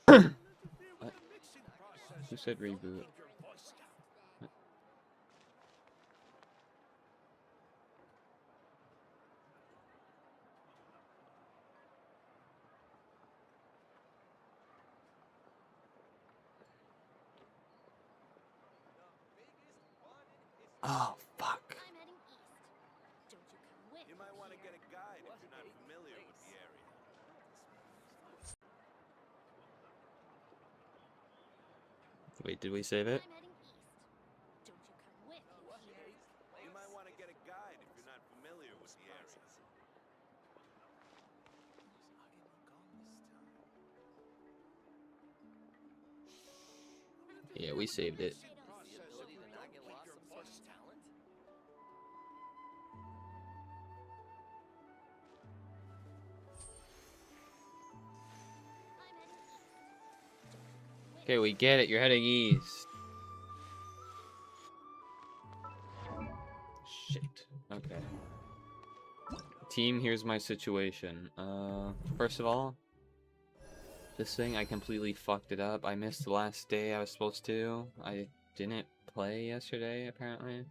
What? Who said reboot? Oh, fuck. You might want to get a guide if you're not familiar with the area. Wait, did we save it? You might want to get a guide if you're not familiar with the area. Yeah, we saved it. Okay, we get it. You're heading east. Shit. Okay. Team, here's my situation. First of all, this thing, I completely fucked it up. I missed the last day I was supposed to. I didn't play yesterday, apparently.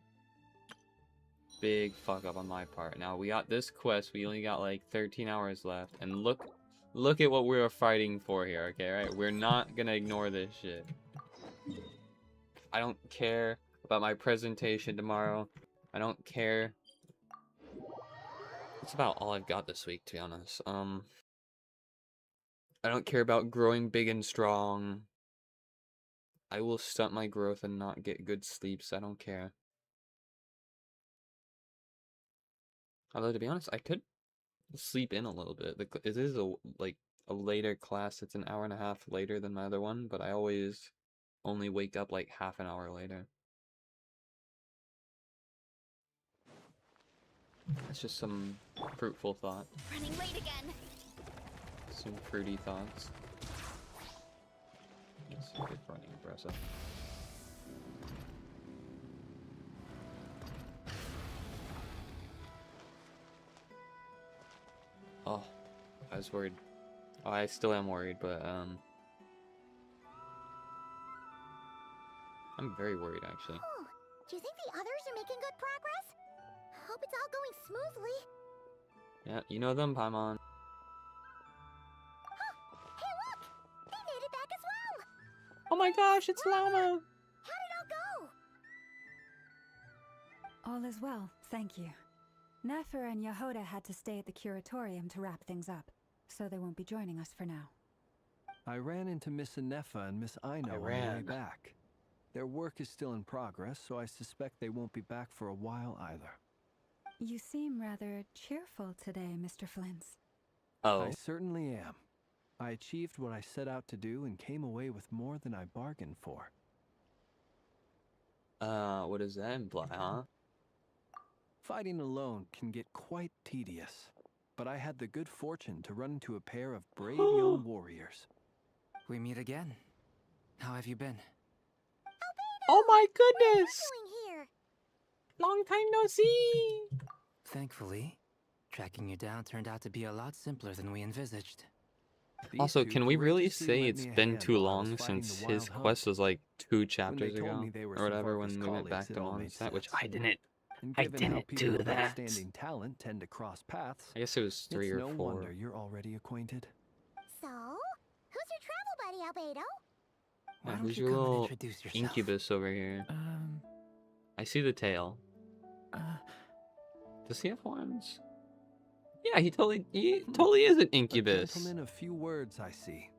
Big fuck up on my part. Now, we got this quest. We only got like 13 hours left. And look at what we're fighting for here, okay, right? We're not gonna ignore this shit. I don't care about my presentation tomorrow. I don't care. That's about all I've got this week, to be honest. I don't care about growing big and strong. I will stunt my growth and not get good sleeps. I don't care. Although, to be honest, I could sleep in a little bit. It is a later class. It's an hour and a half later than my other one, but I always only wake up like half an hour later. That's just some fruitful thought. Running late again. Some fruity thoughts. It's a good running aggressive. Oh, I was worried. Oh, I still am worried, but I'm very worried actually. Oh, do you think the others are making good progress? Hope it's all going smoothly. Yeah, you know them, Paimon. Hey, look! They made it back as well! Oh my gosh, it's Llama! How did it all go? All is well, thank you. Nefer and Yehoda had to stay at the curatorium to wrap things up, so they won't be joining us for now. I ran into Miss Anefa and Miss Aino on the way back. Their work is still in progress, so I suspect they won't be back for a while either. You seem rather cheerful today, Mr. Flintz. Oh. I certainly am. I achieved what I set out to do and came away with more than I bargained for. What does that imply, huh? Fighting alone can get quite tedious, but I had the good fortune to run into a pair of brave young warriors. We meet again. How have you been? Oh my goodness! Doing here? Long time no see! Thankfully, tracking you down turned out to be a lot simpler than we envisaged. Also, can we really say it's been too long since his quest was like 2 chapters ago? Or whatever, when we went back to Mondstadt, which I didn't do that. Outstanding talent tend to cross paths. I guess it was 3 it's or no 4. wonder you're already acquainted. So, who's your travel buddy, Albedo? Why Yeah, don't who's you your come and little introduce yourself? incubus over here? I see the tail. Does he have horns? Yeah, he totally is an incubus. A gentleman of few words, I see.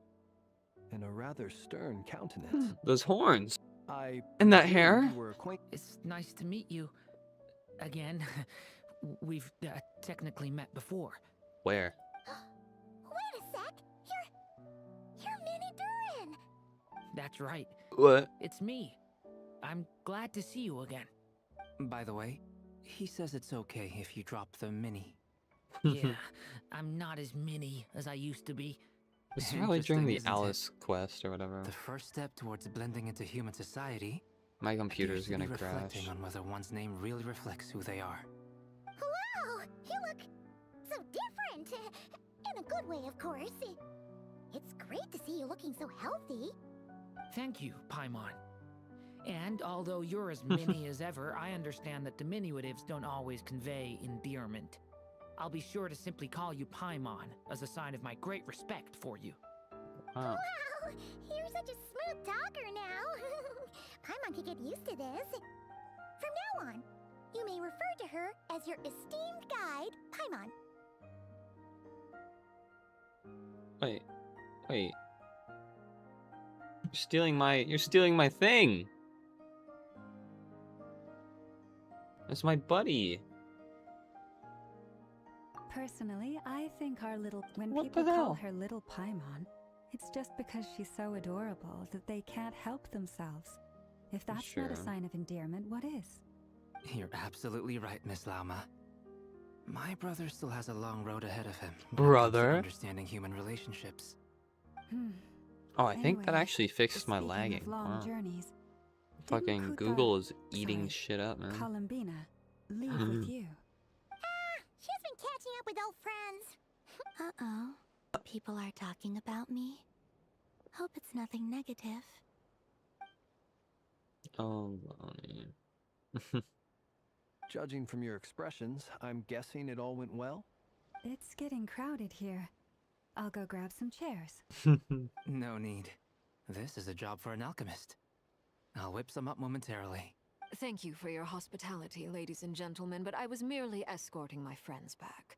And a rather stern countenance. Those horns. And that hair? It's nice to meet you. Again. We've technically met before. Where? Wait a sec! You're Minnie Durin! That's right. What? It's me. I'm glad to see you again. By the way, he says it's okay if you drop the mini. Yeah, I'm not as mini as I used to be. This is probably during the Interesting, isn't it? Alice quest or whatever. The first step towards blending into human society. My computer's gonna appears to be crash. reflecting on whether one's name really reflects who they are. Wow! You look so different! In a good way, of course. you looking so healthy. Thank you, Paimon. And although you're as mini as ever, I understand that diminutives don't always convey endearment. I'll be sure to simply call you Paimon as a sign of my great respect for you. Wow. Wow, you're such a smooth talker now. Paimon could get used to this. From now on, you may refer to her as your esteemed guide, Paimon. Wait. You're stealing my thing. That's my buddy. Personally, I think when What people the call hell? her Little Paimon, it's just because she's so adorable that they can't help themselves. If that's not a Sure. sign of endearment, what is? You're absolutely right, Miss Lauma. My brother still has a long road ahead of him. when it comes to Brother? understanding human relationships. Oh, I think that Anyway, actually fixed my speaking of lagging. long Wow. journeys, Fucking didn't Google Kuta- is eating sorry, shit up, man. Columbina leave with you. She's been catching up with old friends. Uh-oh. People are talking about me. Hope it's nothing negative. Oh, Lonnie. Judging from your expressions, I'm guessing it all went well? It's getting crowded here. I'll go grab some chairs. No need. This is a job for an alchemist. I'll whip some up momentarily. Thank you for your hospitality, ladies and gentlemen, but I was merely escorting my friends back.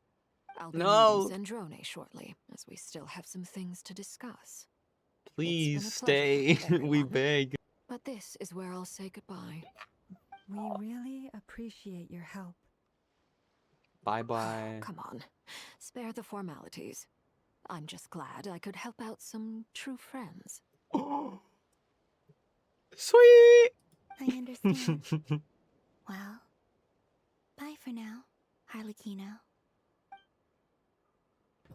I'll be No. meeting Zendrone shortly, as we still have some things to discuss. Please It's stay. been a pleasure, We everyone. beg. But this is where I'll say goodbye. We really appreciate your help. Bye bye. Come on, spare the formalities. I'm just glad I could help out some true friends. Sweet. I understand. Well, bye for now, Harlequino.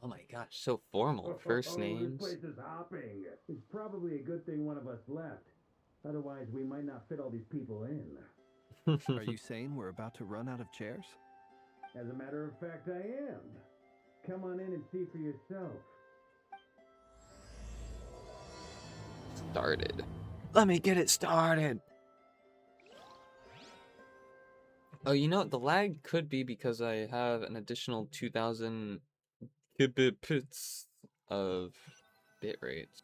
Oh my gosh, so formal. First names. This place is hopping. It's probably a good thing one of us left. Otherwise, we might not fit all these people in. Are you saying we're about to run out of chairs? As a matter of fact, I am. Come on in and see for yourself. Started. Let me get it started. Oh, you know, the lag could be because I have an additional 2,000 kbps of bit rates.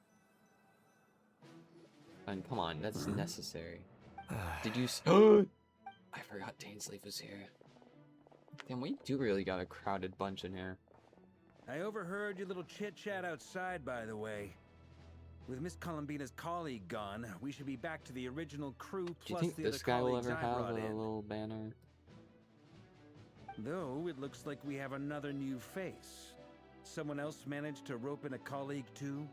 And come on, that's necessary. Did you I forgot Dainsleif was here. Damn, we do really got a crowded bunch in here. I overheard your little chit-chat outside, by the way. With Miss Columbina's colleague gone, we should be back to the original crew Do you plus think the this other guy will colleagues ever I have a brought in. little banner? Though, it looks like we have another new face. Someone else managed to rope in a colleague too?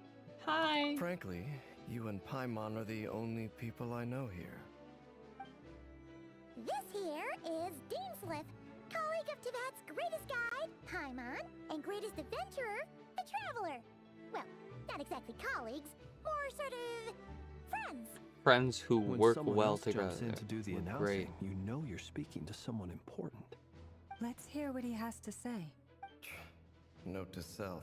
Hi! Frankly, you and Paimon are the only people I know here. This here is Dainsleif, colleague of Tibet's greatest guide, Paimon, and greatest adventurer, the Traveler. Well, not exactly colleagues, more sort of friends. Friends who When work someone well else together. jumps in to do the We're announcing, great. you know you're speaking to someone important. Let's hear what he has to say. Note to self.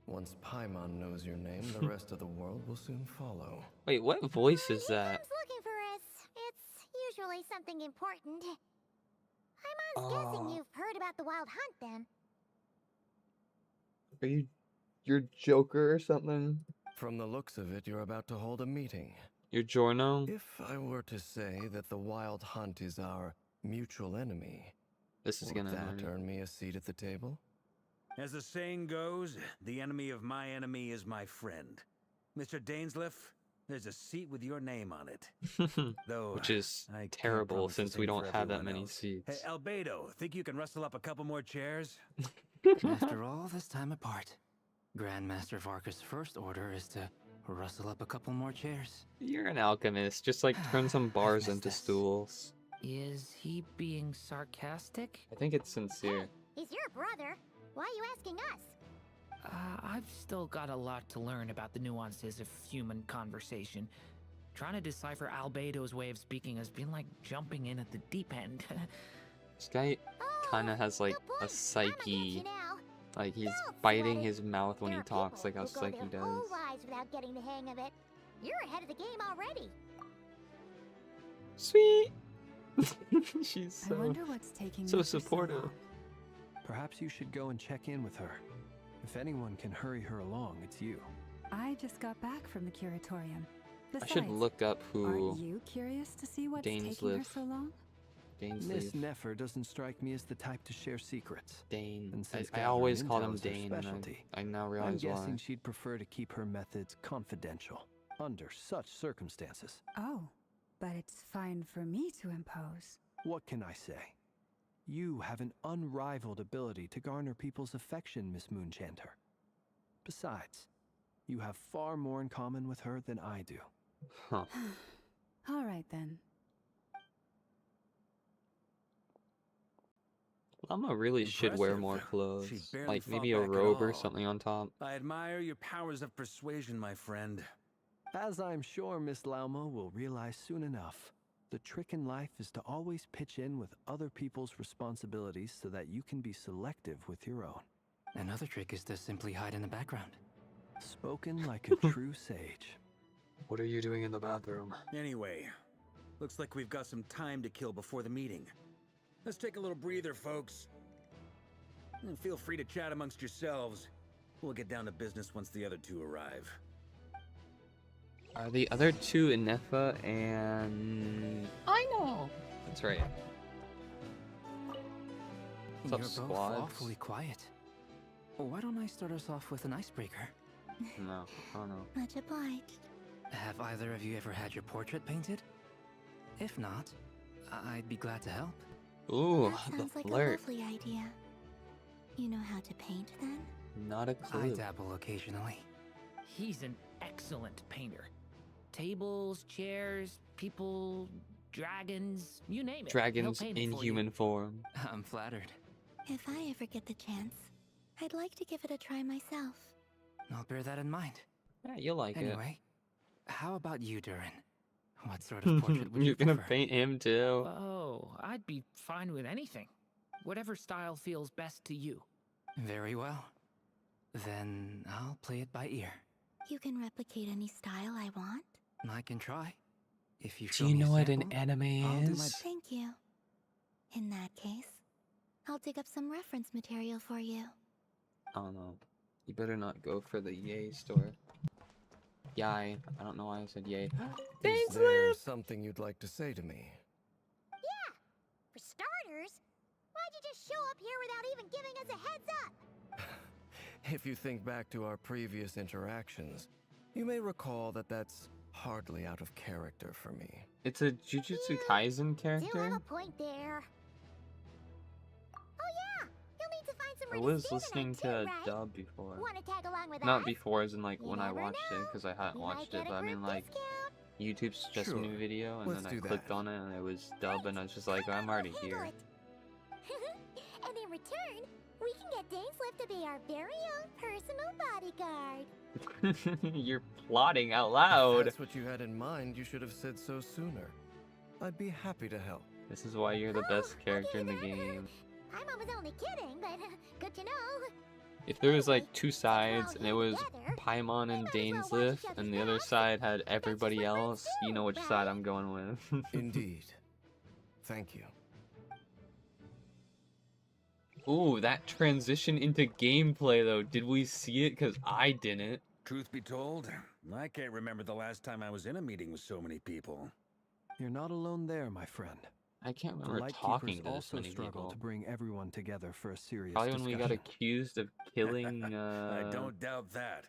Once Paimon knows your name, the rest of the world will soon follow. Wait, what voice is that? Comes looking for us. It's usually something important. Paimon's guessing you've heard about the wild hunt then. Are you your Joker or something? From the looks of it, you're about to hold a meeting. Your Giorno? If I were to say that the wild hunt is our mutual enemy, This is would gonna that hurt. earn me a seat at the table? As the saying goes, the enemy of my enemy is my friend. Mr. Dainsleif, there's a seat with your name on it. Though, Which is I can't terrible promise the since same we for don't have that everyone many else. seats. Hey, Albedo, think you can rustle up a couple more chairs? After all this time apart, Grandmaster Varka's first order is to rustle up a couple more chairs. You're an alchemist. Just like turn some bars missed into this. stools. Is he being sarcastic? I think it's sincere. He's your brother. Why are you asking us? I've still got a lot to learn about the nuances of human conversation. Trying to decipher Albedo's way of speaking has been like jumping in at the deep end. This guy Oh, kind of has like good a point. I'm psyche you now. Like he's Don't biting sweat it. his mouth when There he are talks, people like how who go Psyche their does. whole lives without getting the hang of it. You're ahead of the game already. Sweet. She's I so wonder what's taking so Nefer so supportive. long. Perhaps you should go and check in with her. If anyone can hurry her along, it's you. I just got back from the curatorium. I Besides, should look up who aren't you curious to see what's taking her Dainsleif. so long? Miss Dainsleif. Nefer doesn't strike me as the type to share secrets. Dane. And since I gathering always called intel him is her Dane. And specialty, I now I'm realize guessing why. she'd prefer to keep her methods confidential under such circumstances. Oh, but it's fine for me to impose. What can I say? You have an unrivaled ability to garner people's affection, Miss Moonchanter. Besides, you have far more in common with her than I do. Huh. All right then. Llama really should wear more Impressive. clothes. She barely Like fought maybe a back at robe or all. something on top. I admire your powers of persuasion, my friend. As I'm sure Miss Lauma will realize soon enough, the trick in life is to always pitch in with other people's responsibilities so that you can be selective with your own. Another trick is to simply hide in the background. Spoken like a true sage. What are you doing in the bathroom? Anyway, looks like we've got some time to kill before the meeting. Let's take a little breather, folks. And feel free to chat amongst yourselves. We'll get down to business once the other two arrive. Are the other two Inefa and... I know! That's right. What's up, You're both squads? awfully quiet. Why don't I start us off with an icebreaker? No, I don't know. Much obliged. Have either of you ever had your portrait painted? If not, I'd be glad to help. Ooh, That the sounds like a flirt. lovely idea. You know how to paint then? Not a I clue. dabble occasionally. He's an excellent painter. Tables, chairs, people, dragons, you name it. Dragons He'll paint it in for you. human form. I'm flattered. If I ever get the chance, I'd like to give it a try myself. I'll bear that in mind. Yeah, you'll like Anyway, how about you, Durin? What sort of it. portrait would You're you gonna prefer? paint him too. Oh, I'd be fine with anything. Whatever style feels best to you. Very well. Then I'll play it by ear. You can replicate any style I want. I can try. If you Do show you me a know what an sample, anime I'll do my is? Thank you. In that case, I'll dig up some reference material for you. I don't know. You better not go for the yay store. Yay. I don't know why I said yay. Is there something you'd like to say to me? Yeah! For starters, why'd you just show up here without even giving us a heads up? If you think back to our previous interactions, you may recall that that's hardly out of character for me. It's a Jujutsu Kaisen Do have character? a point there. Oh yeah! You'll need to find I somewhere to was stay listening tonight to too, right? dub before. Wanna tag along with Not us? before as in like You when I never watched it, know. because I hadn't We might watched get it, a but I mean group like discount. YouTube's just a Sure. new video and Let's then I do clicked that. on it and it was dub and I was just like, Come I'm on, already we'll handle here. it. And in return, we can get Dainsleif to be our very own personal bodyguard. You're plotting out If loud. that's what you had in mind, you should have said so sooner. I'd be happy to help. This is why you're the best Oh, character in the okay then. game. I was only kidding, but good to know. If there was like Anyway, two since we're all sides and it here was together, Paimon and might as well watch Dainsleif each other's and the other backs. side had everybody what friends else, you do, know which right? side I'm going with. Indeed. Thank you. Ooh, that transition into gameplay though, did we see it? Because I didn't. Truth be told, I can't remember the last time I was in a meeting with so many people. You're not alone there, my friend. I can't The remember Lightkeepers talking to this also many struggle people. to bring everyone together for a serious Probably when we got discussion. accused of killing I don't doubt that.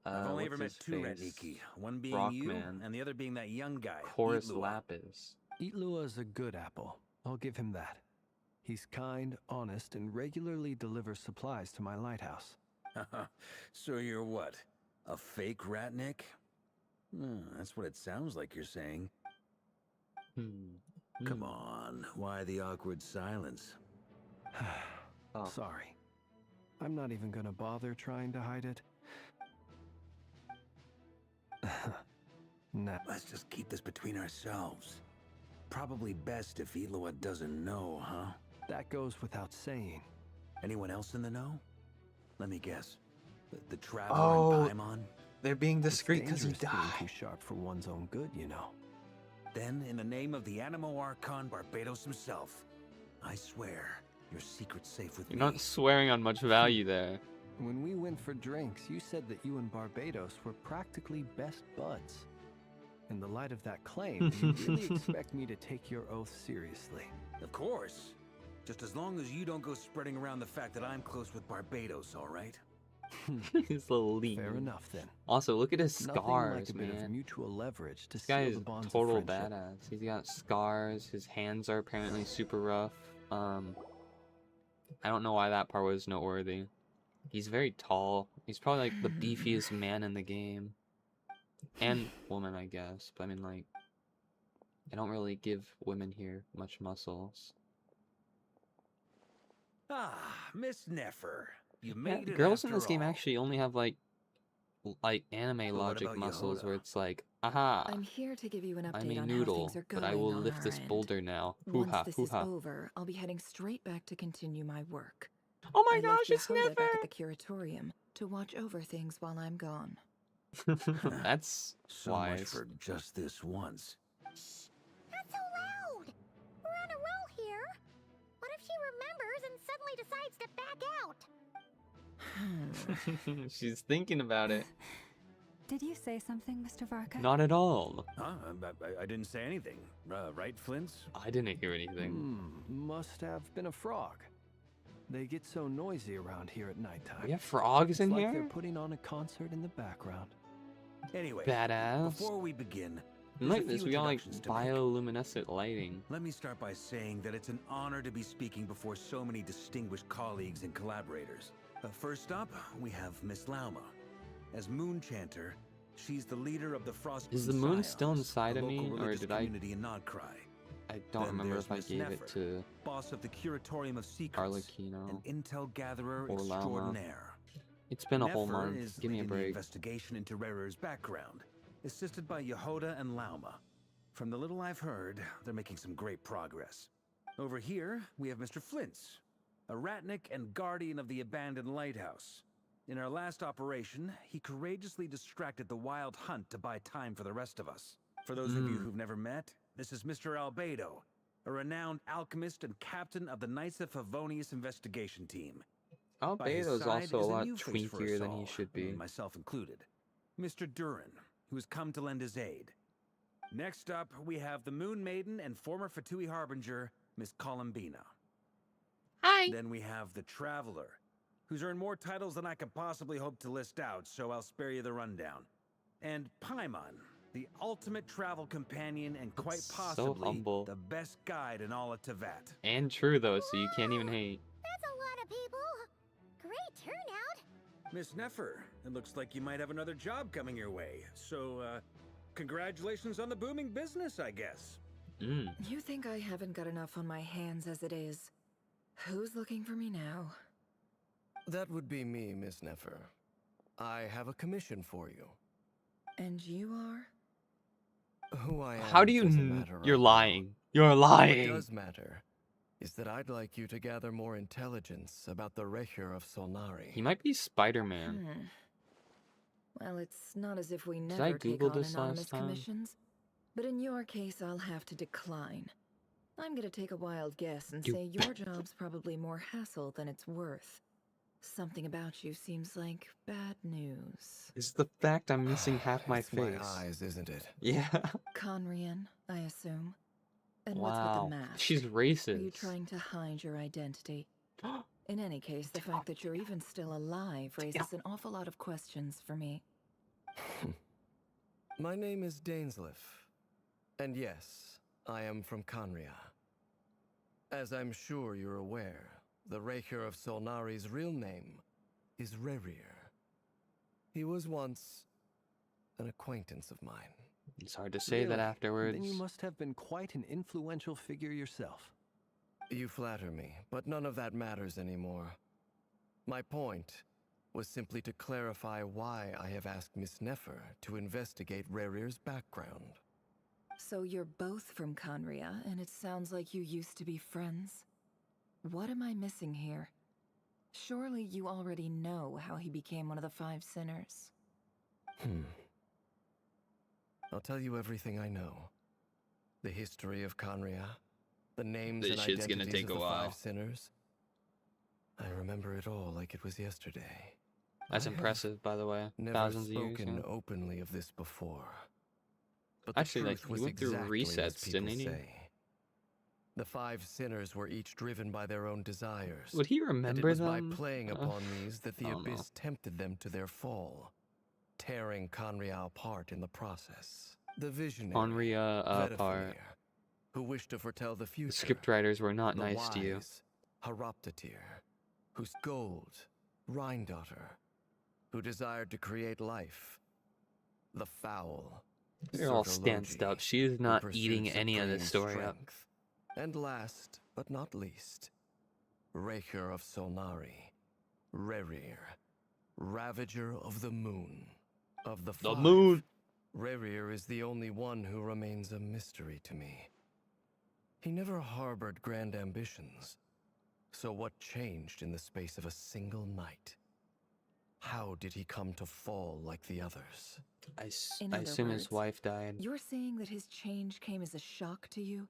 I've only ever met what's his two face? Retniki, one being you, Rockman. and the other being that young guy, Chorus Itlua. Lapis. Itlua is a good apple. I'll give him that. He's kind, honest, and regularly delivers supplies to my lighthouse. So you're what? A fake Ratnik? That's what it sounds like you're saying. Come on, why the awkward silence? Oh. Sorry. I'm not even gonna bother trying to hide it. Nah. Let's just keep this between ourselves. Probably best if Itlua doesn't know, huh? That goes without saying. Anyone else in the know? Let me guess. The Traveler Oh, and Paimon? they're being It's discreet because he dangerous being died. too sharp for one's own good, you know. Then, in the name of the Animo Archon Barbados himself, I swear your secret's safe with You're me. not swearing on much value there. When we went for drinks, you said that you and Barbados were practically best buds. In the light of that claim, do you really expect me to take your oath seriously? Of course. Just as long as you don't go spreading around the fact that I'm close with Barbados, all right? He's a lean. Fair enough then. Also, look at his Nothing scars, like a bit of man. mutual leverage to This guy seal is the bonds of total friendship. badass. He's got scars. His hands are apparently super rough. I don't know why that part was noteworthy. He's very tall. He's probably like the beefiest man in the game. And woman, I guess. But I mean, like, they don't really give women here much muscles. Ah, Miss Nefer. You Yeah, made it girls in after this game all. actually only have like anime Well, what logic about muscles Yehoda? where it's like, aha, I'm here to give you an I'm update a on noodle, how things are but going I will on lift our this end. boulder now. Once Hoo-ha, this is hoo-ha. over, I'll be heading straight back to continue my work. Oh my I gosh, left it's Yehoda back Nefer! at the curatorium to watch over things while I'm gone. That's So wise. much for just this once. Not so loud! We're on a roll here. What if she remembers and suddenly decides to back out? She's thinking about it. Did you say something, Mr. Varka? Not at all. Huh? I didn't say anything. Right, Flints? I didn't hear anything. Must have been a frog. They get so noisy around here at nighttime. We have frogs It's in like here? they're putting on a concert in the background. Anyway, Badass. before we begin, And there's like a this, few we got like introductions to make. bioluminescent lighting. Let me start by saying that it's an honor to be speaking before so many distinguished colleagues and collaborators. First up, we have Miss Lauma. As Moon Chanter, she's the leader of the Frost Is the Moon moon Scions, still inside a of me, local or religious did I community in Nodcry. don't Then remember there's if I Miss gave it Nefer, to boss of the Curatorium of Secrets, Arlecchino. an intel gatherer or Lauma. extraordinaire. It's been a whole Nefer month. is Give me a leading the break. investigation into Rarer's background, assisted by Yehoda and Lauma. From the little I've heard, they're making some great progress. Over here, we have Mr. Flint's, a ratnik and guardian of the abandoned lighthouse. In our last operation, he courageously distracted the wild hunt to buy time for the rest of us. For those of you who've never met, this is Mr. Albedo, a renowned alchemist and captain of the Knights of Favonius investigation team. By his Albedo's side also a is lot new face for us twinkier than all, he should be. myself included. Mr. Durin, who has come to lend his aid. Next up, we have the Moon Maiden and former Fatui Harbinger, Miss Columbina. Hi! Then we have the Traveler, who's earned more titles than I could possibly hope to list out, so I'll spare you the rundown. And Paimon, the ultimate travel companion and quite So possibly humble. the best guide in all of Tevat. And true though, so you can't even hate. That's a lot of people. Great turnout. Miss Nefer, it looks like you might have another job coming your way. So, congratulations on the booming business, I guess. You think I haven't got enough on my hands as it is? Who's looking for me now? That would be me, Miss Nefer. I have a commission for you. And you are? Who I am How do you doesn't matter You're right now. lying. You're What lying. does matter is that I'd like you to gather more intelligence about the Recher of Solnari. He might be Spider-Man. Well, it's not as if we I never take Google on this anonymous last time? commissions. But in your case, I'll have to decline. I'm gonna take a wild guess and You say your job's probably more hassle than it's worth. Something about you seems like bad news. It's the fact I'm missing half my It's face. my eyes, isn't it? Yeah. Conrian, I assume. And Wow. what's with the mask? She's Are you racist. trying to hide your identity? In any case, the fact that you're even still alive raises an awful lot of questions for me. My name is Dainsliff. And yes, I am from Conria. As I'm sure you're aware, the Recher of Solnari's real name is Rerir. He was once an acquaintance of mine. It's hard to say that Really? afterwards. Then you must have been quite an influential figure yourself. You flatter me, but none of that matters anymore. My point was simply to clarify why I have asked Miss Nefer to investigate Rerir's background. So you're both from Conria, and it sounds like you used to be friends. What am I missing here? Surely you already know how he became one of the 5 sinners. I'll tell you everything I know. The history of Conria, the names This and shit's gonna identities take of a the while. 5 sinners. I remember it all like it was yesterday. That's I have impressive, by the way. Never Thousands of years. spoken Yeah. openly of this before. But the Actually, like, truth he was went through exactly as resets, people didn't he? say. The 5 sinners were each driven by their own desires. Would he And it remember was them? by playing upon these that the I don't know. abyss tempted them to their fall, tearing Conria apart in the process. The visionary, Conria apart. Vedifenir, who wished to foretell the future. The scriptwriters were not The nice to you. wise, Haroptatir, whose gold, Rhindaughter, who desired to create life. The foul, They're all stanced Sertologi, up. She is who not pursued eating any of this supreme story up. strength. And last, but not least, Raker of Solnari, Rerir, Ravager of the Moon. Of the 5, moon! Rerir is the only one who remains a mystery to me. He never harbored grand ambitions. So what changed in the space of a single night? How did he come to fall like the others? In I other assume his words, wife died. You're saying that his change came as a shock to you,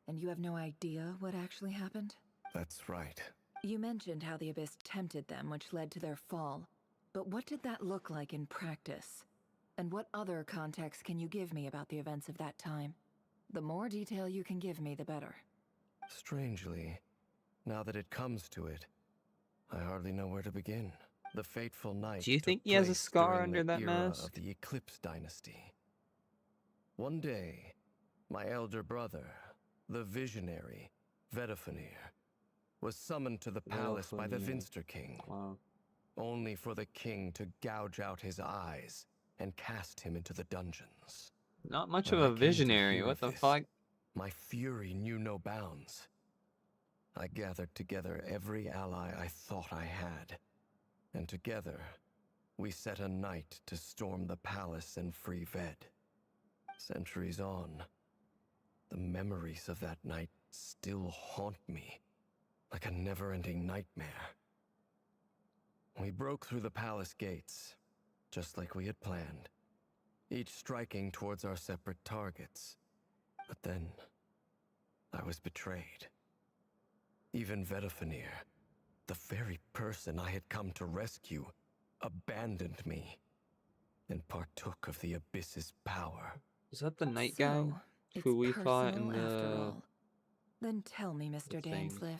and you have no idea what actually happened? That's right. You mentioned how the Abyss tempted them, which led to their fall. But what did that look like in practice? And what other context can you give me about the events of that time? The more detail you can give me, the better. Strangely, now that it comes to it, I hardly know where to begin. The fateful night. Do you took think he has a place scar during under the that era mask? of the Eclipse Dynasty. One day, my elder brother, the visionary, Vedifenir, was summoned to the palace by the Vedifenir. Vinster King, Wow. only for the king to gouge out his eyes and cast him into the dungeons. Not much When of I a came to visionary. hear What of the this, fuck? My fury knew no bounds. I gathered together every ally I thought I had, and together we set a night to storm the palace and free Ved. Centuries on, the memories of that night still haunt me like a never-ending nightmare. We broke through the palace gates, just like we had planned, each striking towards our separate targets. But then, I was betrayed. Even Vedifenir, the very person I had come to rescue, abandoned me and partook of the Abyss's power. Is that the night guy it's who we fought in personal after the all. Then tell me, Mr. thing? Dainsleif,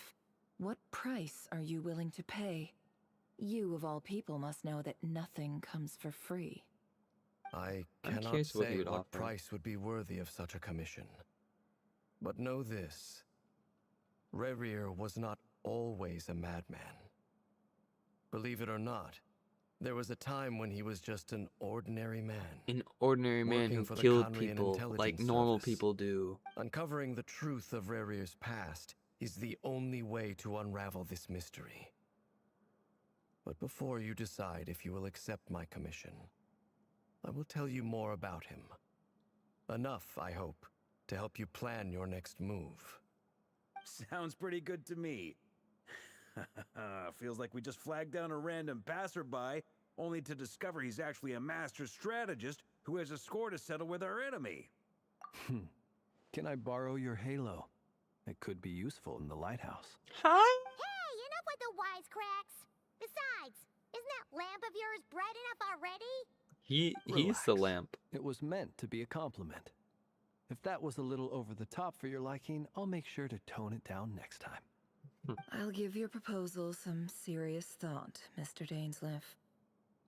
what price are you willing to pay? You, of all people, must know that nothing comes for free. I I'm cannot curious what he say would what offer. price would be worthy of such a commission. But know this. Rerir was not always a madman. Believe it or not, there was a time when he was just an ordinary man. An ordinary man Working who for the killed Conrian people like Intelligence normal Service. people do. Uncovering the truth of Rerir's past is the only way to unravel this mystery. But before you decide if you will accept my commission, I will tell you more about him. Enough, I hope, to help you plan your next move. Sounds pretty good to me. Feels like we just flagged down a random passerby, only to discover he's actually a master strategist who has a score to settle with our enemy. Can I borrow your halo? It could be useful in the lighthouse. Huh? Hey, enough with the wisecracks! Besides, isn't that lamp of yours bright enough already? He's the Relax. lamp. It was meant to be a compliment. If that was a little over the top for your liking, I'll make sure to tone it down next time. I'll give your proposal some serious thought, Mr. Dainsleif.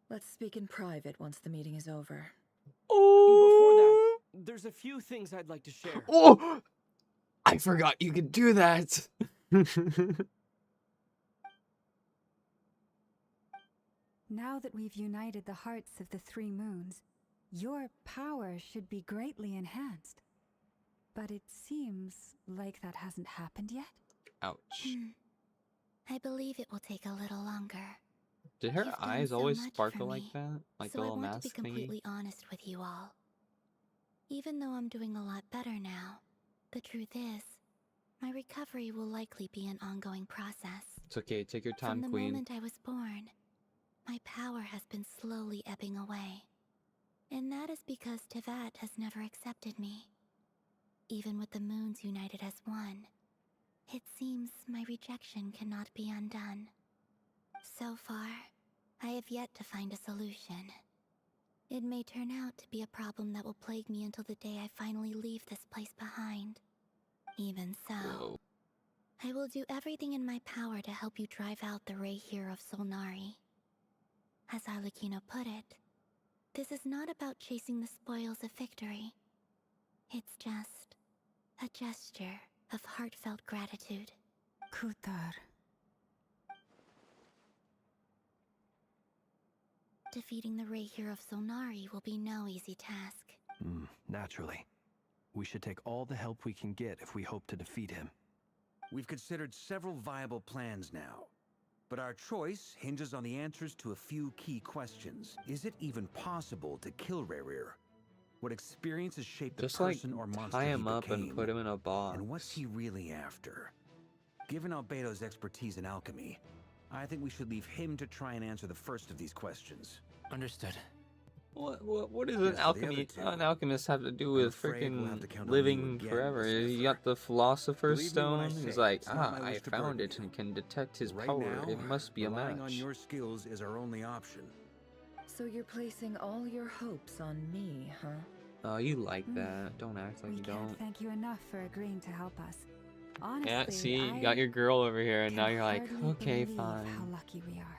Let's speak in private once the meeting is over. Before that, there's a few things I'd like to share. Oh! I forgot you could do that. Now that we've united the hearts of the 3 moons, your power should be greatly enhanced. But it seems like that hasn't happened yet. Ouch. I believe it will take a little longer. Did her You've done eyes so always much for sparkle like me, that? Like so the I little want to be mask thingy? completely honest with you all. Even though I'm doing a lot better now, the truth is, my recovery will likely be an ongoing process. It's okay, take your time, From the queen. moment I was born, my power has been slowly ebbing away. And that is because Tevat has never accepted me. Even with the moons united as one, it seems my rejection cannot be undone. So far, I have yet to find a solution. It may turn out to be a problem that will plague me until the day I finally leave this place behind. Even so, Whoa. I will do everything in my power to help you drive out the Ray here of Solnari. As Arlecchino put it, this is not about chasing the spoils of victory. It's just a gesture of heartfelt gratitude. Kutar. Defeating the Ray here of Solnari will be no easy task. Naturally. We should take all the help we can get if we hope to defeat him. We've considered several viable plans now, but our choice hinges on the answers to a few key questions. Is it even possible to kill Rerir? What experiences shape the Just like person or monster tie he him up became? and put him in a box. And what's he really after? Given Albedo's expertise in alchemy, I think we should leave him to try and answer the first of these questions. Understood. What does As for the other two, an alchemist have to do I'm with afraid we'll have to freaking count on you living again, forever? Miss You got Sniffer. the Philosopher's Believe me when I Stone. He's say like, it's not my I wish to found burden it you. and can detect his Right power. now, It must be a relying on match. your skills is our only option. So you're placing all your hopes on me, huh? Oh, you like that. Don't act like We you can't don't. thank you enough for agreeing to help us. Honestly, Yeah, see, you I got your girl over here, and now can you're like, hardly okay, believe how fine. lucky we are.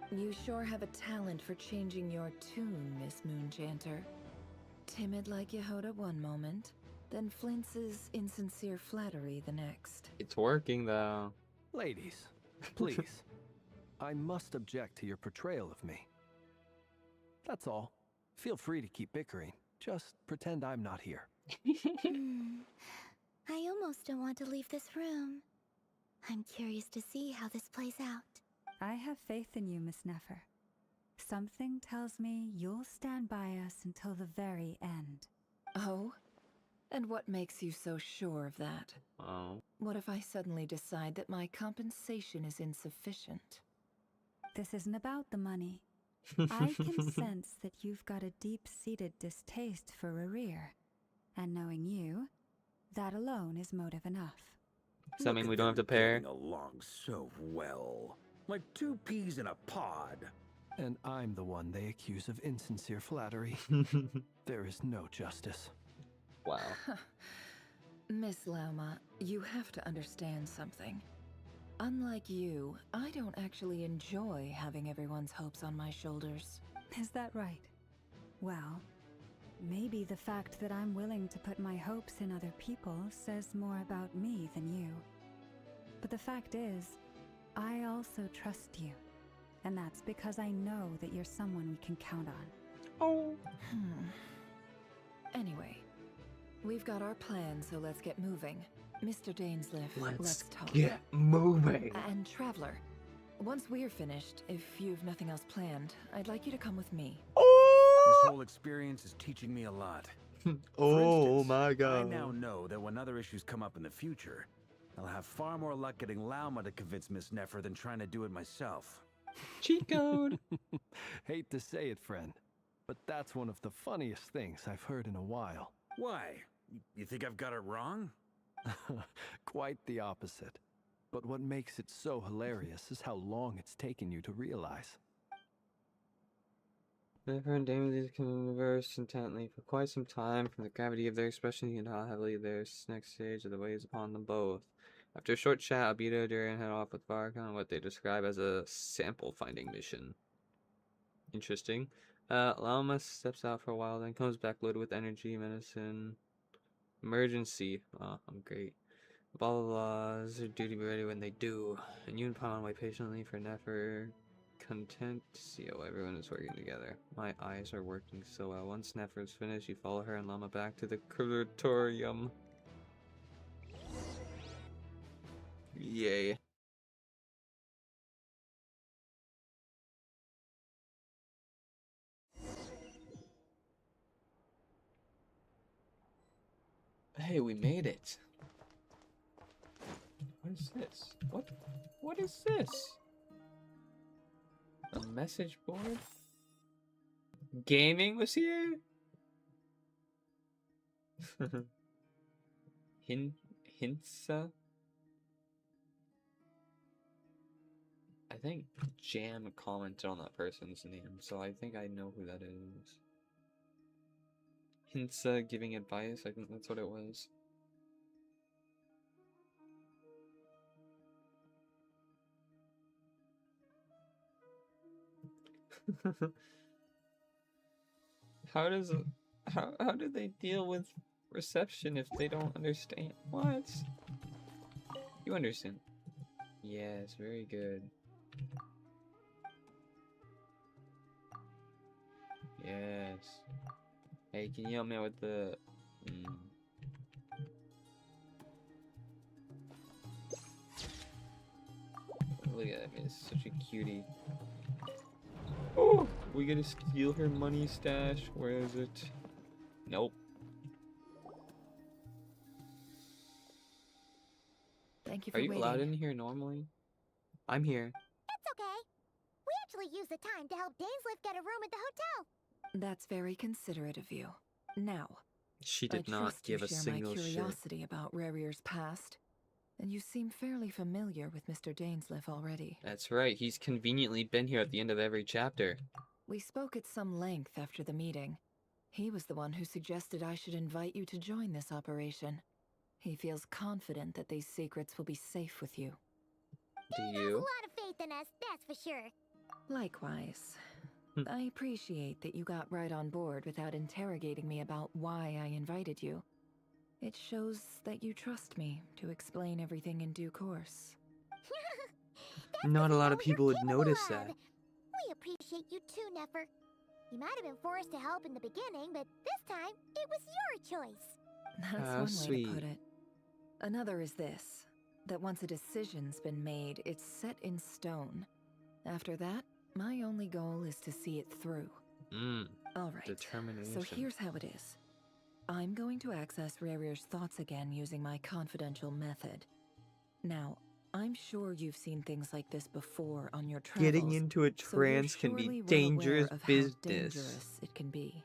You sure have a talent for changing your tune, Miss Moonchanter. Timid like Yehoda one moment, then flinches insincere flattery the next. It's working, though. Ladies, please. I must object to your portrayal of me. That's all. Feel free to keep bickering. Just pretend I'm not here. I almost don't want to leave this room. I'm curious to see how this plays out. I have faith in you, Miss Nefer. Something tells me you'll stand by us until the very end. Oh? And what makes you so sure of that? Oh. What if I suddenly decide that my compensation is insufficient? This isn't about the money. I can sense that you've got a deep-seated distaste for Rerir. And knowing you, that alone is motive enough. Does that mean Look we at don't have them to pair? getting along so well. Like two peas in a pod. And I'm the one they accuse of insincere flattery. There is no justice. Wow. Miss Lauma, you have to understand something. Unlike you, I don't actually enjoy having everyone's hopes on my shoulders. Is that right? Well, maybe the fact that I'm willing to put my hopes in other people says more about me than you. But the fact is, I also trust you. And that's because I know that you're someone we can count on. Oh. Anyway, we've got our plan, so let's get moving. Mr. Dainsliff, let's talk. Get moving. And Traveler, once we're finished, if you've nothing else planned, I'd like you to come with me. This whole experience is teaching me a lot. Oh instance, my I god. now know that when other issues come up in the future, I'll have far more luck getting Lauma to convince Miss Nefer than trying to do it myself. Cheat code. Hate to say it, friend, but that's one of the funniest things I've heard in a while. Why? You think I've got it wrong? Quite the opposite. But what makes it so hilarious is how long it's taken you to realize. Nefer and Damon converse intently for quite some time. From the gravity of their expression and how heavily their next stage of the waves upon them both. After a short chat, Albedo and Durian head off with Vark on what they describe as a sample finding mission. Interesting. Lauma steps out for a while, then comes back loaded with energy, medicine, emergency. Oh, I'm great. Blah blah blah. Is their duty be ready when they do? And you and Paimon wait patiently for Nefer. Content to see how everyone is working together. My eyes are working so well. Once Nefer is finished, you follow her and Llama back to the crematorium. Yay. Hey, we made it. What is this? What is this? A message board? Gaming was here? Hintsa? I think Jam commented on that person's name, so I think I know who that is. Hintsa giving advice, I think that's what it was. How do they deal with reception if they don't understand? What? You understand? Yes, very good. Yes. Hey, can you help me out with the... Look at that, it's such a cutie. Oh, we gonna steal her money stash? Where is it? Nope. Thank you for Are you waiting. allowed in here normally? I'm here. That's okay. We actually used the time to help Dainsliff get a room at the hotel. That's very considerate of you. Now, She I did not trust you give a share single my shit. curiosity about Rarier's past, and you seem fairly familiar with Mr. Dainsliff already. That's right, he's conveniently been here at the end of every chapter. We spoke at some length after the meeting. He was the one who suggested I should invite you to join this operation. He feels confident that these secrets will be safe with you. Do He has a you? lot of faith in us, that's for sure. Likewise. I appreciate that you got right on board without interrogating me about why I invited you. It shows that you trust me to explain everything in due course. Not a lot of You're people would capable notice of. that. We appreciate you too, Neffer. You might have been forced to help in the beginning, but this time, it was your choice. That's How one way to sweet. put it. Another is this, that once a decision's been made, it's set in stone. After that, my only goal is to see it through. All right, Determination. so here's how it is. I'm going to access Rarier's thoughts again using my confidential method. Now, I'm sure you've seen things like this before on your travels. Getting into a so you're trance can be surely well dangerous aware of business. how dangerous it can be.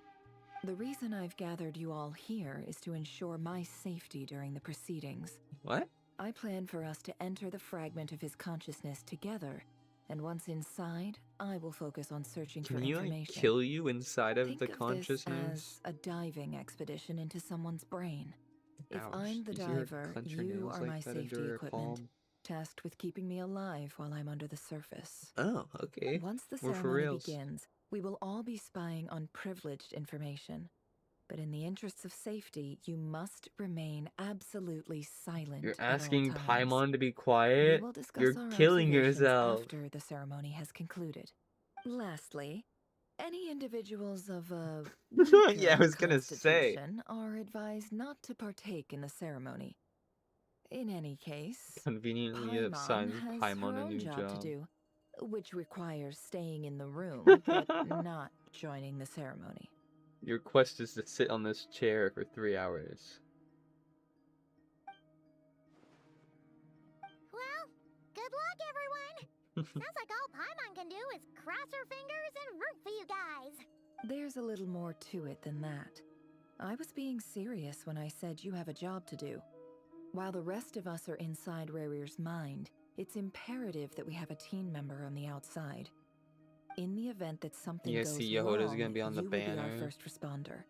The reason I've gathered you all here is to ensure my safety during the proceedings. What? I plan for us to enter the fragment of his consciousness together, and once inside, I will focus on searching for Can you information. like kill you inside of Think the of consciousness? this as a diving expedition into someone's brain. If Ouch. I'm the You see her diver, clench her you nails are like my that into safety her equipment, palm? tasked with keeping me alive while I'm under the surface. Oh, okay. Once the We're for ceremony reals. begins, we will all be spying on privileged information. But in the interests of safety, you must remain absolutely silent. You're at all asking times. Paimon to be We quiet? will discuss You're our killing observations yourself. after the ceremony has concluded. Lastly, any individuals of a Yeah, I was gonna say. constitution are advised not to partake in the ceremony. In any case, Conveniently Paimon assigns has Paimon her a own new job to job. do, which requires staying in the room but not joining the ceremony. Your quest is to sit on this chair for 3 hours. Well, good luck, everyone. Sounds like all Paimon can do is cross her fingers and root for you guys. There's a little more to it than that. I was being serious when I said you have a job to do. While the rest of us are inside Rarier's mind, it's imperative that we have a team member on the outside. In the event that something Yeah, goes see, Yehoda's wrong, gonna be on the you will be our banner. first responder.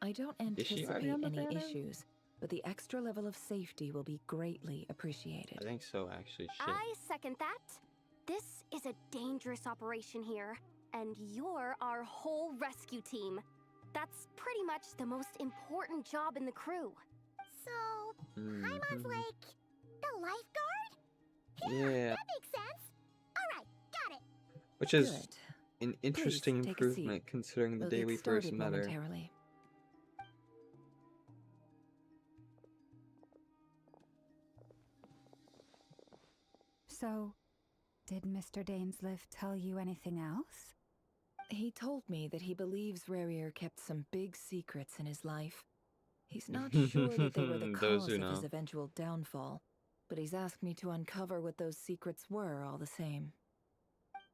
I don't Is she already anticipate on the any banner? issues, but the extra level of safety will be greatly appreciated. I think so, actually. Shit. I second that. This is a dangerous operation here, and you're our whole rescue team. That's pretty much the most important job in the crew. So, Paimon's like the lifeguard? Yeah. That makes sense. All right, got it. Which is Good. an interesting take a seat. improvement considering the We'll day get we first started met her. momentarily. So, did Mr. Dainsliff tell you anything else? He told me that he believes Rarier kept some big secrets in his life. He's not sure that they were the Those cause who of his know. eventual downfall, but he's asked me to uncover what those secrets were all the same.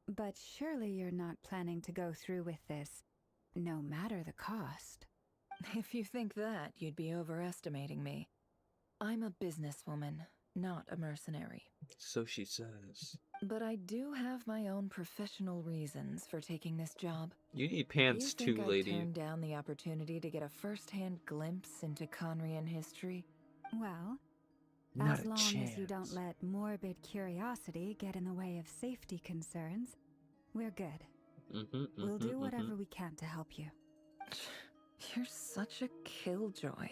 But surely you're not planning to go through with this, no matter the cost. If you think that, you'd be overestimating me. I'm a businesswoman, not a mercenary. So she says. But I do have my own professional reasons for taking this job. You need pants Do you too, think lady. I'd turn down the opportunity to get a first-hand glimpse into Conrian history? Well, Not as a long as you don't chance. let morbid curiosity get in the way of safety concerns, we're good. We'll do whatever we can to help you. You're such a killjoy.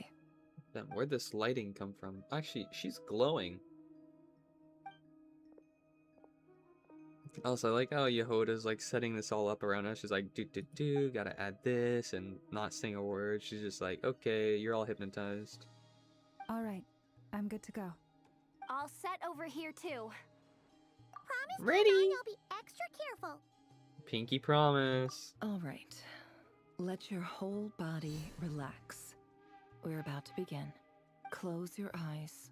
Then where'd this lighting come from? Actually, she's glowing. Also, I like how Yehoda's like setting this all up around us. She's like, gotta add this and not saying a word. She's just like, okay, you're all hypnotized. All right, I'm good to go. All set over here too. Promise Ready. Paimon I'll be extra careful. Pinky promise. All right. Let your whole body relax. We're about to begin. Close your eyes.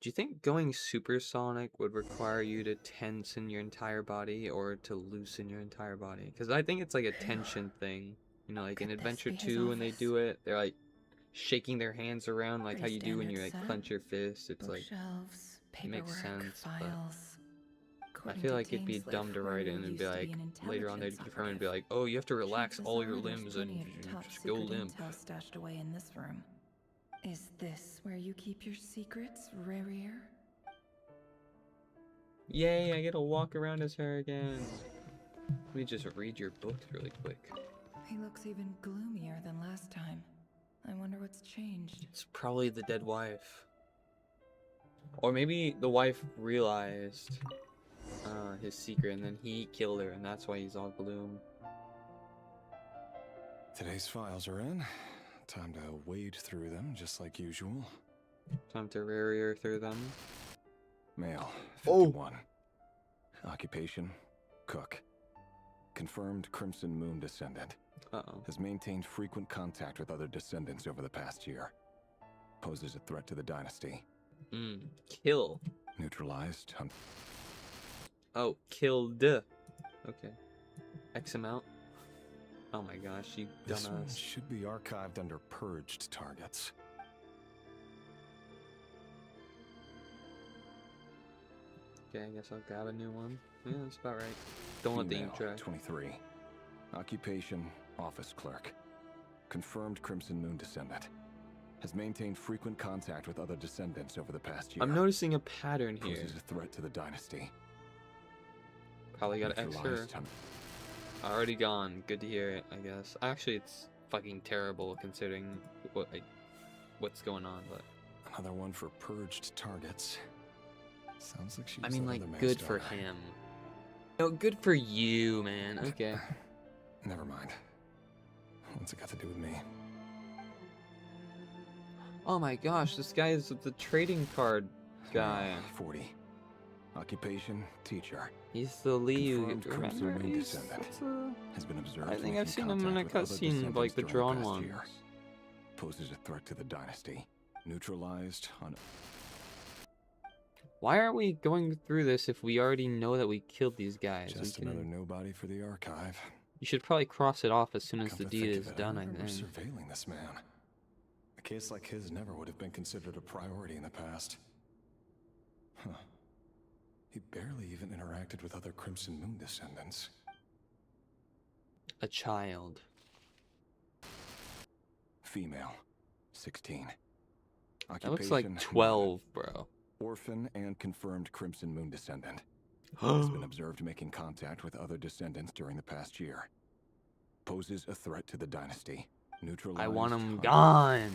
Do you think going supersonic would require you to tension your entire body or to loosen your entire body? Because I think it's like a tension thing. You know, like in Could this Adventure be his 2 when they office? do it, they're like shaking their hands around like how Pretty you do when you standard like setup. clench your fist. It's like, Bookshelves, it makes paperwork, sense, but files. I According feel to like it'd be Dainsleif, dumb to write in Warrior and be used to like, an later on they'd intelligence confirm and be operative. like, oh, you have to relax Chances all your are there's limbs and plenty of top just go secret limp. intel stashed away in this room. Is this where you keep your secrets, Rarier? Yay, I get to walk around as her again. Let me just read your book really quick. He looks even gloomier than last time. I wonder what's changed. It's probably the dead wife. Or maybe the wife realized his secret and then he killed her and that's why he's all gloom. Today's files are in. Time to wade through them just like usual. Time to rear through them. Male, 51. Occupation, cook. Confirmed Crimson Moon descendant. Uh-oh. Has maintained frequent contact with other descendants over the past year. Poses a threat to the dynasty. Kill. Neutralized. Oh, killed. Okay. X amount. Oh my gosh, you This one dumbass. should be archived under purged targets. Okay, I guess I'll grab a new one. Yeah, that's about right. Don't let the ink Female, dry. 23. Occupation, office clerk. Confirmed Crimson Moon descendant. Has maintained frequent contact with other descendants over the past year. I'm noticing a pattern here. Poses a threat to the dynasty. Probably got an extra. Neutralized. Already gone. Good to hear it, I guess. Actually, it's fucking terrible considering what's going on, but Another one for purged targets. Sounds like she I was mean, the like, other man's good for daughter. him. No, good for you, man. Okay. Never mind. What's it got to do with me? Oh my gosh, this guy is the trading card guy. 40. Occupation, teacher. He's the Liu. Confirmed Crimson Remember? Moon He's, descendant. Has been observed. I think making I've seen him in a contact with other cutscene, like the descendants during drawn past ones. year. Poses a threat to the dynasty. Neutralized on. Why are we going through this if we already know that we killed these guys? Just another nobody for the archive. You should probably cross it off as soon as Come the to deed think is of it, done, I remember think. surveilling this man. A case like his never would have been considered a priority in the past. Huh. He barely even interacted with other Crimson Moon descendants. A child. Female, 16. That looks like Occupation, 12, bro. Orphan and confirmed Crimson Moon descendant. Has been observed making contact with other descendants during the past year. Poses a threat to the dynasty. Neutralized. I want him on- gone.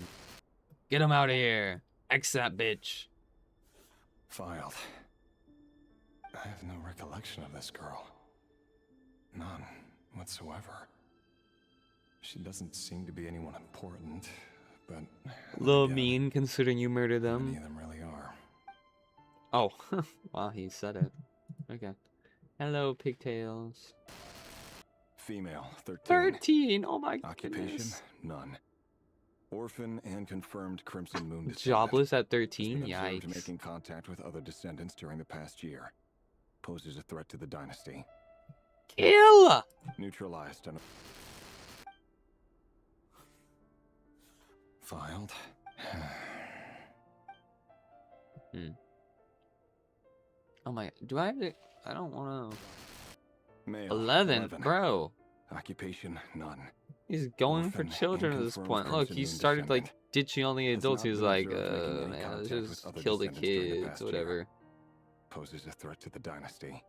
Get him out of here. X that bitch. Filed. I have no recollection of this girl. None whatsoever. She doesn't seem to be anyone important, but... A little again, mean considering you murdered Many them. of them really are. Oh, wow, he said it. Okay. Hello, pigtails. Female, 13. 13! Oh my Occupation, goodness. none. Orphan and confirmed Crimson Moon descendant. Jobless at Has 13? been observed Yikes. making contact with other descendants during the past year. Poses a threat to the dynasty. Kill! Neutralized and... Filed. Oh my, do I have to, I don't want to. Male, 11, bro. Occupation, none. He's going for Orphan children and at this confirmed point. Look, Crimson he Moon started like descendant. ditching all the Has adults. not He was been like, observed making any man, let's contact with just other kill the descendants during the kids, past year. whatever. Poses a threat to the dynasty.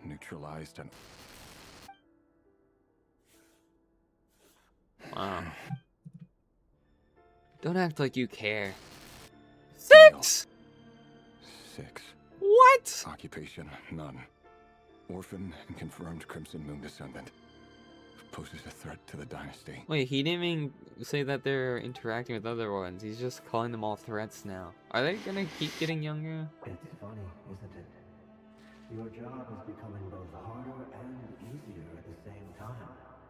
Neutralized and... Wow. Don't act like you care. Male, 6! 6. What? Occupation, none. Orphan and confirmed Crimson Moon descendant. Poses a threat to the dynasty. Wait, he didn't even say that they're interacting with other ones. He's just calling them all threats now. Are they gonna keep getting younger? It's funny, isn't it? Your job is becoming both harder and easier at the same time,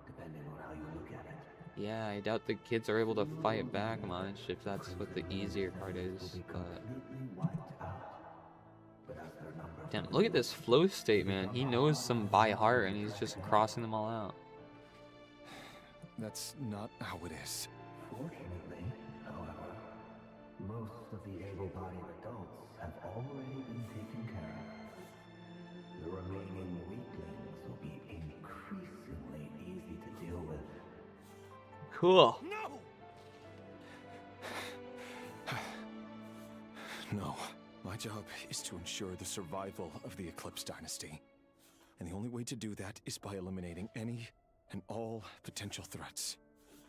depending on how you look at it. Yeah, I doubt the kids are able to fight back much if that's what the easier part is. But damn, look at this flow state, man. He knows some by heart and he's just crossing them all out. That's not how it is. Fortunately, however, most of the able-bodied adults have already been taken care of. The remaining weaklings will be increasingly easy to deal with. Cool. No. My job is to ensure the survival of the Eclipse Dynasty. And the only way to do that is by eliminating any and all potential threats.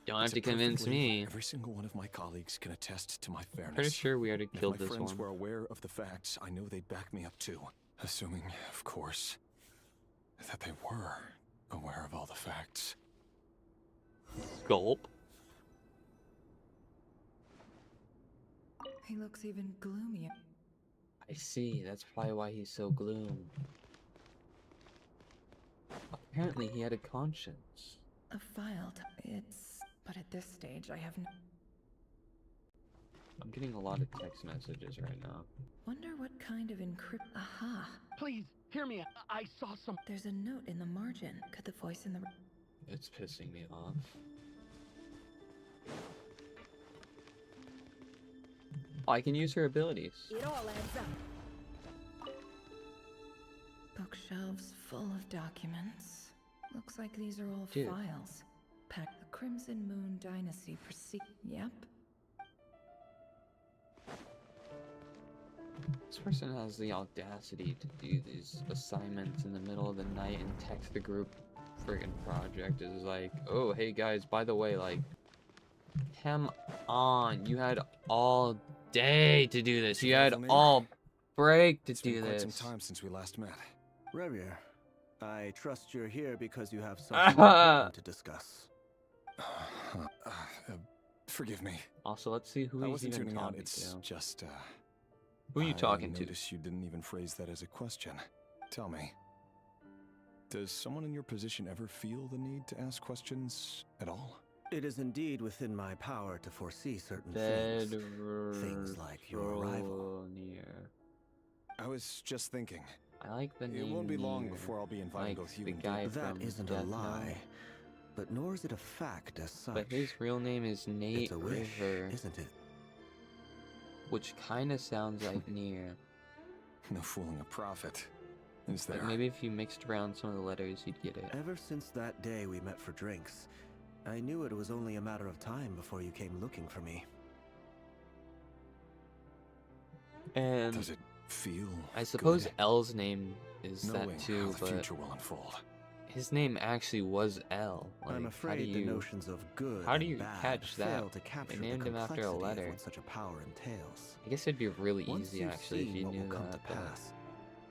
Don't have to convince me. Every single one of my colleagues can attest to my fairness. Pretty sure we already killed if this my friends one. were aware of the facts, I know they'd back me up too. Assuming, of course, that they were aware of all the facts. Gulp. He looks even gloomier. I see, that's probably why he's so gloom. Apparently he had a conscience. A filed. But at this stage, I have no... I'm getting a lot of text messages right now. Wonder what kind of encrypt... Aha! Please, hear me. I saw some... There's a note in the margin. Could the voice in the... It's pissing me off. Oh, I can use her abilities. It all adds up. Bookshelves full of documents. Looks like these are all Dude. files. Pack the Crimson Moon Dynasty proceed. Yep. This person has the audacity to do these assignments in the middle of the night and text the group friggin' project is like, oh, hey guys, by the way, like, come on, you had all day to do this. You had all break to do Quite this. some time since we last met. Revier, I trust you're here because you have something important to discuss. Forgive me. Also, let's see who I he's wasn't even tuning out. talking It's to. just, Who are you talking I to? noticed you didn't even phrase that as a question. Tell me, does someone in your position ever feel the need to ask questions at all? It is indeed within my power to foresee certain things. Things like your arrival. Near. I was just thinking. I like the name. It won't be long Near. before I'll be inviting Like both you the and guy Duke. That from isn't a Death lie, Note. but nor is it a fact as such. But his real name is Nate It's a wish, River, isn't it? which kind of sounds like Near. No fooling a prophet, is there? But maybe if you mixed around some of the letters, you'd get it. Ever since that day we met for drinks, I knew it was only a matter of time before you came looking for me. And Does it feel I suppose good? L's name is Knowing that too, how the but future will unfold. his name actually was L. Like, I'm afraid the notions of good how do and you bad catch that? fail to capture They named the him after a complexity of letter. what such a power entails. I guess it'd be really Once easy you've actually if seen you what knew will come that. to But pass,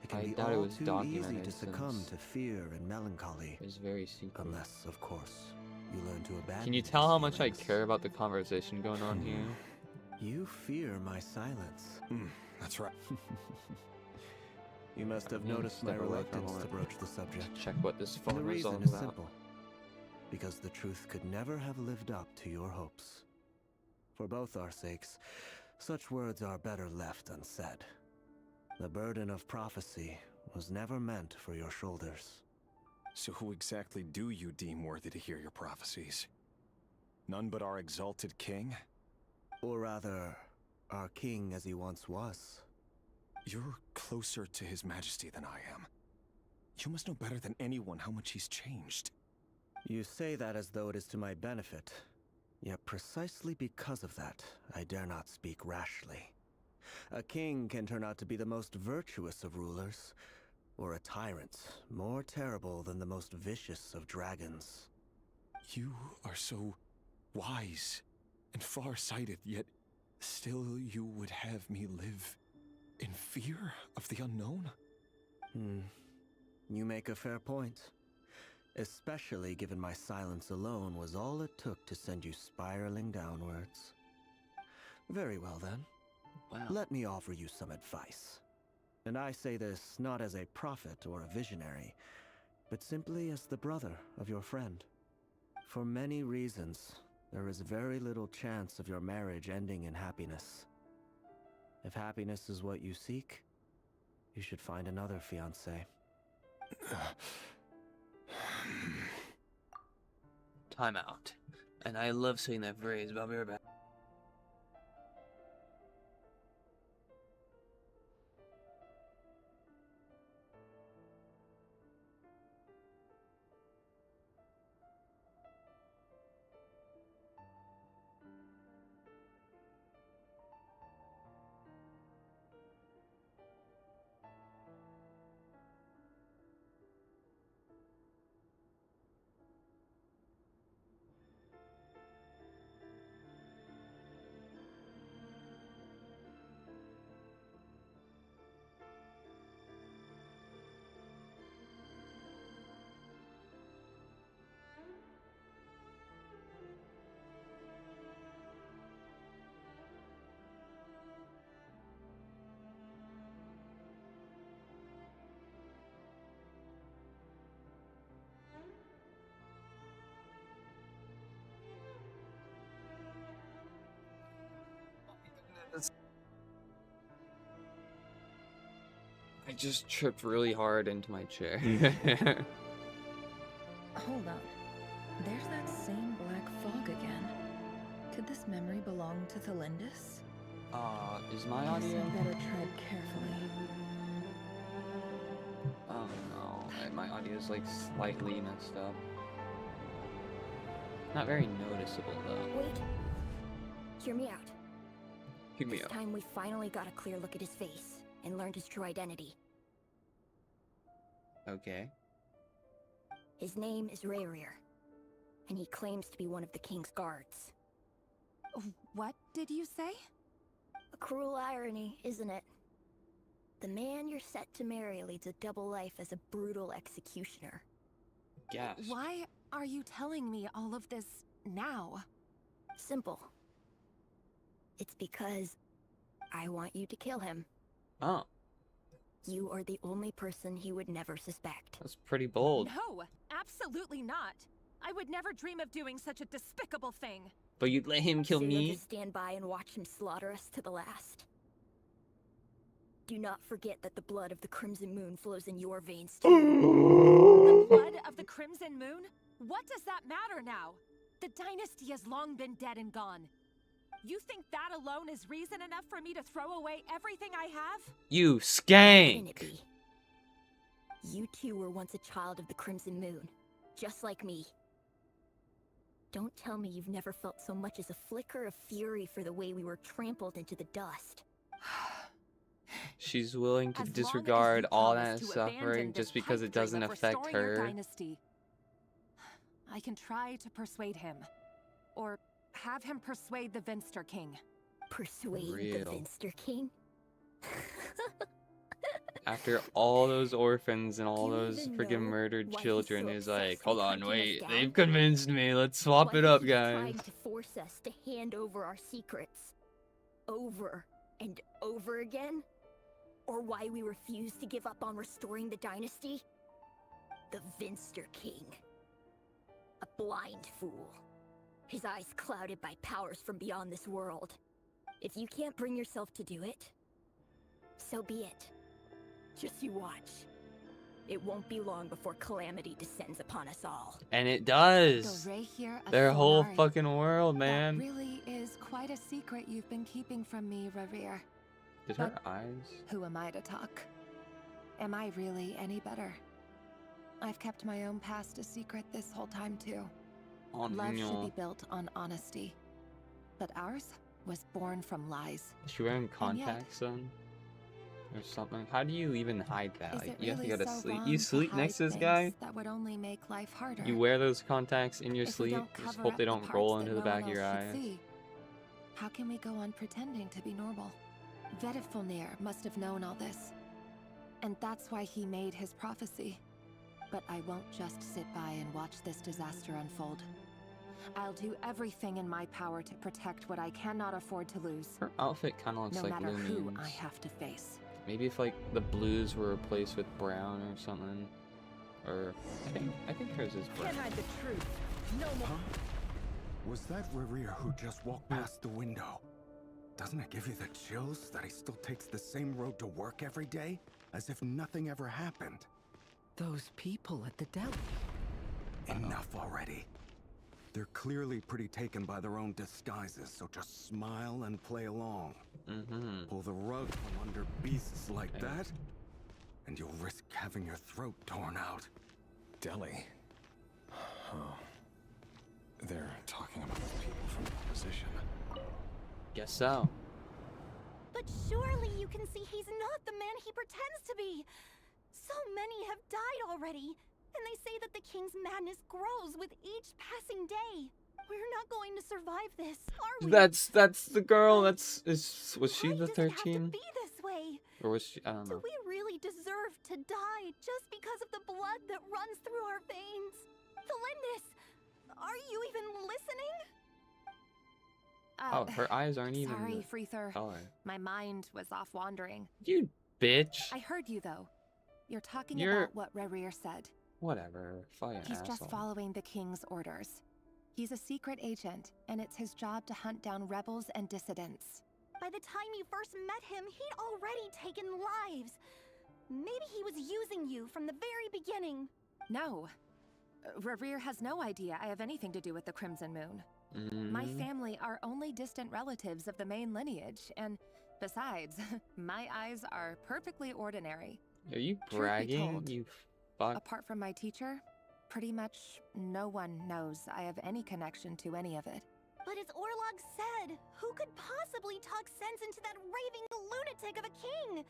it can I be doubt it all was too easy documented to succumb since to fear and melancholy. it was very secret. Unless, of course, you learn to abandon. Can you tell how much I these care about the conversation going on here? feelings. You fear my silence. That's right. You must have noticed my reluctance to broach the subject. Check what this And phone the was all reason is about. simple. Because the truth could never have lived up to your hopes. For both our sakes, such words are better left unsaid. The burden of prophecy was never meant for your shoulders. So who exactly do you deem worthy to hear your prophecies? None but our exalted king? Or rather, our king as he once was. You're closer to his majesty than I am. You must know better than anyone how much he's changed. You say that as though it is to my benefit. Yet precisely because of that, I dare not speak rashly. A king can turn out to be the most virtuous of rulers, or a tyrant more terrible than the most vicious of dragons. You are so wise and far-sighted, yet still you would have me live in fear of the unknown? You make a fair point. Especially given my silence alone was all it took to send you spiraling downwards. Very well then. Wow. Let me offer you some advice. And I say this not as a prophet or a visionary, but simply as the brother of your friend. For many reasons, there is very little chance of your marriage ending in happiness. If happiness is what you seek, you should find another fiancé. Time out. And I love saying that phrase, but I'll be right back. I just tripped really hard into my chair. Hold on. There's that same black fog again. Could this memory belong to Thelindis? Is my Guess audio? I better tread carefully. Oh no, my audio is like slightly messed up. Not very noticeable though. Wait. Hear me out. Hear me This out. time we finally got a clear look at his face and learned his true identity. Okay. His name is Rayrir, and he claims to be one of the king's guards. What did you say? A cruel irony, isn't it? The man you're set to marry leads a double life as a brutal executioner. Gasp. Why are you telling me all of this now? Simple. It's because I want you to kill him. Oh, You are the only person he would never suspect. that's pretty bold. No, absolutely not. I would never dream of doing such a despicable thing. But you'd let him kill So you'll me? just stand by and watch him slaughter us to the last. Do not forget that the blood of the Crimson Moon flows in your veins too. The blood of the Crimson Moon? What does that matter now? The dynasty has long been dead and gone. You think that alone is reason enough for me to throw away everything I have? You Can skank! it be? You two were once a child of the Crimson Moon, just like me. Don't tell me you've never felt so much as a flicker of fury for the way we were trampled into the dust. She's willing to As long as disregard you all promise that to suffering abandon just this because pipe it doesn't dream of affect restoring your her. dynasty. I can try to persuade him. Or have him persuade the Vinster King. Persuade the Real. Vinster King? After all those orphans and all Do you those even freaking know murdered why he's children so is like, obsessed hold with on, hunting us wait, down? they've convinced me, let's swap Why it up, he's guys. trying to force us to hand over our secrets. Over and over again? Or why we refuse to give up on restoring the dynasty? The Vinster King. A blind fool. His eyes clouded by powers from beyond this world. If you can't bring yourself to do it, so be it. Just you watch. It won't be long before calamity descends upon us all. And it does. The Reikir of Their whole Solnari. fucking world, man. That really is quite a secret you've been keeping from me, Rerir. Did her But eyes? who am I to talk? Am I really any better? I've kept my own past a secret this whole time too. Oh, Love should no. be built on honesty. But ours was born from lies. Is she wearing And yet- contacts then? Or something? How do you even hide that? Is Like, it you have to really go to so sleep. wrong You to sleep hide next to this things guy? that would only make life harder? You wear those contacts in your If we sleep? don't Just cover hope up they the don't parts roll that into the no back one of your else eye. should see, how can we go on pretending to be normal? Vedifulnir must have known all this. And that's why he made his prophecy. But I won't just sit by and watch this disaster unfold. I'll do everything in my power to protect what I cannot afford to lose. Her outfit kind of looks No like matter who Lumine's. I have to face. Maybe if like the blues were replaced with brown or something. Or I think hers is brown. Can't hide the truth. No more. Was that Rerir who just walked past the window? Doesn't it give you the chills that he still takes the same road to work every day? As if nothing ever happened. Those people at the deli. Enough already. They're clearly pretty taken by their own disguises, so just smile and play along. Pull the rug from under beasts like that, and you'll risk having your throat torn out. Deli? Oh. They're talking about the people from the opposition. Guess so. But surely you can see he's not the man he pretends to be. So many have died already, and they say that the king's madness grows with each passing day. We're not going to survive this, are we? That's the girl. Was she the Why does it have to 13? be this way? Or was she? I don't Do know. we really deserve to die just because of the blood that runs through our veins? Felindis, are you even listening? Oh, her eyes aren't even Sorry, the Freether. color. My mind was off wandering. You bitch. I heard you though. You're talking You're- about what Rerir said. Whatever. Fucking He's asshole. just following the king's orders. He's a secret agent, and it's his job to hunt down rebels and dissidents. By the time you first met him, he'd already taken lives. Maybe he was using you from the very beginning. No. Rerir has no idea I have anything to do with the Crimson Moon. My family are only distant relatives of the main lineage, and besides, my eyes are perfectly ordinary. Are you Truth be bragging? told, You fuck. Apart from my teacher, pretty much no one knows I have any connection to any of it. But as Orlog said, who could possibly talk sense into that raving lunatic of a king?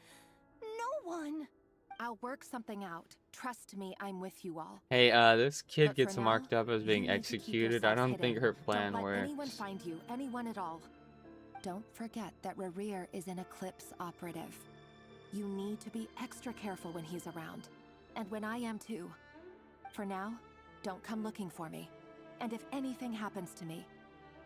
No one. I'll work something out. Trust me, I'm with you all. Hey, this kid But gets for now, marked up as being you need to keep executed. I yourself don't hidden. think her plan Don't let works. anyone find you, anyone at all. Don't forget that Rerir is an Eclipse operative. You need to be extra careful when he's around. And when I am too. For now, don't come looking for me. And if anything happens to me,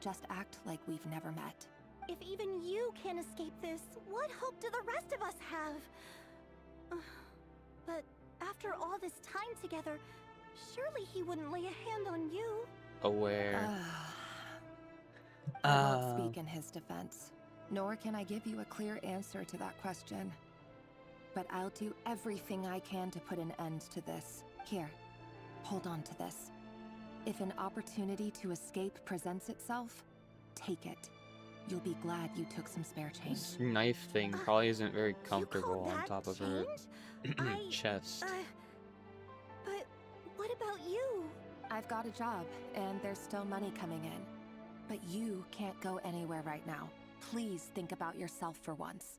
just act like we've never met. If even you can't escape this, what hope do the rest of us have? But after all this time together, surely he wouldn't lay a hand on you. Aware. I won't speak in his defense, nor can I give you a clear answer to that question. But I'll do everything I can to put an end to this. Here, hold on to this. If an opportunity to escape presents itself, take it. You'll be glad you took some spare change. This knife thing probably isn't very comfortable on that top of her chest. But what about you? I've got a job, and there's still money coming in. But you can't go anywhere right now. Please think about yourself for once.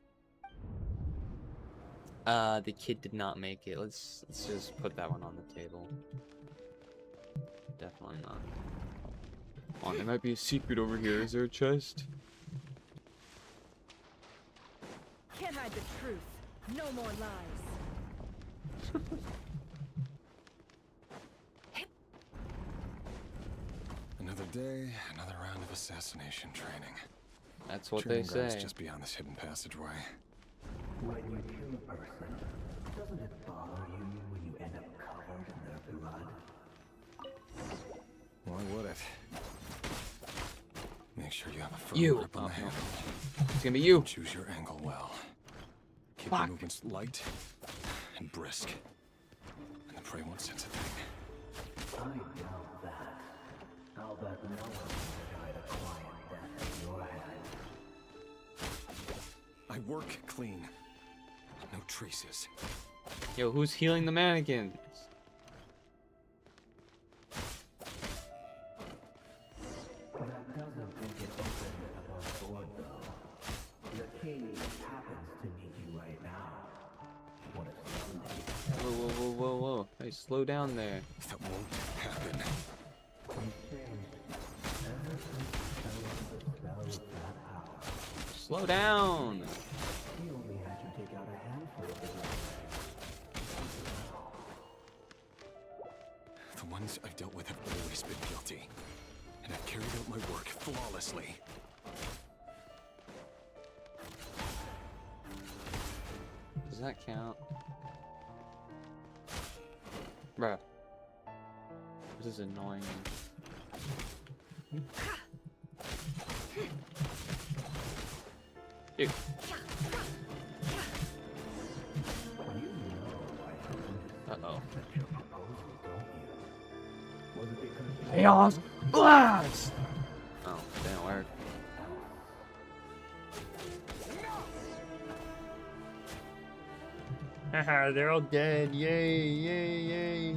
The kid did not make it. Let's just put that one on the table. Definitely not. Oh, there might be a secret over here. Is there a chest? Can't hide the truth. No more lies. Another day, another round of assassination training. That's what Training they grounds say. just beyond this hidden passageway. When you kill a person. Doesn't it bother you when you end up covered in their blood? Why would it? Make sure you have a firm You. grip on the handle. It's gonna be you. Choose your angle well. Keep Fuck. your movements light and brisk. And the prey won't sense a thing. I doubt that. I'll bet no one would die a quiet death at your hands. I work clean. No traces. Yo, who's healing the mannequins? That doesn't make it open above board, though. The king happens to need you right now. What if someday... Whoa, whoa, whoa, whoa, whoa. Hey, slow down there. That won't happen. Slow down. He only had you take out a handful of the The ones I've dealt with have always been guilty. And I've carried out my work flawlessly. Does that count? Bruh. This is annoying. Dude. Uh-oh. Chaos Blast! Oh, didn't work. Haha, they're all dead. Yay, yay, yay.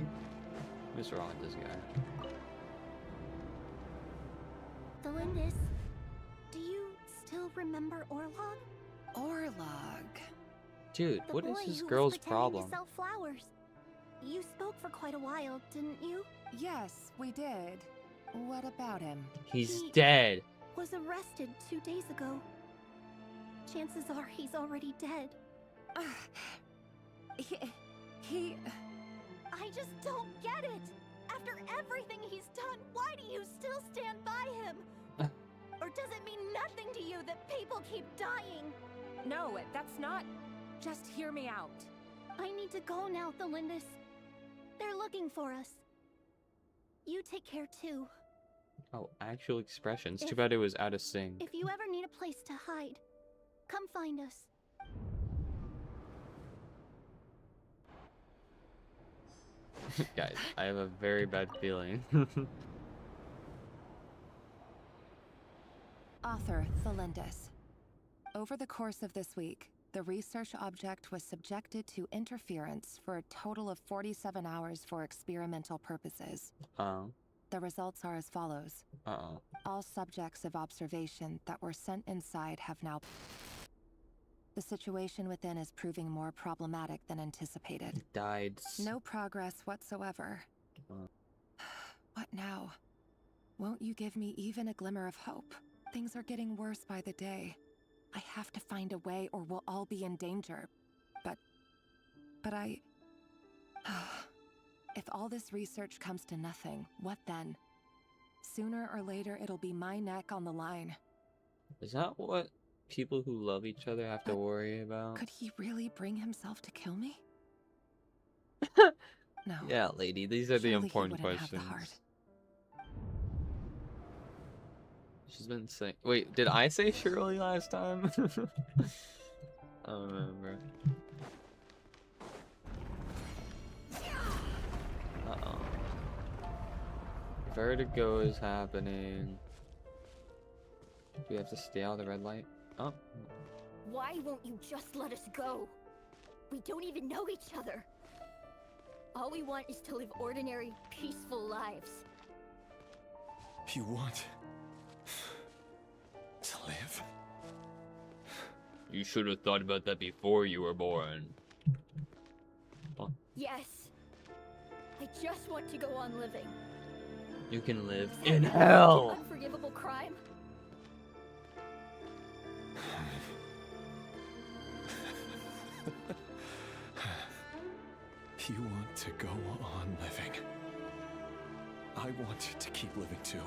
What's wrong with this guy? Delindis, do you still remember Orlog? Orlog. Dude, The what boy is this who was girl's pretending problem? to sell flowers. You spoke for quite a while, didn't you? Yes, we did. What about him? He's He- dead. Was arrested 2 days ago. Chances are he's already dead. He... I just don't get it. After everything he's done, why do you still stand by him? Or does it mean nothing to you that people keep dying? No, that's not... Just hear me out. I need to go now, Thelindis. They're looking for us. You take care too. Oh, actual expressions. Too If- bad it was out of sync. If you ever need a place to hide, come find us. Guys, I have a very bad feeling. Author Thelindis. Over the course of this week, the research object was subjected to interference for a total of 47 hours for experimental purposes. Oh. The results are as follows. Uh-oh. All subjects of observation that were sent inside have now... The situation within is proving more problematic than anticipated. Died. No progress whatsoever. What now? Won't you give me even a glimmer of hope? Things are getting worse by the day. I have to find a way or we'll all be in danger. But I... If all this research comes to nothing, what then? Sooner or later, it'll be my neck on the line. Is that what people who love each other have to worry about? Could he really bring himself to kill me? No. Yeah, lady, these are the Surely he important wouldn't have the questions. heart. She's been saying... Wait, did I say Shirley last time? I don't remember. Uh-oh. Vertigo is happening. Do we have to stay out of the red light? Oh. Why won't you just let us go? We don't even know each other. All we want is to live ordinary, peaceful lives. You want to live? You should have thought about that before you were born. Oh, Yes. I just want to go on living. you can live Is that in really hell! an unforgivable crime? You want to go on living. I want to keep living too.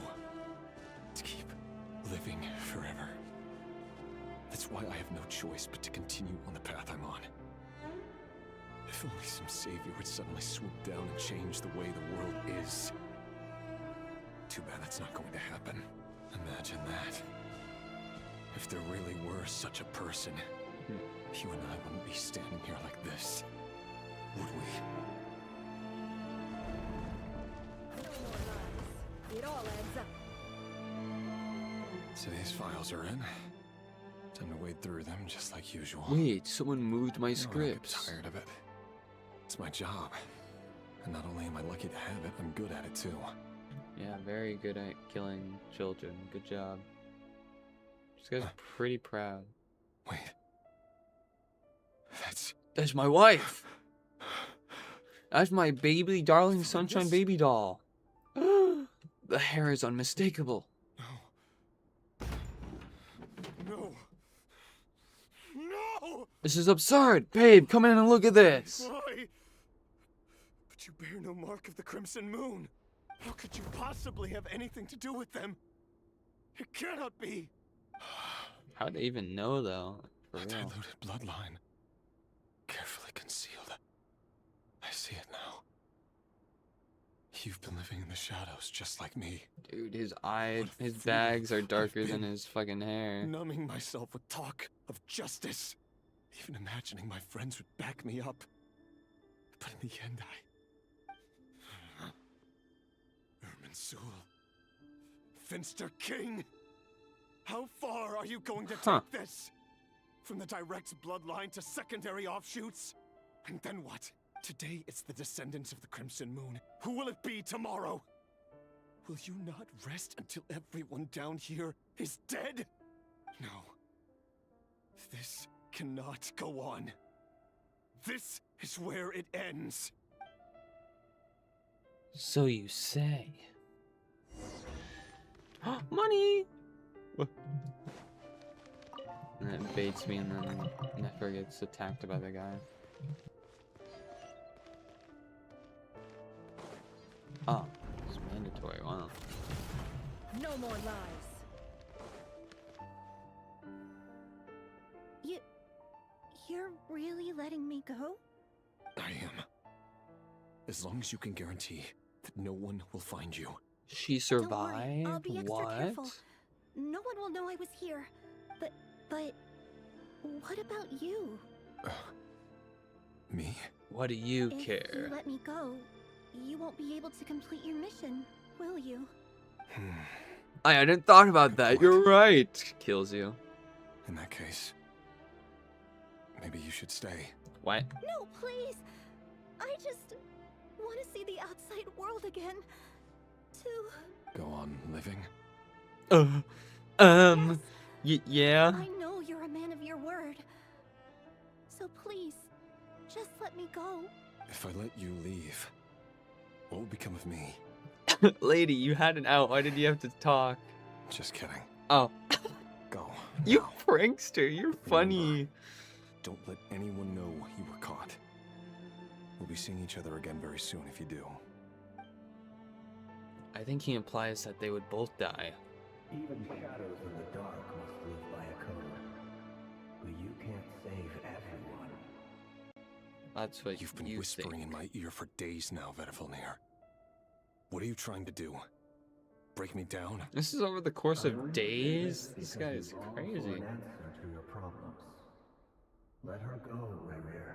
To keep living forever. That's why I have no choice but to continue on the path I'm on. If only some savior would suddenly swoop down and change the way the world is. Too bad that's not going to happen. Imagine that. If there really were such a person, you and I wouldn't be standing here like this, would we? It all adds up. So these files are in. Time to wade through them just like usual. Wait, someone moved my You know, I get scripts. tired of it. It's my job. And not only am I lucky to have it, I'm good at it too. Yeah, very good at killing children. Good job. This guy's pretty proud. Wait. That's my wife! That's my baby, darling sunshine baby doll. The hair is unmistakable. No. No! This is absurd! Babe, come in and look at this! Why? But you bear no mark of the Crimson Moon. How could you possibly have anything to do with them? It cannot be. How'd they even know, though? For A real. diluted bloodline. Carefully concealed. I see it now. You've been living in the shadows just like me. Dude, his bags are darker than his fucking hair. Numbing myself with talk of justice. Even imagining my friends would back me up. But in the end, Erminsul. Finster King! How far are you going to take this? From the direct bloodline to secondary offshoots? And then what? Today it's the descendants of the Crimson Moon. Who will it be tomorrow? Will you not rest until everyone down here is dead? No. This cannot go on. This is where it ends. So you say. Money! And it baits me, and then Nefer gets attacked by the guy. Oh, it's mandatory. Wow. No more lies. You're really letting me go? I am. As long as you can guarantee that no one will find you. She Don't worry, survived? I'll be extra What? careful. No one will know I was here. But what about you? Me? What do you If care? you let me go, you won't be able to complete your mission, will you? I hadn't thought about that. You're right. Kills you. In that case, maybe you should stay. What? No, please! I just want to see the outside world again. To... Go on living? Yeah? I know you're a man of your word. So please, just let me go. If I let you leave, what will become of me? Lady, you had an out. Why did you have to talk? Just kidding. Oh. Go. You prankster. You're funny. Don't let anyone know you were caught. We'll be seeing each other again very soon if you do. I think he implies that they would both die. Even shadows in the dark must live by a code. But you can't save everyone. That's what You've been you whispering think. in my ear for days now, Vedavilnir. What are you trying to do? Break me down? This is over the course of days? This guy is crazy. An answer to your problems. Let her go, Rerir,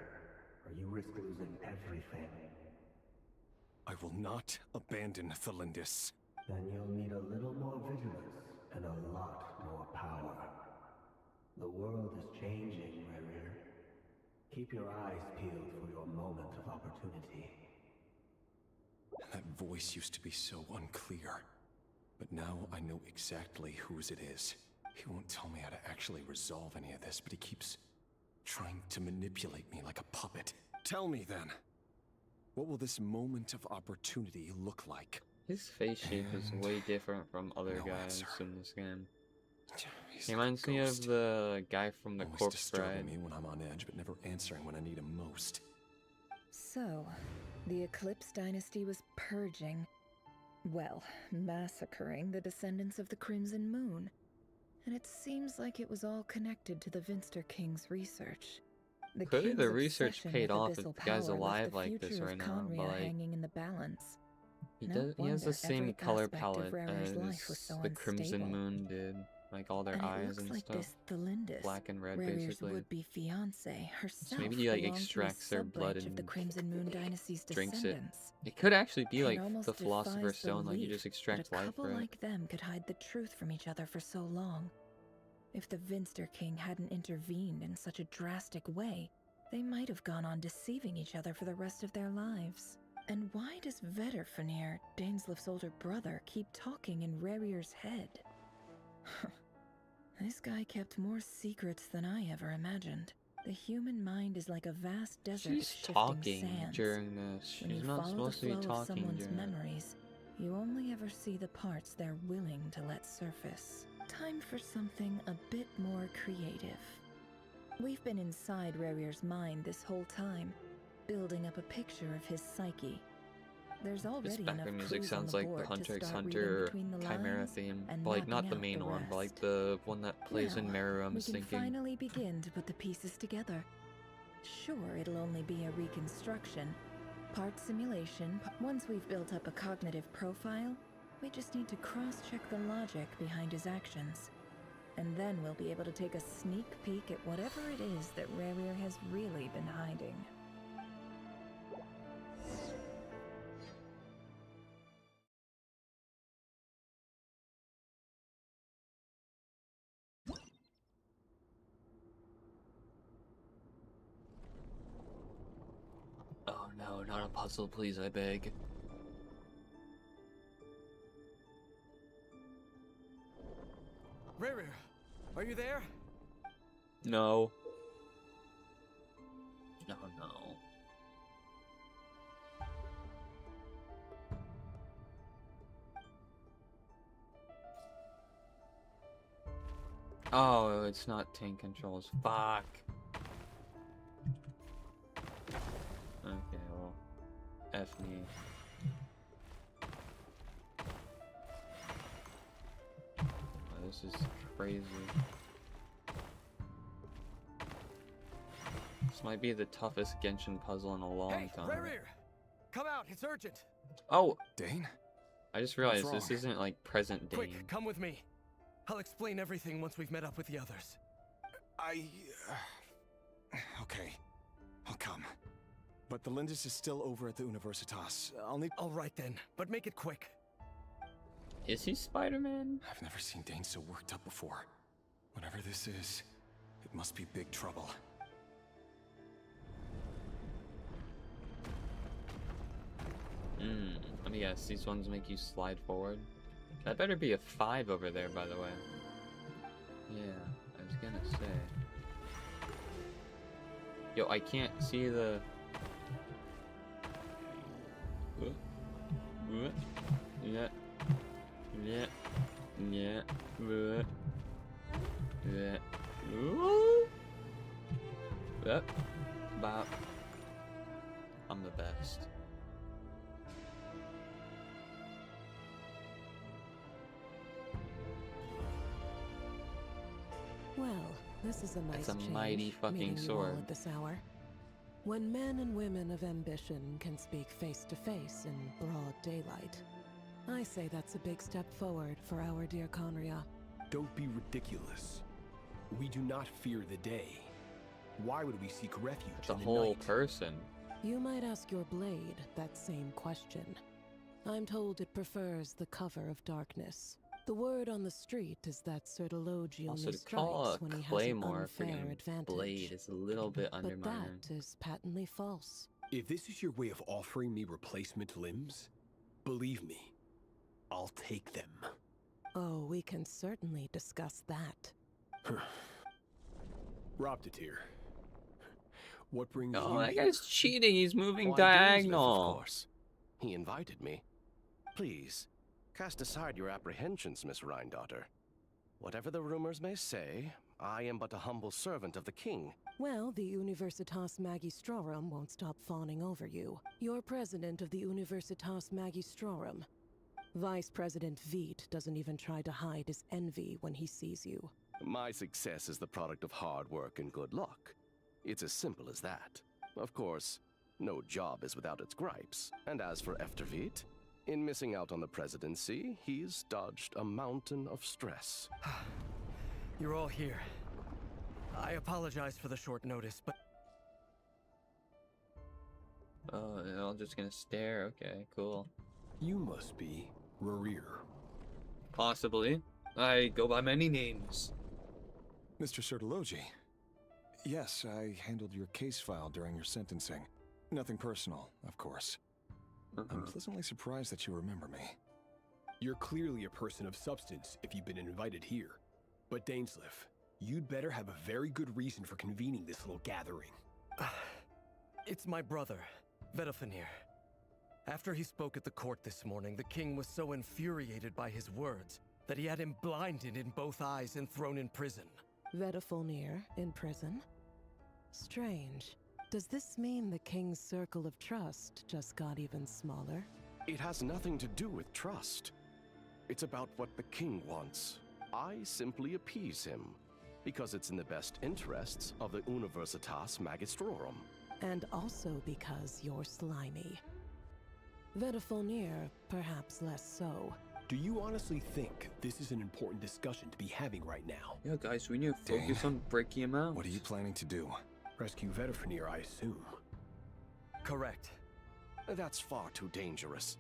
or you risk losing everything. I will not abandon Thelindis. Then you'll need a little more vigilance and a lot more power. The world is changing, Rerir. Keep your eyes peeled for your moment of opportunity. That voice used to be so unclear. But now I know exactly whose it is. He won't tell me how to actually resolve any of this, but he keeps trying to manipulate me like a puppet. Tell me then, what will this moment of opportunity look like? His face shape is way different from other guys in this game. He reminds me of the guy from the Always Corpse disturbing Bride. me when I'm on edge, but never answering when I need him most. So, the Eclipse Dynasty was purging, well, massacring the descendants of the Crimson Moon. And it seems like it was all connected to the Vinster King's research. The Clearly king's the research obsession paid with off if abyssal the guy's power left alive the like this future right of now, but Conria like hanging in the balance. he No does he has the wonder same every color aspect of palette Rarier's life was as so the Crimson unstable. Moon did. Like all their And it eyes looks and like stuff. this Thelindis, Black and red Rarier's basically. would-be fiancé, herself So maybe he like belonged to a extracts their blood sub-branch of the and Crimson Moon dynasty's drinks it. descendants. It could actually be It like almost the Philosopher's defies Stone, like you belief just extract that a life couple from it. like them could hide the truth from each other for so long. If the Vinster King hadn't intervened in such a drastic way, they might have gone on deceiving each other for the rest of their lives. And why does Vedderfanir, Daneslif's older brother, keep talking in Rarier's head? This guy kept more secrets than I ever imagined. The human mind is like a vast desert of She's shifting talking sands. during this. When She's you not follow supposed the to be flow of talking someone's during it. memories, you only ever see the parts they're willing to let surface. Time for something a bit more creative. We've been inside Rarier's mind this whole time, building up a picture of his psyche. There's This already enough background music clues on sounds the like the board Hunter to x start reading Hunter between the Chimera lines theme. and But like not mapping the out main the one, but like rest. the one that plays in Now, Meru, I'm we can thinking. finally begin to put the pieces together. Sure, it'll only be a reconstruction, part simulation. Once we've built up a cognitive profile, we just need to cross-check the logic behind his actions. And then we'll be able to take a sneak peek at whatever it is that Rarier has really been hiding. Oh no, not a puzzle, please, I beg. Rarier, are you there? No. No, no. Oh, it's not tank controls. Fuck. Okay, well, F me. Oh, this is crazy. This might be the toughest Genshin puzzle in a long time. Rarier! Come out, it's urgent! Oh! Dane? I just realized What's this wrong? isn't like present Dane. Quick, come with me. I'll explain everything once we've met up with the others. Okay, I'll come. But the Lindis is still over at the Universitas. I'll need... Alright then, but make it quick. Is he Spider-Man? I've never seen Dane so worked up before. Whatever this is, it must be big trouble. Let me guess, these ones make you slide forward? That better be a 5 over there, by the way. Yeah, I was gonna say. Yo, I can't see the... Yeah. Yeah. Yeah. Yeah. Ooh. Yep. Bop. I'm the best. Well, this is a nice That's a change, mighty fucking meeting you all sword. at this hour. When men and women of ambition can speak face to face in broad daylight, I say that's a big step forward for our dear Conria. Don't be ridiculous. We do not fear the day. Why would we seek refuge The in the whole night? person. You might ask your blade that same question. I'm told it prefers the cover of darkness. The word on the street is that Sir Delogio Also, only to call strikes a when he has an claymore a unfair freaking advantage. blade is a little bit But undermining. that is patently false. If this is your way of offering me replacement limbs, believe me, I'll take them. Oh, we can certainly discuss that. Raptatir, what brings Oh, you that here? guy's cheating. He's moving Oh, I'm Dainsleif, diagonal. of course. He invited me. Please, cast aside your apprehensions, Miss Rhindaughter. Whatever the rumors may say, I am but a humble servant of the king. Well, the Universitas Magistrorum won't stop fawning over you. You're president of the Universitas Magistrorum. Vice President Veit doesn't even try to hide his envy when he sees you. My success is the product of hard work and good luck. It's as simple as that. Of course, no job is without its gripes. And as for Eftervit, in missing out on the presidency, he's dodged a mountain of stress. You're all here. I apologize for the short notice, but... Oh, they're all just gonna stare. Okay, cool. You must be Rarir. Possibly. I go by many names. Mr. Sertologi. Yes, I handled your case file during your sentencing. Nothing personal, of course. I'm pleasantly surprised that you remember me. You're clearly a person of substance if you've been invited here. But Dainsleif, you'd better have a very good reason for convening this little gathering. It's my brother, Vedafenir. After he spoke at the court this morning, the king was so infuriated by his words that he had him blinded in both eyes and thrown in prison. Vedafenir in prison? Strange. Does this mean the king's circle of trust just got even smaller? It has nothing to do with trust. It's about what the king wants. I simply appease him, because it's in the best interests of the Universitas Magistrorum. And also because you're slimy. Vedafenir, perhaps less so. Do you honestly think this is an important discussion to be having right now? Yeah, guys, we need to focus on breaking him out. What are you planning to do? Rescue Vedafenir, I assume. Correct. That's far too dangerous.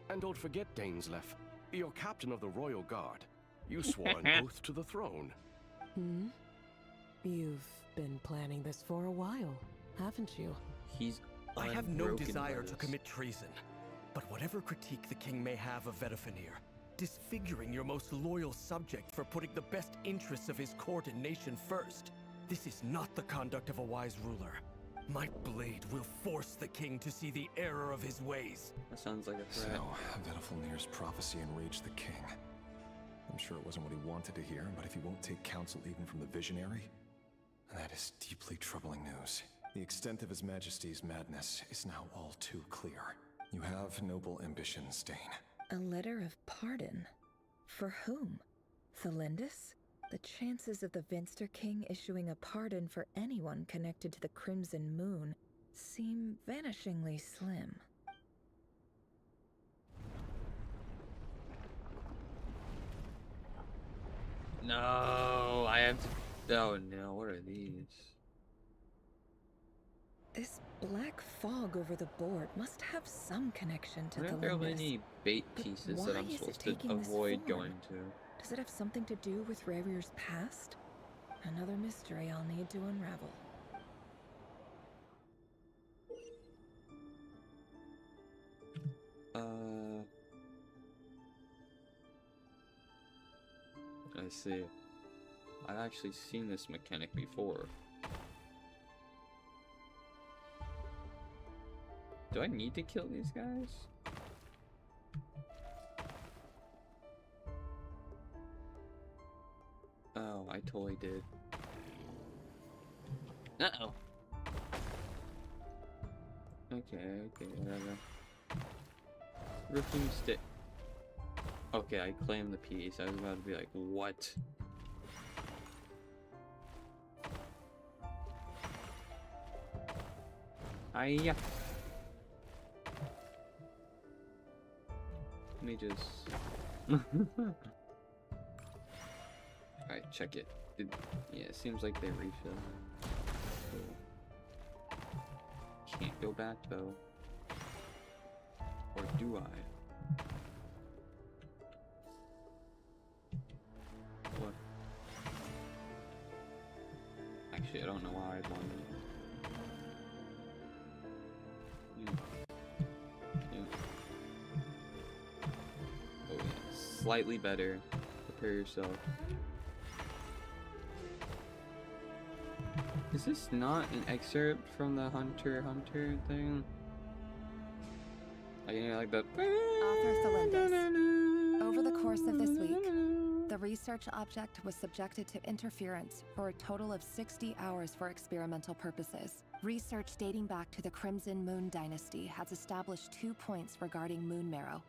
And don't forget, Dainsleif, you're captain of the Royal Guard. You swore an oath to the throne. Hmm? You've been planning this for a while, haven't you? I have no desire to commit treason. But whatever critique the king may have of Vedafenir, disfiguring your most loyal subject for putting the best interests of his court and nation first, this is not the conduct of a wise ruler. My blade will force the king to see the error of his ways. That sounds like a threat. So, Vedafenir's prophecy enraged the king. I'm sure it wasn't what he wanted to hear, but if he won't take counsel even from the visionary, that is deeply troubling news. The extent of His Majesty's madness is now all too clear. You have noble ambitions, Dane. A letter of pardon? For whom? Thelindis? The chances of the Vinster King issuing a pardon for anyone connected to the Crimson Moon seem vanishingly slim. No, I have to... Oh no, what are these? This black fog over the board must have some connection to Aren't there any bait pieces that I'm supposed to avoid going to? Does it have something to do with Ravir's past? Another mystery I'll need to unravel. I see. I've actually seen this mechanic before. Do I need to kill these guys? Oh, I totally did. Uh-oh. Okay, whatever. Roofing stick. Okay, I claimed the piece. I was about to be like, what? Hiya. Let me just... Alright, check it. Yeah, it seems like they refilled. Cool. Can't go back though. Or do I? What? Actually, I don't know why I'd want it. Oh yeah, slightly better. Prepare yourself. Is this not an excerpt from the Hunter x Hunter thing? Like, you know, like the... Author Thelindis. Over the course of this week, the research object was subjected to interference for a total of 60 hours for experimental purposes. Research dating back to the Crimson Moon Dynasty has established 2 points regarding Moon Marrow.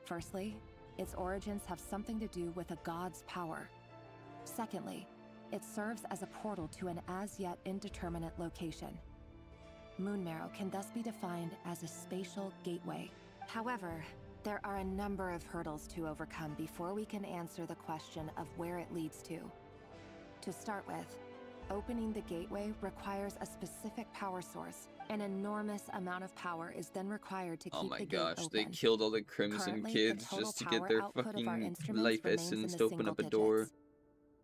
Firstly, its origins have something to do with a god's power. Secondly, it serves as a portal to an as-yet indeterminate location. Moon Marrow can thus be defined as a spatial gateway. However, there are a number of hurdles to overcome before we can answer the question of where it leads to. To start with, opening the gateway requires a specific power source. An enormous amount of power is then required to keep the gate open. Oh my gosh, they killed all the Crimson Currently, kids the just to total get their power output of our fucking instruments life remains essence in to the open up a single door. digits.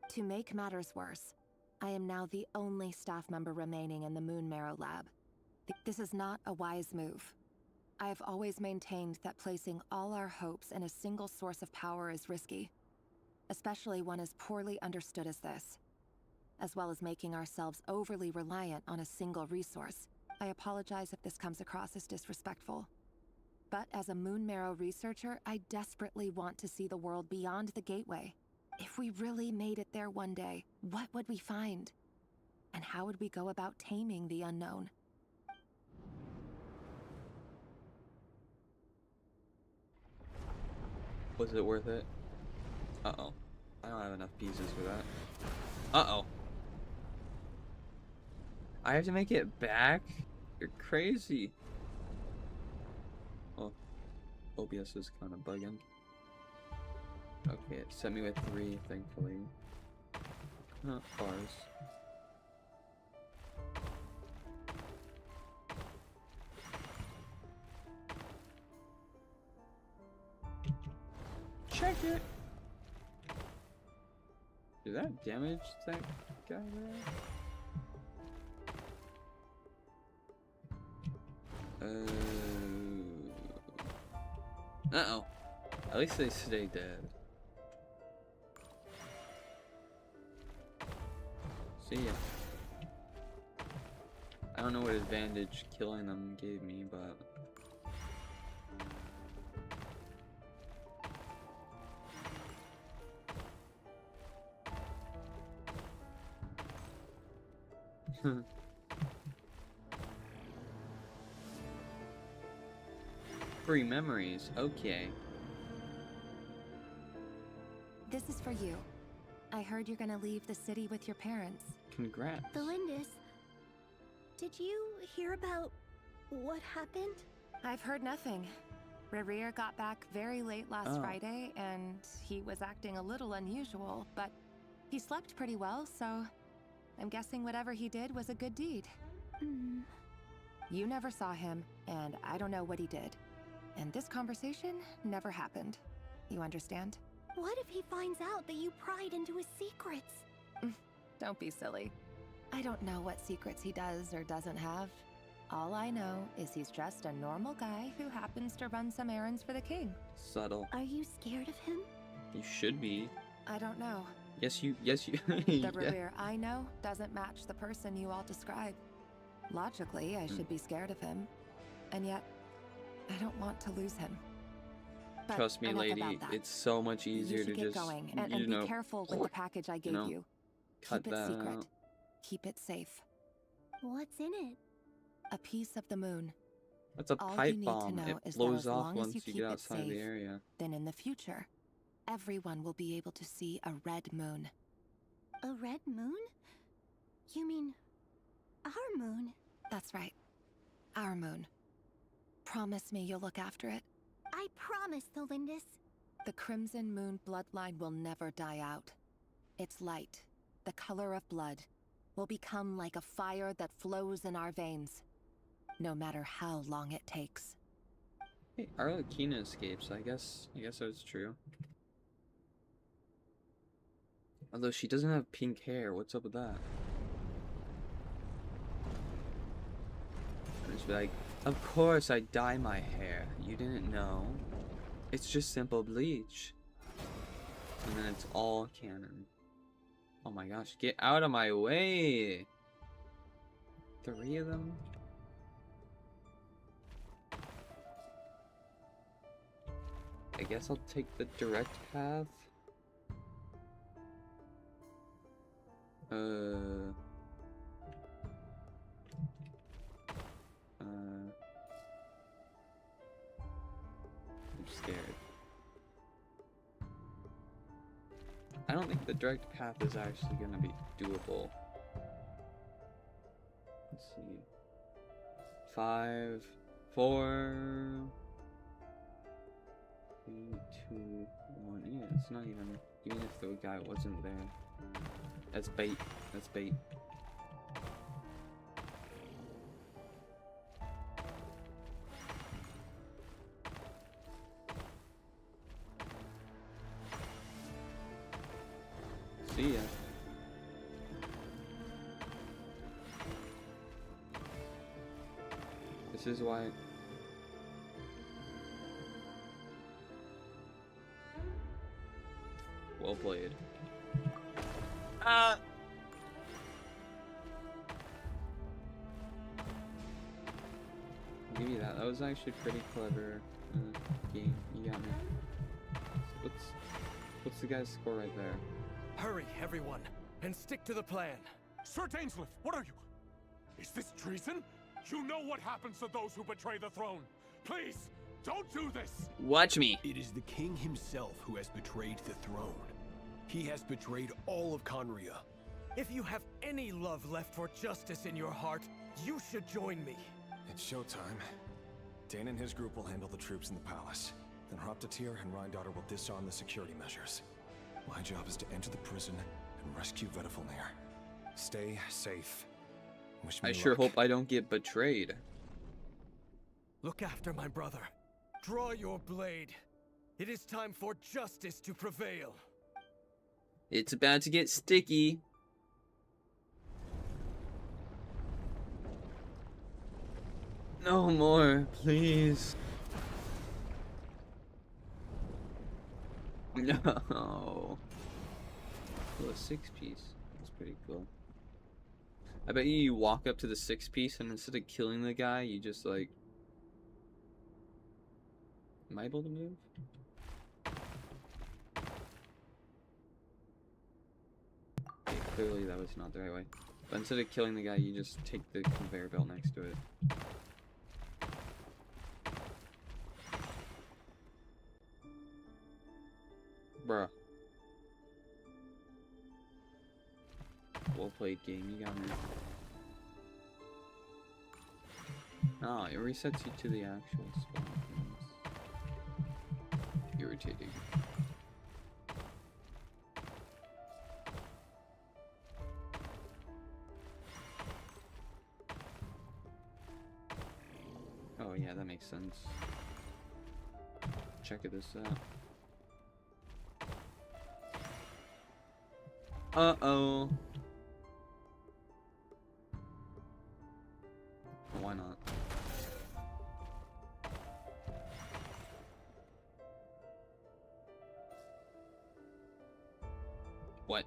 To make matters worse, I am now the only staff member remaining in the Moon Marrow lab. This is not a wise move. I have always maintained that placing all our hopes in a single source of power is risky, especially one as poorly understood as this, as well as making ourselves overly reliant on a single resource. I apologize if this comes across as disrespectful. But as a Moon Marrow researcher, I desperately want to see the world beyond the gateway. If we really made it there one day, what would we find? And how would we go about taming the unknown? Was it worth it? Uh-oh. I don't have enough pieces for that. Uh-oh. I have to make it back? You're crazy. Oh. OBS is kind of bugging. Okay, it sent me with 3, thankfully. Not bars. Check it! Did that damage that guy there? Uh-oh. At least they stay dead. See ya. I don't know what advantage killing them gave me, but... Free memories, okay. This is for you. I heard you're gonna leave the city with your parents. Congrats. Delindus, did you hear about what happened? I've heard nothing. Rerir got back very late last Oh. Friday, and he was acting a little unusual, but he slept pretty well, so I'm guessing whatever he did was a good deed. You never saw him, and I don't know what he did. And this conversation never happened. You understand? What if he finds out that you pried into his secrets? Don't be silly. I don't know what secrets he does or doesn't have. All I know is he's just a normal guy who happens to run some errands for the king. Subtle. Are you scared of him? You should be. I don't know. Yes, you. The Yeah. Rerir I know doesn't match the person you all describe. Logically, I should be scared of him. And yet, I don't want to lose him. But Trust me, enough lady, about that. it's so much easier You should to get just, going, and you be know, careful with the package I gave you. cut Keep it that secret. out. Keep it safe. What's in it? A piece of the moon. That's a All pipe you need bomb. to know It is that blows as off long as once you you keep get it outside safe, the area. then in the future, everyone will be able to see a red moon. A red moon? You mean our moon? That's right. Our moon. Promise me you'll look after it. I promise, Delindus. The Crimson Moon bloodline will never die out. Its light, the color of blood, will become like a fire that flows in our veins, no matter how long it takes. Hey, Arlecchina escapes. I guess that's true. Although she doesn't have pink hair, what's up with that? I'd just be like, of course I dye my hair. You didn't know. It's just simple bleach. And then it's all canon. Oh my gosh, get out of my way! 3 of them? I guess I'll take the direct path. I'm scared. I don't think the direct path is actually gonna be doable. Let's see. 5, 4, 3, 2, 1. Yeah, it's not even if the guy wasn't there. That's bait. That's bait. See ya. This is why. Well played. I'll give you that. That was actually pretty clever game. You got me. What's the guy's score right there? Hurry, everyone, and stick to the plan. Sir Dainsleif, what are you? Is this treason? You know what happens to those who betray the throne. Please, don't do this! Watch me. It is the king himself who has betrayed the throne. He has betrayed all of Conria. If you have any love left for justice in your heart, you should join me. It's showtime. Dane and his group will handle the troops in the palace. Then Hraptatir and Rheindater will disarm the security measures. My job is to enter the prison and rescue Vedifalnir. Stay safe. Wish me I sure luck. hope I don't get betrayed. Look after my brother. Draw your blade. It is time for justice to prevail. It's about to get sticky. No more, please. No. Oh, a 6-piece. That's pretty cool. I bet you walk up to the 6-piece and instead of killing the guy, you just like... Am I able to move? Okay, clearly that was not the right way. But instead of killing the guy, you just take the conveyor belt next to it. Bruh. Well played, game. You got me. Oh, it resets you to the actual spawn. Irritating. Oh yeah, that makes sense. Check this out. Uh-oh. Why not? What?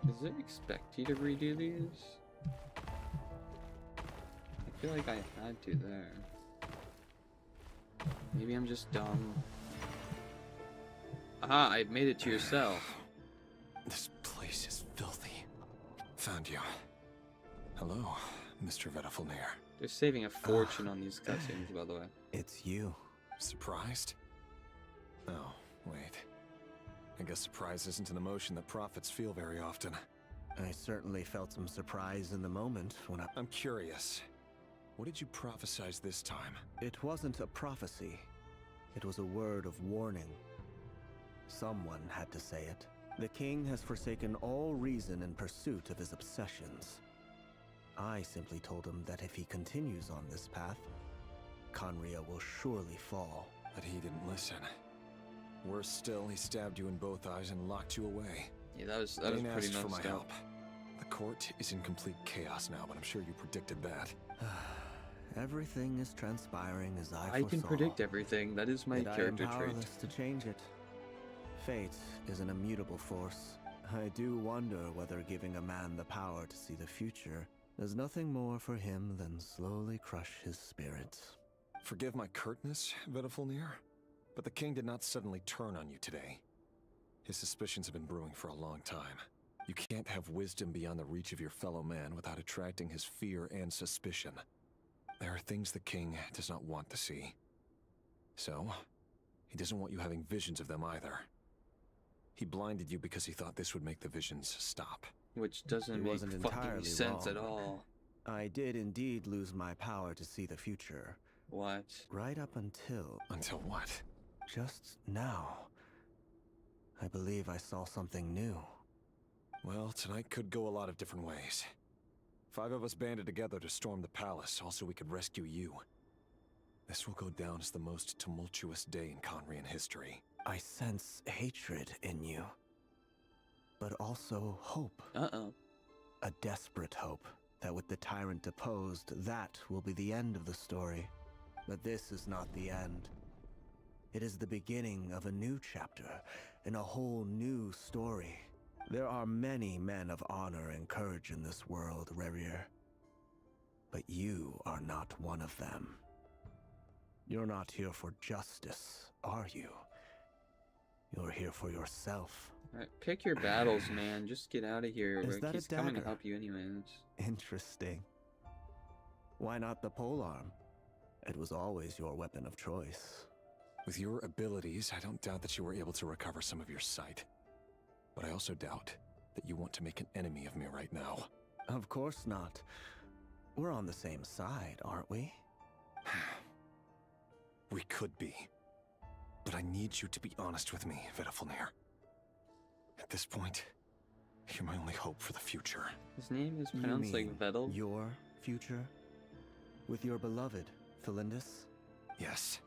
Does it expect you to redo these? I feel like I had to there. Maybe I'm just dumb. Aha, I made it to yourself. This place is filthy. Found you. Hello, Mr. Vedifalnir. They're saving a fortune on these cutscenes, by the way. It's you. Surprised? Oh, wait. I guess surprise isn't an emotion that prophets feel very often. I certainly felt some surprise in the moment when I'm curious. What did you prophesize this time? It wasn't a prophecy. It was a word of warning. Someone had to say it. The king has forsaken all reason in pursuit of his obsessions. I simply told him that if he continues on this path, Conria will surely fall. But he didn't listen. Worse still, he stabbed you in both eyes and locked you away. Yeah, that was Dane pretty asked for my messed up. help. The court is in complete chaos now, but I'm sure you predicted that. Everything is transpiring as I I can foresaw. predict everything. That is my Yet character I am trait. powerless to change it. Fate is an immutable force. I do wonder whether giving a man the power to see the future does nothing more for him than slowly crush his spirit. Forgive my curtness, Vedifalnir, but the king did not suddenly turn on you today. His suspicions have been brewing for a long time. You can't have wisdom beyond the reach of your fellow man without attracting his fear and suspicion. There are things the king does not want to see. So, he doesn't want you having visions of them either. He blinded you because he thought this would make the visions stop. Which doesn't He make wasn't fucking entirely sense wrong. at all. I did indeed lose my power to see the future. What? Right up until... Until what? Just now. I believe I saw something new. Well, tonight could go a lot of different ways. 5 of us banded together to storm the palace, also we could rescue you. This will go down as the most tumultuous day in Conrian history. I sense hatred in you. But also hope. Uh-oh. A desperate hope that with the tyrant deposed, that will be the end of the story. But this is not the end. It is the beginning of a new chapter, and a whole new story. There are many men of honor and courage in this world, Rerir. But you are not one of them. You're not here for justice, are you? You're here for yourself. Alright, pick your battles, man. Just get out of here. Is that He's a coming to dagger? help you anyways. Interesting. Why not the polearm? It was always your weapon of choice. With your abilities, I don't doubt that you were able to recover some of your sight. But I also doubt that you want to make an enemy of me right now. Of course not. We're on the same side, aren't we? We could be. But I need you to be honest with me, Vedafilnir. At this point, you're my only hope for the future. His name is You pronounced like mean Vettel. Your future? With your beloved, Felindus? Yes.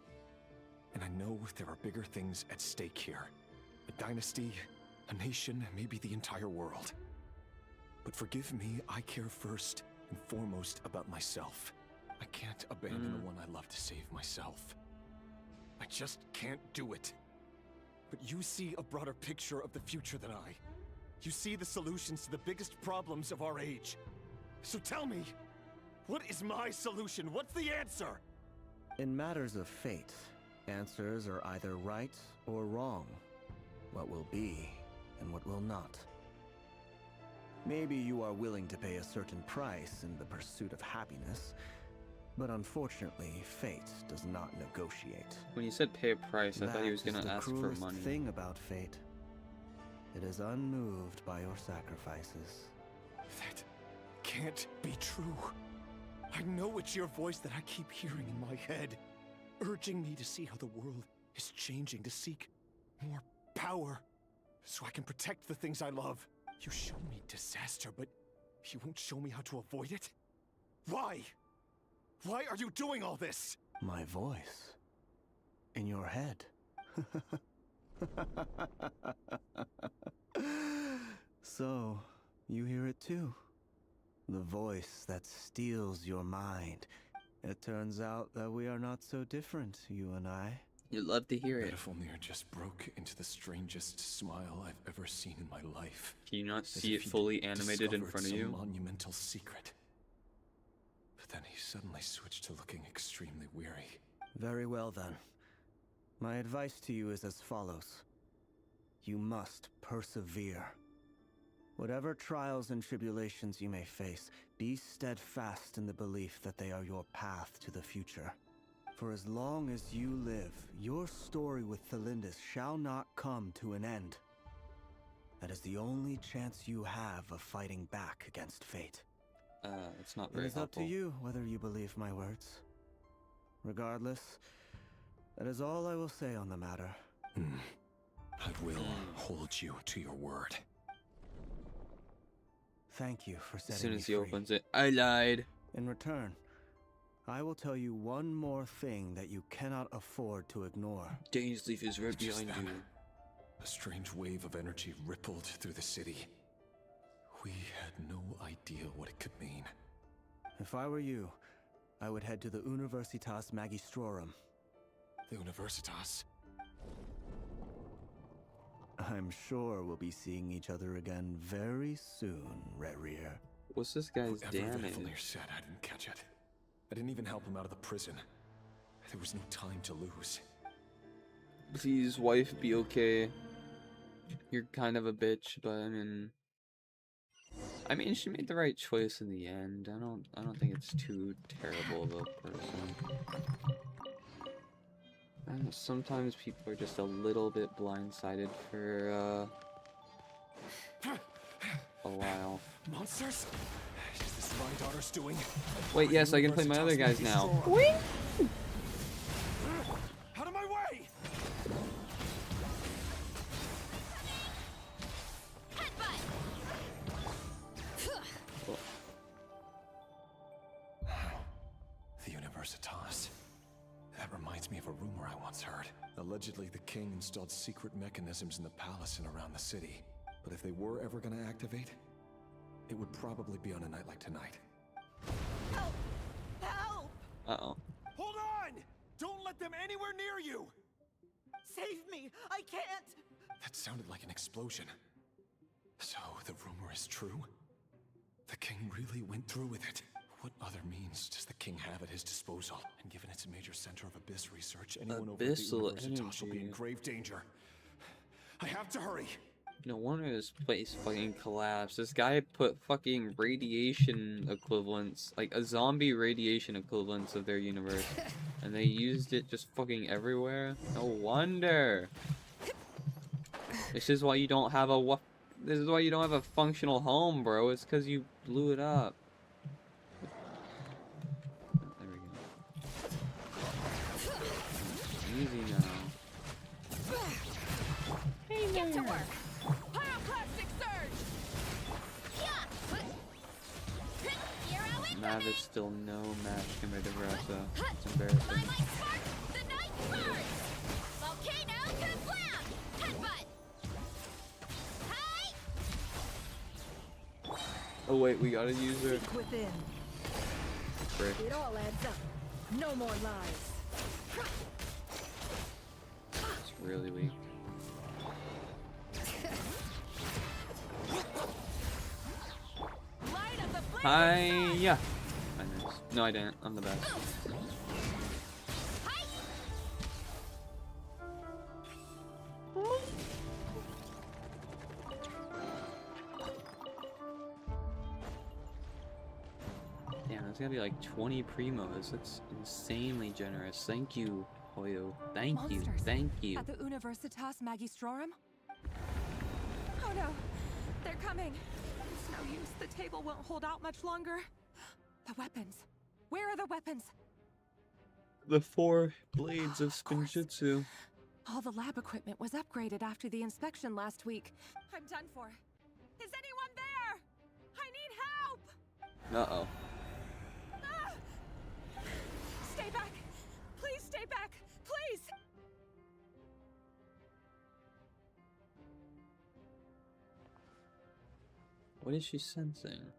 And I know there are bigger things at stake here. A dynasty, a nation, maybe the entire world. But forgive me, I care first and foremost about myself. I can't abandon the one I love to save myself. I just can't do it. But you see a broader picture of the future than I. You see the solutions to the biggest problems of our age. So tell me, what is my solution? What's the answer? In matters of fate, answers are either right or wrong. What will be and what will not. Maybe you are willing to pay a certain price in the pursuit of happiness, but unfortunately, fate does not negotiate. When you said pay a price, I thought he was That is gonna the ask for cruelest money. thing about fate. It is unmoved by your sacrifices. That can't be true. I know it's your voice that I keep hearing in my head, urging me to see how the world is changing, to seek more power, so I can protect the things I love. You show me disaster, but you won't show me how to avoid it? Why? Why are you doing all this? My voice. In your head. So, you hear it too? The voice that steals your mind. It turns out that we are not so different, you and I. You'd love to hear it. Vedafilnir just broke into the strangest smile I've ever seen in my life. Can you not As see if it he'd fully animated in discovered front of some you? monumental secret. But then he suddenly switched to looking extremely weary. Very well then. My advice to you is as follows. You must persevere. Whatever trials and tribulations you may face, be steadfast in the belief that they are your path to the future. For as long as you live, your story with Felindus shall not come to an end. That is the only chance you have of fighting back against fate. It's not It very is up to helpful. you whether you believe my words. Regardless, that is all I will say on the matter. I will hold you to your word. Thank you for setting As soon me as he free. opens it, I lied. In return, I will tell you one more thing that you cannot afford to ignore. Dainsleif is right Just behind then, you. a strange wave of energy rippled through the city. We had no idea what it could mean. If I were you, I would head to the Universitas Magistrorum. The Universitas? I'm sure we'll be seeing each other again very soon, Rerir. What's this guy's Whatever damage? Vedafilnir said, I didn't catch it. I didn't even help him out of the prison. There was no time to lose. Please, wife, be okay. You're kind of a bitch, but I mean, I mean, she made the right choice in the end. I don't think it's too terrible of a person. And sometimes people are just a little bit blindsided for a while. Monsters? Is this my daughter's doing? Wait, yes, I can play my other guys now. Out of my way! The Universitas. That reminds me of a rumor I once heard. Allegedly, the king installed secret mechanisms in the palace and around the city. But if they were ever going to activate, it would probably be on a night like tonight. Help! Help! Uh-oh. Hold on! Don't let them anywhere near you! Save me! I can't! That sounded like an explosion. So, the rumor is true? The king really went through with it? What other means does the king have at his disposal? And given it's a major center of Abyss research, anyone over at the Universitas will be in grave danger. I have to hurry! No wonder this place fucking collapsed. This guy put fucking radiation equivalents, like a zombie radiation equivalents of their universe, and they used it just fucking everywhere. No wonder. This is why you don't have a This is why you don't have a functional home, bro. It's because you blew it up. There we go. Easy now. Hey, get to work. Pyroclastic surge. Mav is still no match compared to Vrasa. It's embarrassing. Oh wait, we gotta use her. Within. Frick. It all adds up. No more lies. It's really weak. Hi, yeah. I missed. No, I didn't. I'm the best. Damn, that's gotta be like 20 primos. That's insanely generous. Thank you, Hoyo. Thank you. Thank you. At the Universitas Magistrorum? Oh no, they're coming. It's no use. The table won't hold out much longer. The weapons. Where are the weapons? The 4 blades of Spinjitzu. All the lab equipment was upgraded after the inspection last week. I'm done for. Is anyone there? I need help! Uh-oh. Stay back! Please stay back! Please! What is she sensing?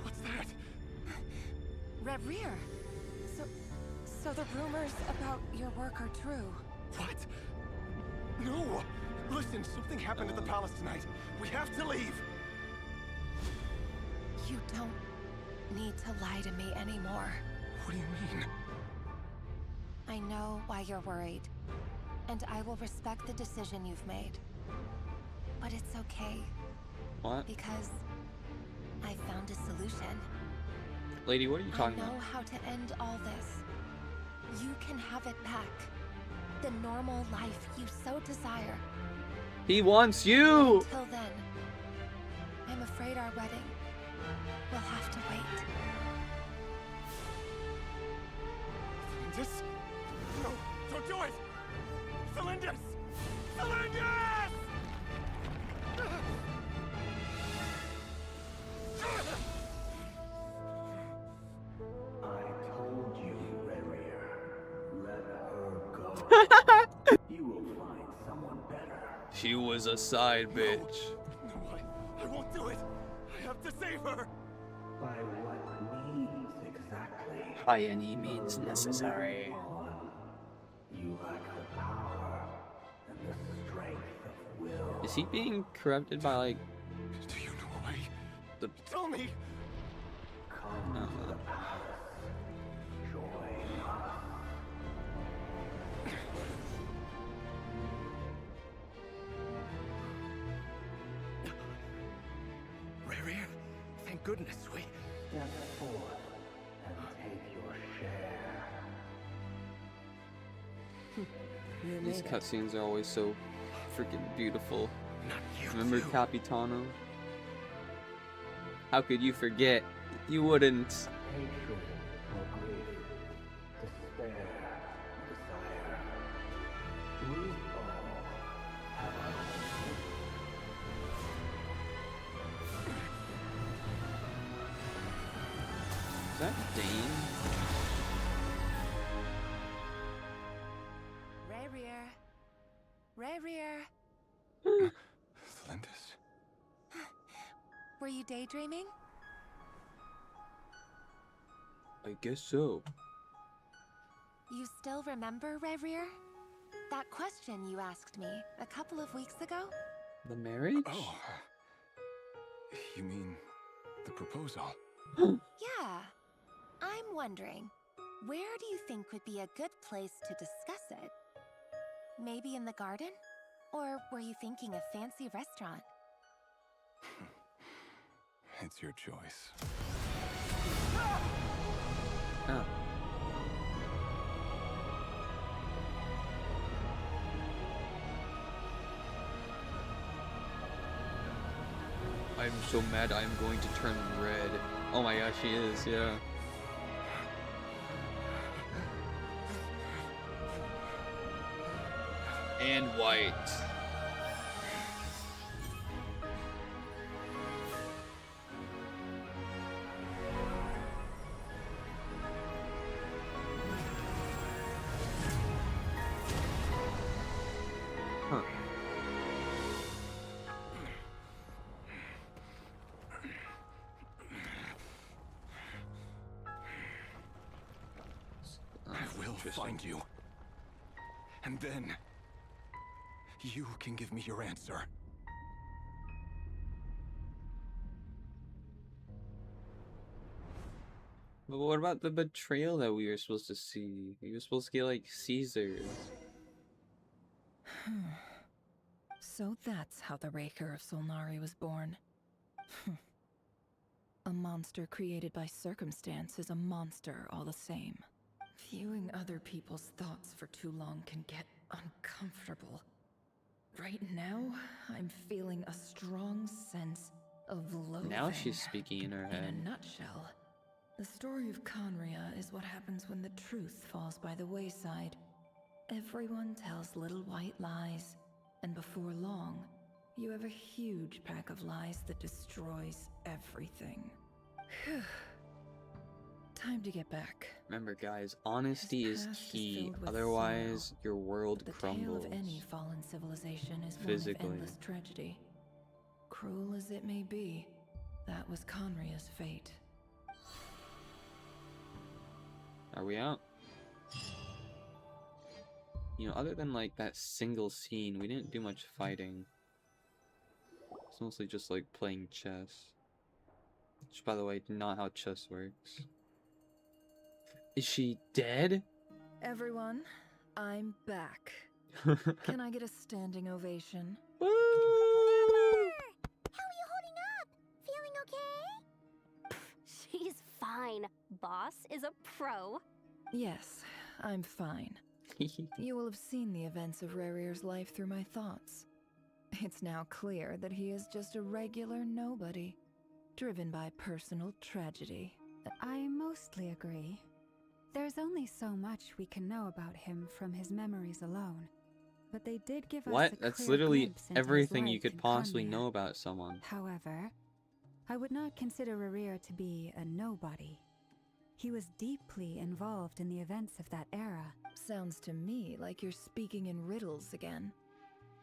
What's that? Reverie. So the rumors about your work are true. What? No! Listen, something happened at the palace tonight. We have to leave! You don't need to lie to me anymore. What do you mean? I know why you're worried, and I will respect the decision you've made. But it's okay. What? Because I found a solution. Lady, what are you talking I know about? how to end all this. You can have it back. The normal life you so desire. He wants you! Until then, I'm afraid our wedding will have to wait. Celindus? No, don't do it! Celindus! Celindus! I told you, Reverie. Let her go. You will find someone better. She was a side bitch. No, I won't do it! I have to save her! By what means exactly? By any means necessary. You lack the power and the strength of will. Is he being corrupted by, like... Do you know a way me! Come to the palace. Join us. Rary, thank goodness we... Step forth and take your share. These cutscenes are always so freaking beautiful. Not you, Remember you. Capitano? How could you forget? You wouldn't. Hatred or grief, despair, desire. We all have our own. Is that Dane? Rarier. Flindis. Were you daydreaming? I guess so. You still remember, Rarier? That question you asked me a couple of weeks ago? The marriage? Oh. You mean the proposal? Yeah. I'm wondering, where do you think would be a good place to discuss it? Maybe in the garden? Or were you thinking a fancy restaurant? It's your choice. Oh. I'm so mad I'm going to turn red. Oh my gosh, she is, yeah. And white. Huh. I will find you. And then you can give me your answer. But what about the betrayal that we were supposed to see? We were supposed to get like Caesar. So that's how the Raker of Solnari was born. A monster created by circumstance is a monster all the same. Viewing other people's thoughts for too long can get uncomfortable. Right now, I'm feeling a strong sense of loathing. Now she's speaking in her head. In a nutshell, the story of Conria is what happens when the truth falls by the wayside. Everyone tells little white lies, and before long, you have a huge pack of lies that destroys everything. Time to get back. Remember, guys, honesty is past is key. filled with Otherwise, your world The crumbles. tale of any fallen civilization is physically. one of endless tragedy. Cruel as it may be, that was Conria's fate. Are we out? You know, other than like that single scene, we didn't do much fighting. It's mostly just like playing chess. Which, by the way, not how chess works. Is she dead? Everyone, I'm back. Can I get a standing ovation? How are you holding up? Feeling okay? She's fine. Boss is a pro. Yes, I'm fine. You will have seen the events of Rarier's life through my thoughts. It's now clear that he is just a regular nobody, driven by personal tragedy. I mostly agree. There's only so much we can know about him from his memories alone. But they did give us What? a That's clear literally glimpse into his everything you life could in possibly Conria. know about someone. However, I would not consider Rarier to be a nobody. He was deeply involved in the events of that era. Sounds to me like you're speaking in riddles again.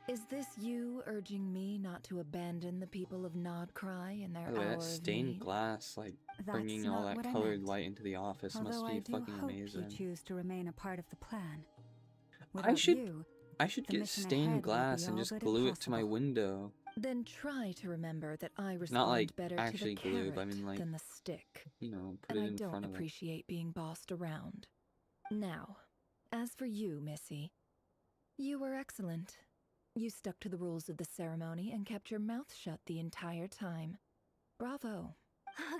Is this you urging me not to abandon the people of Nodcry in their By the way, hour that of stained need? glass, like, That's bringing all not that what I colored meant. light into the office must Although be I do fucking hope amazing. you choose to remain a part of the plan. I Without should you, I should the get mission stained ahead will glass be and all just but glue it to my impossible. window. Then try to remember that I respond Not like better to the actually glue, carrot but I mean like, than the stick. you know, put And it I in don't front of it. appreciate being bossed around. Now, as for you, Missy, you were excellent. You stuck to the rules of the ceremony and kept your mouth shut the entire time. Bravo.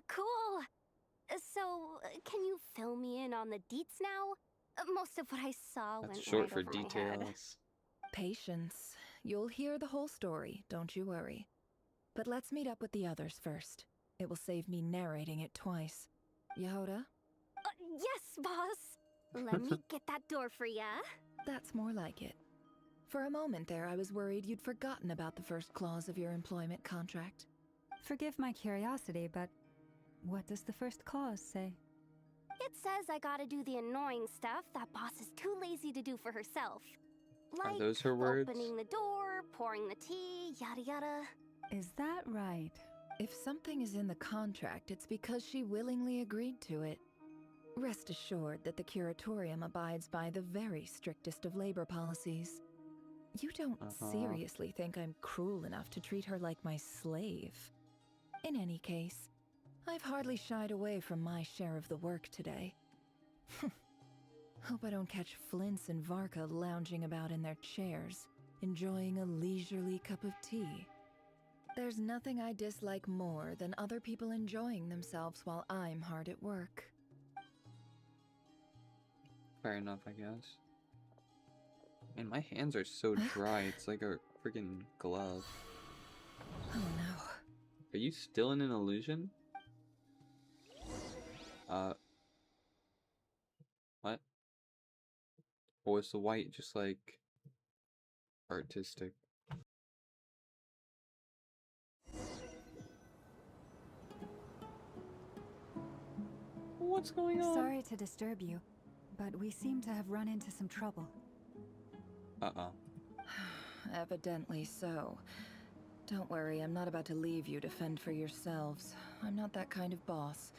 Cool. So, can you fill me in on the deets now? Most of what I saw That's went short right for over my head. details. Patience. You'll hear the whole story, don't you worry. But let's meet up with the others first. It will save me narrating it twice. Yehoda? Yes, boss. Let me get that door for ya. That's more like it. For a moment there, I was worried you'd forgotten about the first clause of your employment contract. Forgive my curiosity, but what does the first clause say? It says I gotta do the annoying stuff that boss is too lazy to do for herself. Like Are those her words? opening the door, pouring the tea, yada yada. Is that right? If something is in the contract, it's because she willingly agreed to it. Rest assured that the curatorium abides by the very strictest of labor policies. You don't seriously think I'm cruel enough to treat her like my slave. In any case, I've hardly shied away from my share of the work today. Hope I don't catch Flints and Varka lounging about in their chairs, enjoying a leisurely cup of tea. There's nothing I dislike more than other people enjoying themselves while I'm hard at work. Fair enough, I guess. Man, my hands are so dry. It's like a freaking glove. Oh no. Are you still in an illusion? What? Or was the white just like artistic? What's going on? Sorry to disturb you, but we seem to have run into some trouble. Evidently so. Don't worry, I'm not about to leave you to fend for yourselves. I'm not that kind of boss.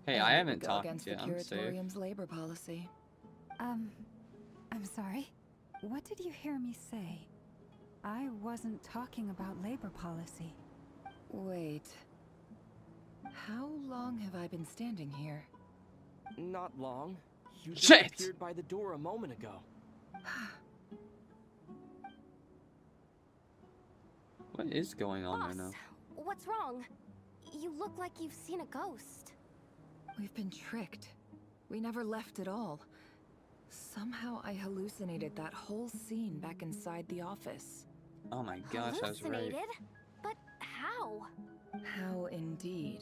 Hey, And I it haven't would go talked against yet. the I'm safe. curatorium's labor policy. I'm sorry. What did you hear me say? I wasn't talking about labor policy. Wait. How long have I been standing here? Not long. You just Shit! appeared by the door a moment ago. What is going on right now? What's wrong? You look like you've seen a ghost. We've been tricked. We never left at all. Somehow I hallucinated that whole scene back inside the office. Oh my gosh, I was right. Hallucinated? But how? How indeed.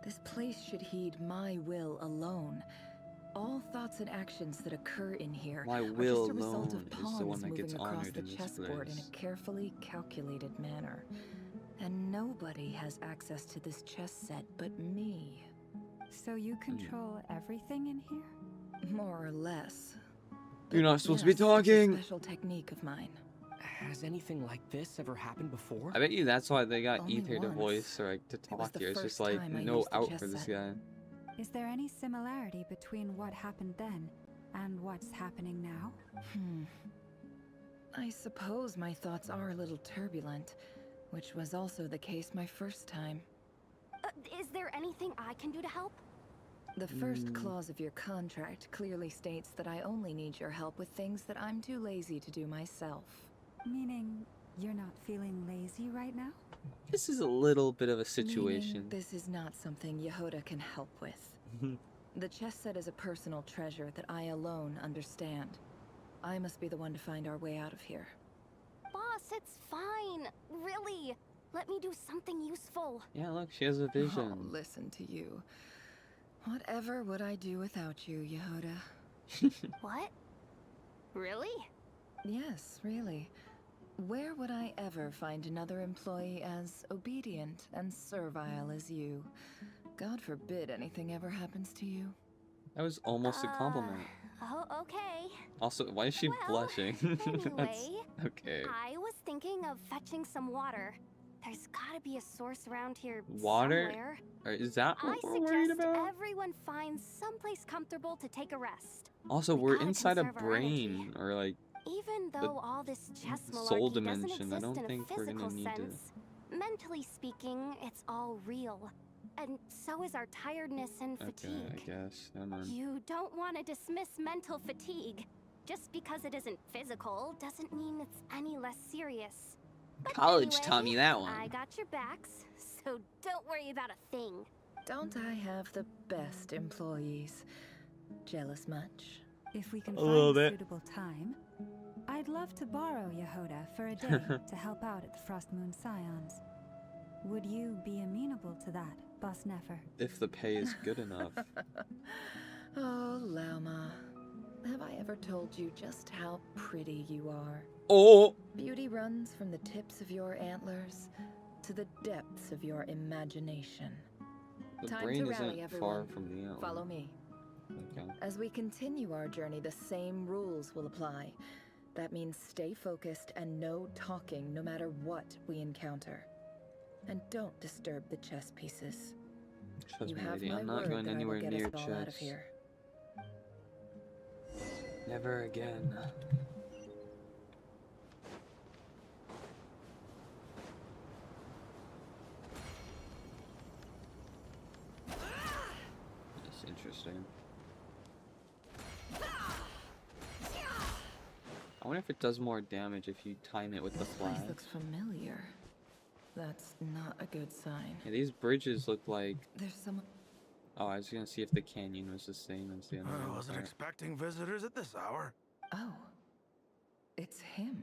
This place should heed my will alone. All thoughts and actions that occur in here My are will just a result alone of is pawns the one that moving gets across honored the in this chessboard in place. a carefully calculated manner. And nobody has access to this chess set but me. So you control everything in here? More or less. You're not supposed to be Yes, it's a talking! special technique of mine. Has anything like this ever happened before? I bet you that's why they got Only Ether to once. voice or like to was talk the here. It's first just like time I no used the out chess for this set. guy. Is there any similarity between what happened then and what's happening now? I suppose my thoughts are a little turbulent, which was also the case my first time. Is there anything I can do to help? The first clause of your contract clearly states that I only need your help with things that I'm too lazy to do myself. Meaning, you're not feeling lazy right now? This is a little bit of a Meaning situation. this is not something Yehoda can help with. The chess set is a personal treasure that I alone understand. I must be the one to find our way out of here. Boss, it's fine. Really. Let me do something useful. Yeah, look, she has a Oh, vision. listen to you. Whatever would I do without you, Yehoda? What? Really? Yes, really. Where would I ever find another employee as obedient and servile as you? God forbid anything ever happens to you. That was almost a compliment. Oh, okay. Also, why is she blushing? That's Anyway, okay. I was thinking of fetching some water. There's gotta be a source around here Water? somewhere. Or is that I what we're worried suggest about? everyone finds someplace comfortable to take a rest. Also, we're gotta inside a conserve our energy. brain or like Even though all this chess soul malarkey dimension, doesn't I exist don't in a think we're physical gonna need to. sense, mentally speaking, it's all real. And so is our tiredness and fatigue. Okay, I guess. Never mind. You don't want to dismiss mental fatigue. Just because it isn't physical doesn't mean it's any less serious. But College anyway, taught me that one. I got your backs, so don't worry about a thing. Don't I have the best employees? Jealous much? If we can A find little a bit. suitable time, I'd love to borrow Yehoda for a day to help out at the Frost Moon Scions. Would you be amenable to that, Boss Nefer? If the pay is good enough. Oh, Lauma. Have I ever told you just how pretty you are? Oh! Beauty runs from the tips of your antlers to the depths of your imagination. The Time brain to rally, isn't everyone. far from the antler. Follow me. Okay. As we continue our journey, the same rules will apply. That means stay focused and no talking no matter what we encounter. And don't disturb the chess pieces. Trust You me, have lady, my I'm not word going that I will anywhere get near us all out of chess. here. Never again. That's interesting. I wonder if it does more damage if you time it with the This place flags. looks familiar. That's not a good sign. Yeah, these bridges look like... There's some... Oh, I was gonna see if the canyon was the same as the other I one. wasn't but- expecting visitors at this hour. Oh. It's him.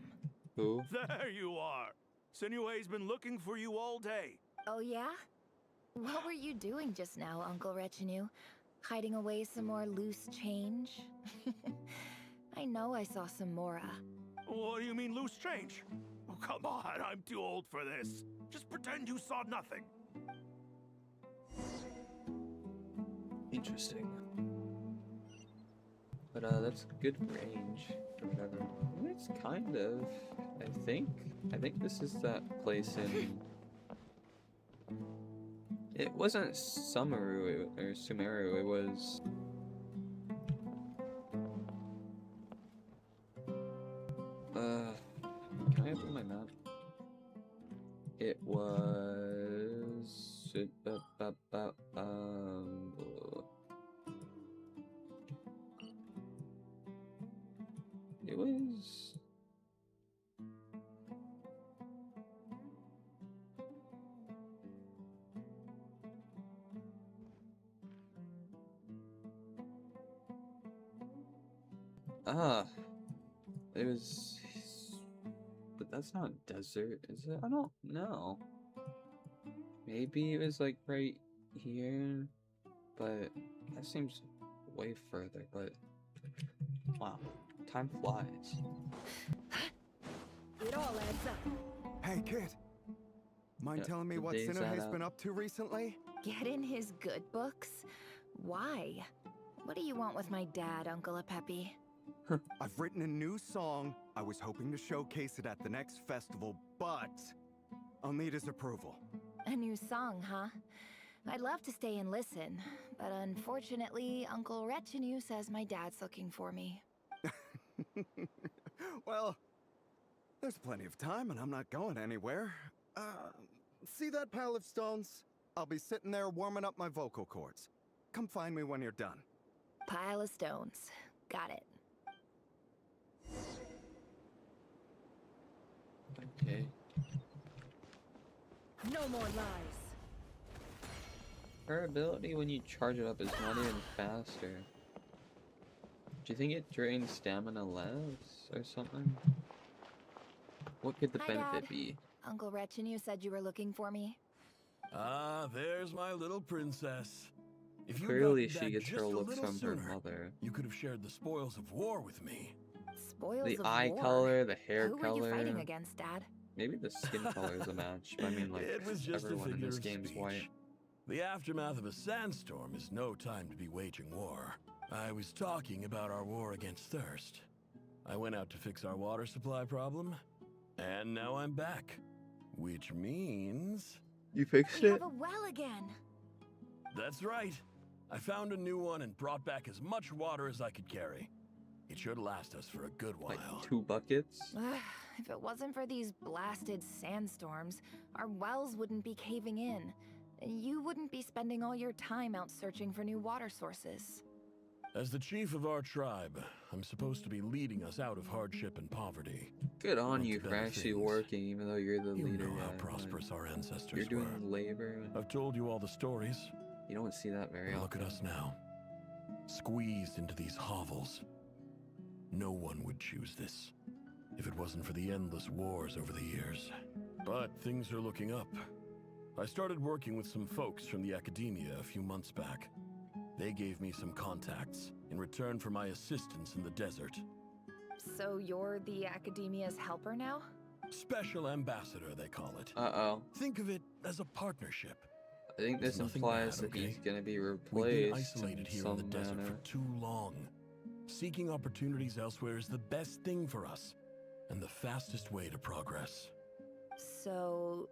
Who? There you are. Sinue's been looking for you all day. Oh yeah? What were you doing just now, Uncle Retinue? Hiding away some more loose change? I know I saw some Mora. What do you mean loose change? Oh, come on, I'm too old for this. Just pretend you saw nothing. Interesting. But that's good range or whatever. It's kind of. I think this is that place in. It wasn't Sumeru or Sumeru. It was. Can I open my map? It was. It was. It was. But that's not desert, is it? I don't know. Maybe it was like right here, but that seems way further. But wow, time flies. It all adds up. Hey, kid. Mind Yeah, telling me the what days Sinuhe's add up. been up to recently? Get in his good books? Why? What do you want with my dad, Uncle Apepi? I've written a new song. I was hoping to showcase it at the next festival, but I'll need his approval. A new song, huh? I'd love to stay and listen, but unfortunately, Uncle Retinue says my dad's looking for me. Well, there's plenty of time and I'm not going anywhere. See that pile of stones? I'll be sitting there warming up my vocal cords. Come find me when you're done. Pile of stones. Got it. Okay. No more lies. Her ability when you charge it up is not even faster. Do you think it drains stamina less or something? What could the Hi, benefit Dad. be? Uncle Retinue said you were looking for me. Ah, there's my little princess. If you'd Clearly gotten she back gets just her a looks little from sooner, her mother. you could have shared the spoils of war with me. Spoils The of eye war. color, the hair Who color. were you fighting against, Dad? Maybe the skin color is a match. But I mean, like, It was just a everyone in figure this of game's speech. white. The aftermath of a sandstorm is no time to be waging war. I was talking about our war against thirst. I went out to fix our water supply problem, and now I'm back. Which means... You fixed We have a well again. That's right. I found a new one and brought back as much water as I could carry. It should last us for a good while. Like 2 buckets? If it wasn't for these blasted sandstorms, our wells wouldn't be caving in. You wouldn't be spending all your time out searching for new water sources. As the chief of our tribe, I'm supposed to be leading us out of hardship and poverty. Good on Up you to for better actually things. working, even though you're the You leader. know how guy, prosperous our ancestors You're doing were. labor. I've told you all the stories. You don't see that very And often. look at us now. Squeezed into these hovels. No one would choose this if it wasn't for the endless wars over the years. But things are looking up. I started working with some folks from the academia a few months back. They gave me some contacts in return for my assistance in the desert. So you're the academia's helper now? Special ambassador, they call it. Uh-oh. Think of it as a partnership. I think this It's nothing implies bad, that he's okay? gonna be We've replaced been isolated here in the some desert manner. for too long. Seeking opportunities elsewhere is the best thing for us, and the fastest way to progress. So,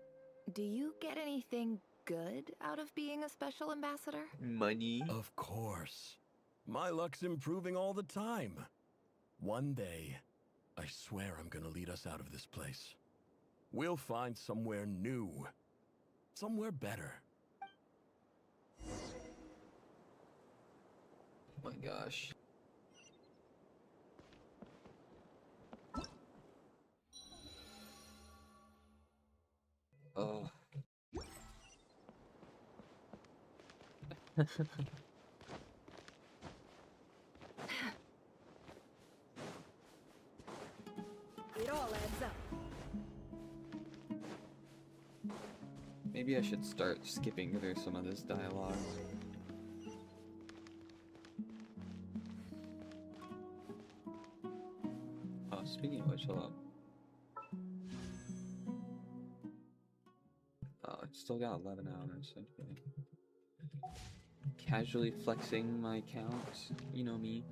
do you get anything good out of being a special ambassador? Money? Of course. My luck's improving all the time. One day, I swear I'm gonna lead us out of this place. We'll find somewhere new. Somewhere better. Oh my gosh. Oh. It all adds up. Maybe I should start skipping through some of this dialogue. Oh, speaking of which, hold up. Oh, I still got 11 hours. Okay. Casually flexing my count. You know me.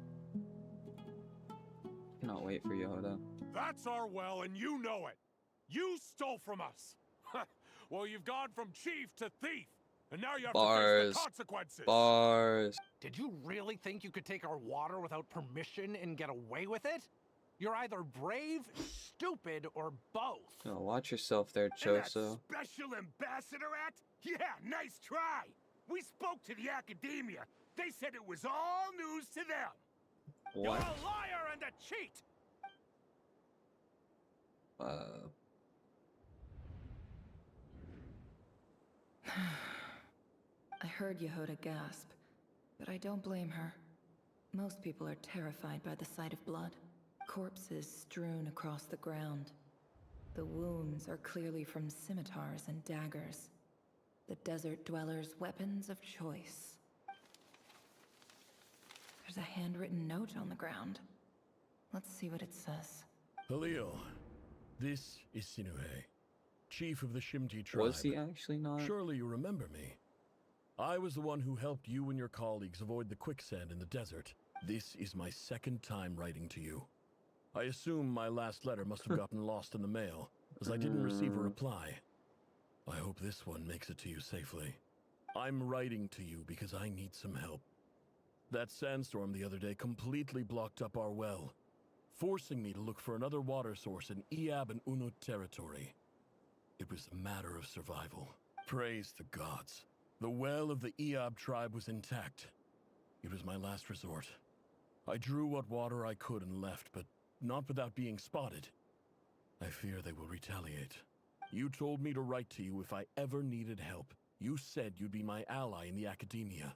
Cannot wait for Yoda. That's our well, and you know it. You stole from us. Well, you've gone from chief to thief, and now you have to face Bars. the consequences. Bars. Did you really think you could take our water without permission and get away with it? You're either brave, stupid, or both. Oh, watch yourself there, And that Choso. special ambassador act? Yeah, nice try. We spoke to the academia. They said it was all news to them. What? You're a liar and a cheat. I heard Yehoda gasp, but I don't blame her. Most people are terrified by the sight of blood. Corpses strewn across the ground. The wounds are clearly from scimitars and daggers. The desert dwellers' weapons of choice. There's a handwritten note on the ground. Let's see what it says. Halil, this is Sinuhe, chief of the Shimti tribe. Was he actually not? Surely you remember me. I was the one who helped you and your colleagues avoid the quicksand in the desert. This is my second time writing to you. I assume my last letter must have gotten lost in the mail, as I didn't receive a reply. I hope this one makes it to you safely. I'm writing to you because I need some help. That sandstorm the other day completely blocked up our well, forcing me to look for another water source in Iab and Unut territory. It was a matter of survival. Praise the gods. The well of the Iab tribe was intact. It was my last resort. I drew what water I could and left, but not without being spotted. I fear they will retaliate. You told me to write to you if I ever needed help. You said you'd be my ally in the academia.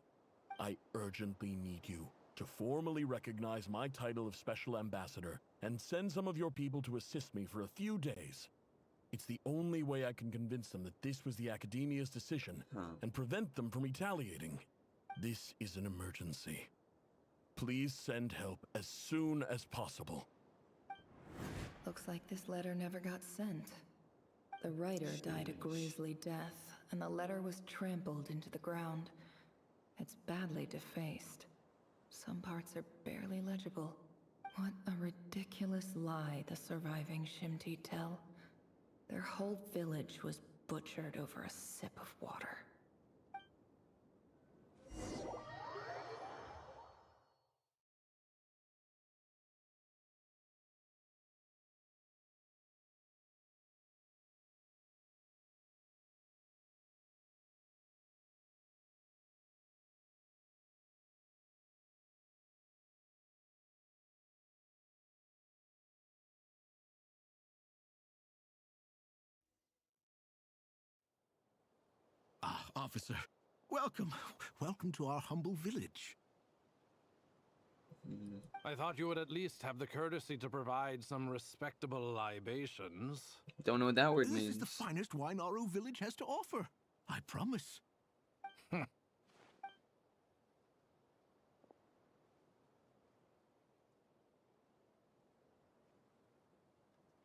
I urgently need you to formally recognize my title of Special Ambassador and send some of your people to assist me for a few days. It's the only way I can convince them that this was the academia's decision and prevent them from retaliating. This is an emergency. Please send help as soon as possible. Looks like this letter never got sent. The writer died a grisly death, and the letter was trampled into the ground. It's badly defaced. Some parts are barely legible. What a ridiculous lie the surviving Shimti tell. Their whole village was butchered over a sip of water. Officer, welcome. Welcome to our humble village. I thought you would at least have the courtesy to provide some respectable libations. Don't know what that word This means. is the finest wine Aru village has to offer. I promise.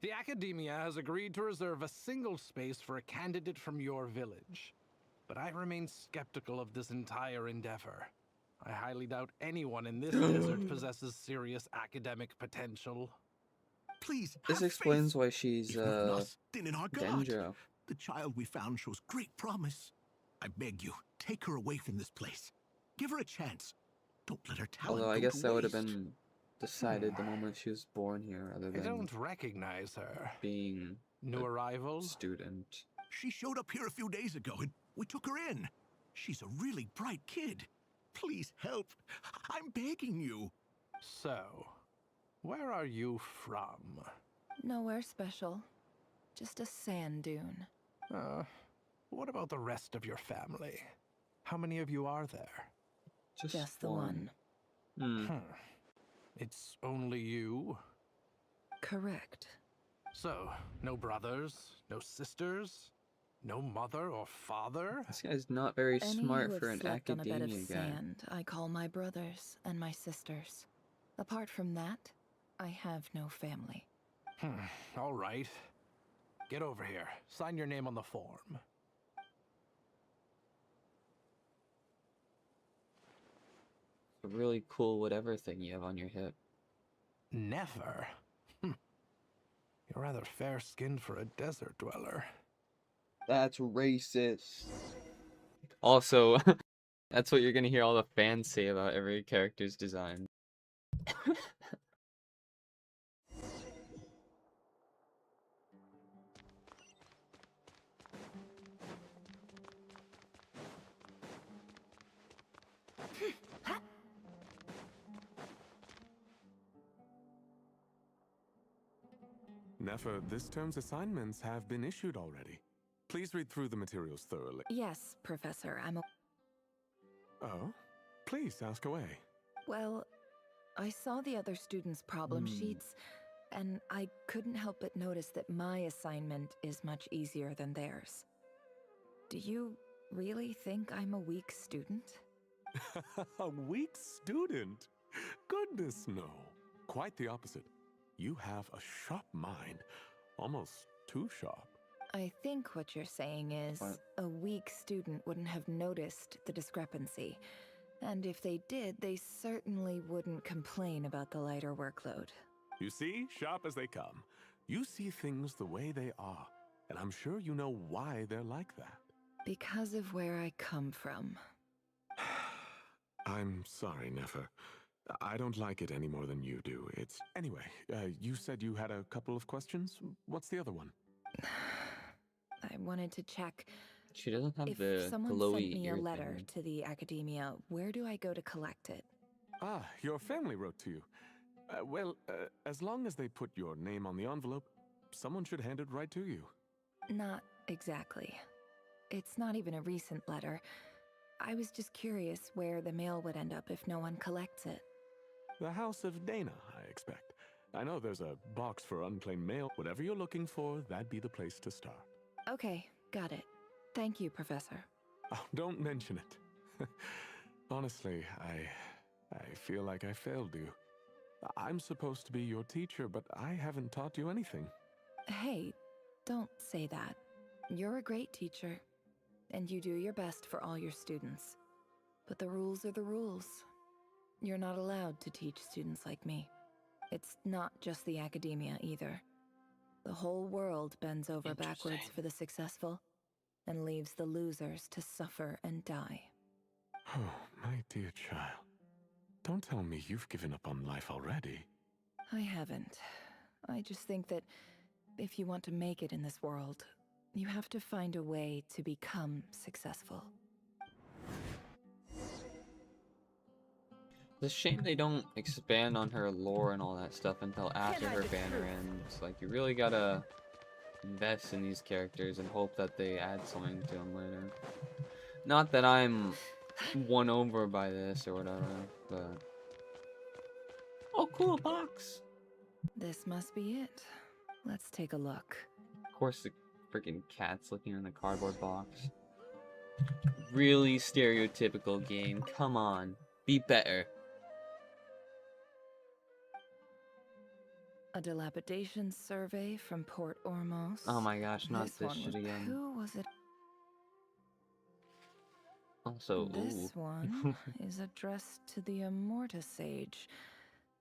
The Academia has agreed to reserve a single space for a candidate from your village. But I remain skeptical of this entire endeavor. I highly doubt anyone in this desert possesses serious academic potential. Please, This have explains faith. why she's If not in us, then in our God. Dendro. The child we found shows great promise. I beg you, take her away from this place. Give her a chance. Don't let her talent Although I go guess to that would have waste. been decided the moment she was born here, rather I than don't recognize her. being New a arrival? student. She showed up here a few days ago and we took her in. She's a really bright kid. Please help. I'm begging you. So, where are you from? Nowhere special. Just a sand dune. What about the rest of your family? How many of you are there? Just the one. It's only you? Correct. So, no brothers, no sisters, no mother or father? This guy's not very Any smart who for have an slept on a bed of academia guy. sand, I call my brothers and my sisters. Apart from that, I have no family. All right. Get over here. Sign your name on the form. A really cool whatever thing you have on your hip. Never? You're rather fair-skinned for a desert dweller. That's racist. Also, that's what you're gonna hear all the fans say about every character's design. Nefer, this term's assignments have been issued already. Please read through the materials thoroughly. Yes, Professor, Oh? Please, ask away. Well, I saw the other students' problem sheets, and I couldn't help but notice that my assignment is much easier than theirs. Do you really think I'm a weak student? A weak student? Goodness, no. Quite the opposite. You have a sharp mind. Almost too sharp. I think what you're saying is a weak student wouldn't have noticed the discrepancy. And if they did, they certainly wouldn't complain about the lighter workload. You see, sharp as they come. You see things the way they are. And I'm sure you know why they're like that. Because of where I come from. I'm sorry, Nefer. I don't like it any more than you do. It's... Anyway, you said you had a couple of questions? What's the other one? I wanted to check... She doesn't have if the someone glowy sent me ear a letter thing. to the Academia, where do I go to collect it? Ah, your family wrote to you. As long as they put your name on the envelope, someone should hand it right to you. Not exactly. It's not even a recent letter. I was just curious where the mail would end up if no one collects it. The House of Dana, I expect. I know there's a box for unclaimed mail. Whatever you're looking for, that'd be the place to start. Okay, got it. Thank you, Professor. Oh, don't mention it. Honestly, I feel like I failed you. I'm supposed to be your teacher, but I haven't taught you anything. Hey, don't say that. You're a great teacher, and you do your best for all your students. But the rules are the rules. You're not allowed to teach students like me. It's not just the Academia either. The whole world bends over backwards for the successful, and leaves the losers to suffer and die. Oh, my dear child. Don't tell me you've given up on life already. I haven't. I just think that if you want to make it in this world, you have to find a way to become successful. It's a shame they don't expand on her lore and all that stuff until after her banner ends. Like, you really gotta invest in these characters and hope that they add something to them later. Not that I'm won over by this or whatever, but... Oh, cool box! This must be it. Let's take a look. Of course the freaking cat's looking in the cardboard box. Really stereotypical game. Come on. Be better. A dilapidation survey from Port Ormos. Oh my gosh, not this one shit again. Who was it? Also, This one is addressed to the Immorta Sage.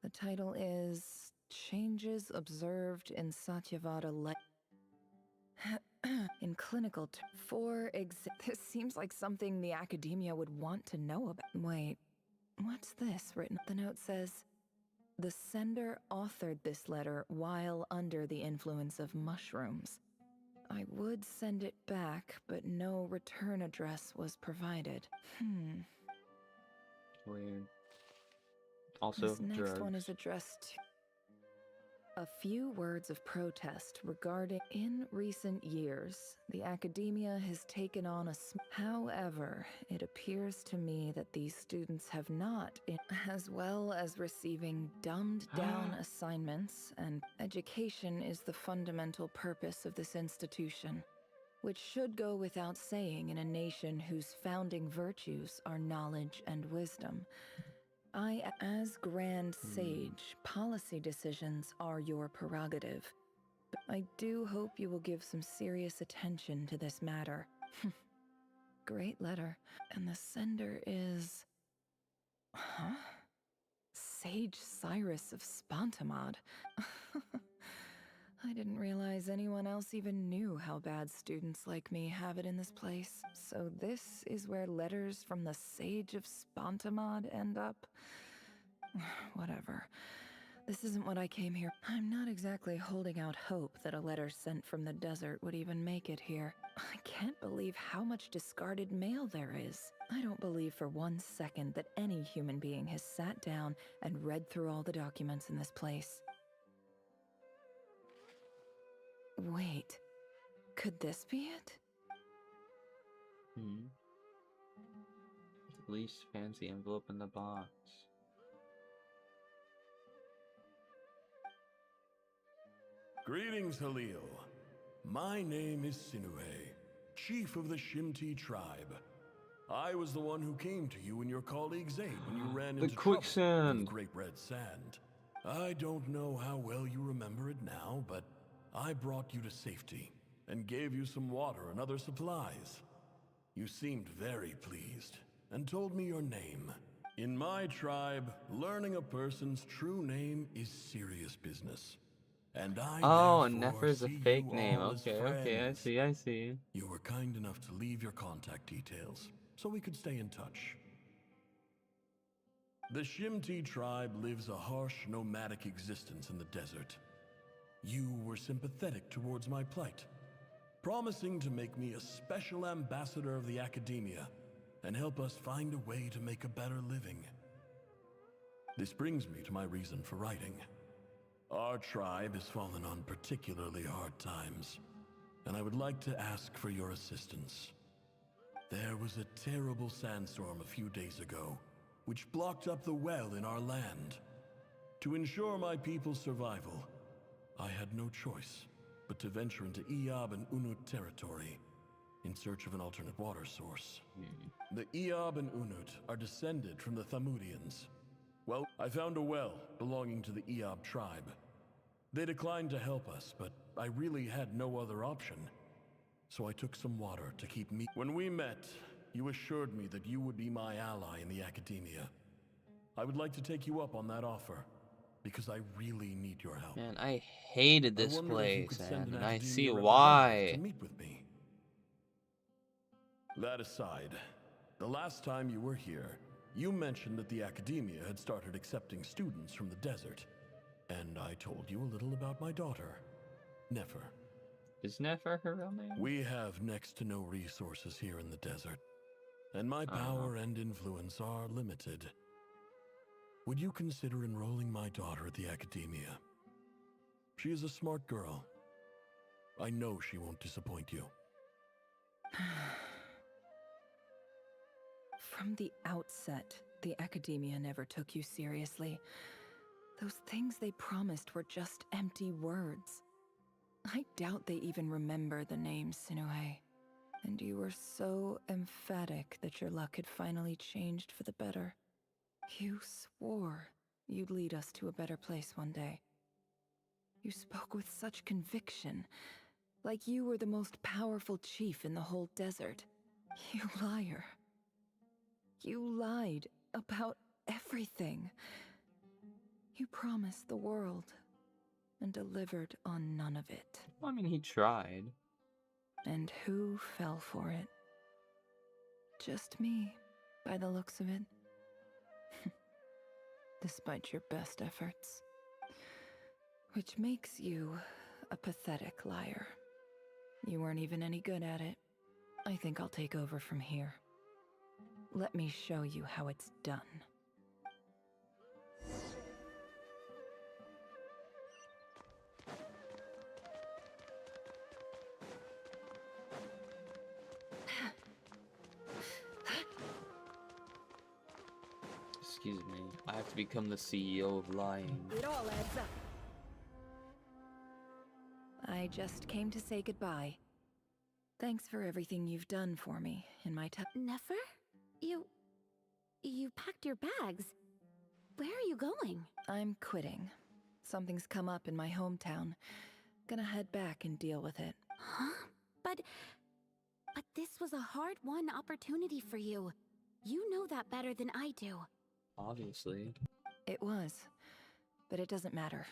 The title is Changes Observed in Satyavada in clinical this seems like something the academia would want to know about. Wait, what's this written? The note says, the sender authored this letter while under the influence of mushrooms. I would send it back, but no return address was provided. Weird. Also, this next drugs. one is addressed to a few words of protest regarding in recent years, the academia has taken on however, it appears to me that these students have not, as well as receiving dumbed down assignments, and education is the fundamental purpose of this institution, which should go without saying in a nation whose founding virtues are knowledge and wisdom. As Grand Sage, policy decisions are your prerogative. But I do hope you will give some serious attention to this matter. Great letter. And the sender is... Huh? Sage Cyrus of Spontamod. I didn't realize anyone else even knew how bad students like me have it in this place. So this is where letters from the Sage of Spontamod end up? Whatever. This isn't what I came here. I'm not exactly holding out hope that a letter sent from the desert would even make it here. I can't believe how much discarded mail there is. I don't believe for 1 second that any human being has sat down and read through all the documents in this place. Wait, could this be it? The least fancy envelope in the box. Greetings, Halil. My name is Sinue, chief of the Shimti tribe. I was the one who came to you and your colleague Zaid when you ran into trouble with Great Red Sand. I don't know how well you remember it now, but I brought you to safety and gave you some water and other supplies. You seemed very pleased and told me your name. In my tribe, learning a person's true name is serious business. And I Nefer's a fake name. Okay, I see. You were kind enough to leave your contact details, so we could stay in touch. The Shimti tribe lives a harsh, nomadic existence in the desert. You were sympathetic towards my plight, promising to make me a special ambassador of the academia and help us find a way to make a better living. This brings me to my reason for writing. Our tribe has fallen on particularly hard times, and I would like to ask for your assistance. There was a terrible sandstorm a few days ago, which blocked up the well in our land. To ensure my people's survival, I had no choice but to venture into Eob and Unut territory in search of an alternate water source. The Eob and Unut are descended from the Thamudians. Well, I found a well belonging to the Eob tribe. They declined to help us, but I really had no other option. So I took some water to keep me. When we met, you assured me that you would be my ally in the academia. I would like to take you up on that offer, because I really need your help. Man, I hated this place, and I see why. To meet with me. That aside, the last time you were here, you mentioned that the academia had started accepting students from the desert. And I told you a little about my daughter, Nefer. Is Nefer her real name? We have next to no resources here in the desert, and my power and influence are limited. Would you consider enrolling my daughter at the academia? She is a smart girl. I know she won't disappoint you. From the outset, the Academia never took you seriously. Those things they promised were just empty words. I doubt they even remember the name Sinuhe. And you were so emphatic that your luck had finally changed for the better. You swore you'd lead us to a better place one day. You spoke with such conviction, like you were the most powerful chief in the whole desert. You liar. You lied about everything. You promised the world and delivered on none of it. I mean, he tried. And who fell for it? Just me, by the looks of it. Despite your best efforts. Which makes you a pathetic liar. You weren't even any good at it. I think I'll take over from here. Let me show you how it's done. Excuse me. I have to become the CEO of lying. It all adds up. I just came to say goodbye. Thanks for everything you've done for me in my time. Nefer? You packed your bags. Where are you going? I'm quitting. Something's come up in my hometown. Gonna head back and deal with it. Huh? But this was a hard-won opportunity for you. You know that better than I do. Obviously. It was. But it doesn't matter.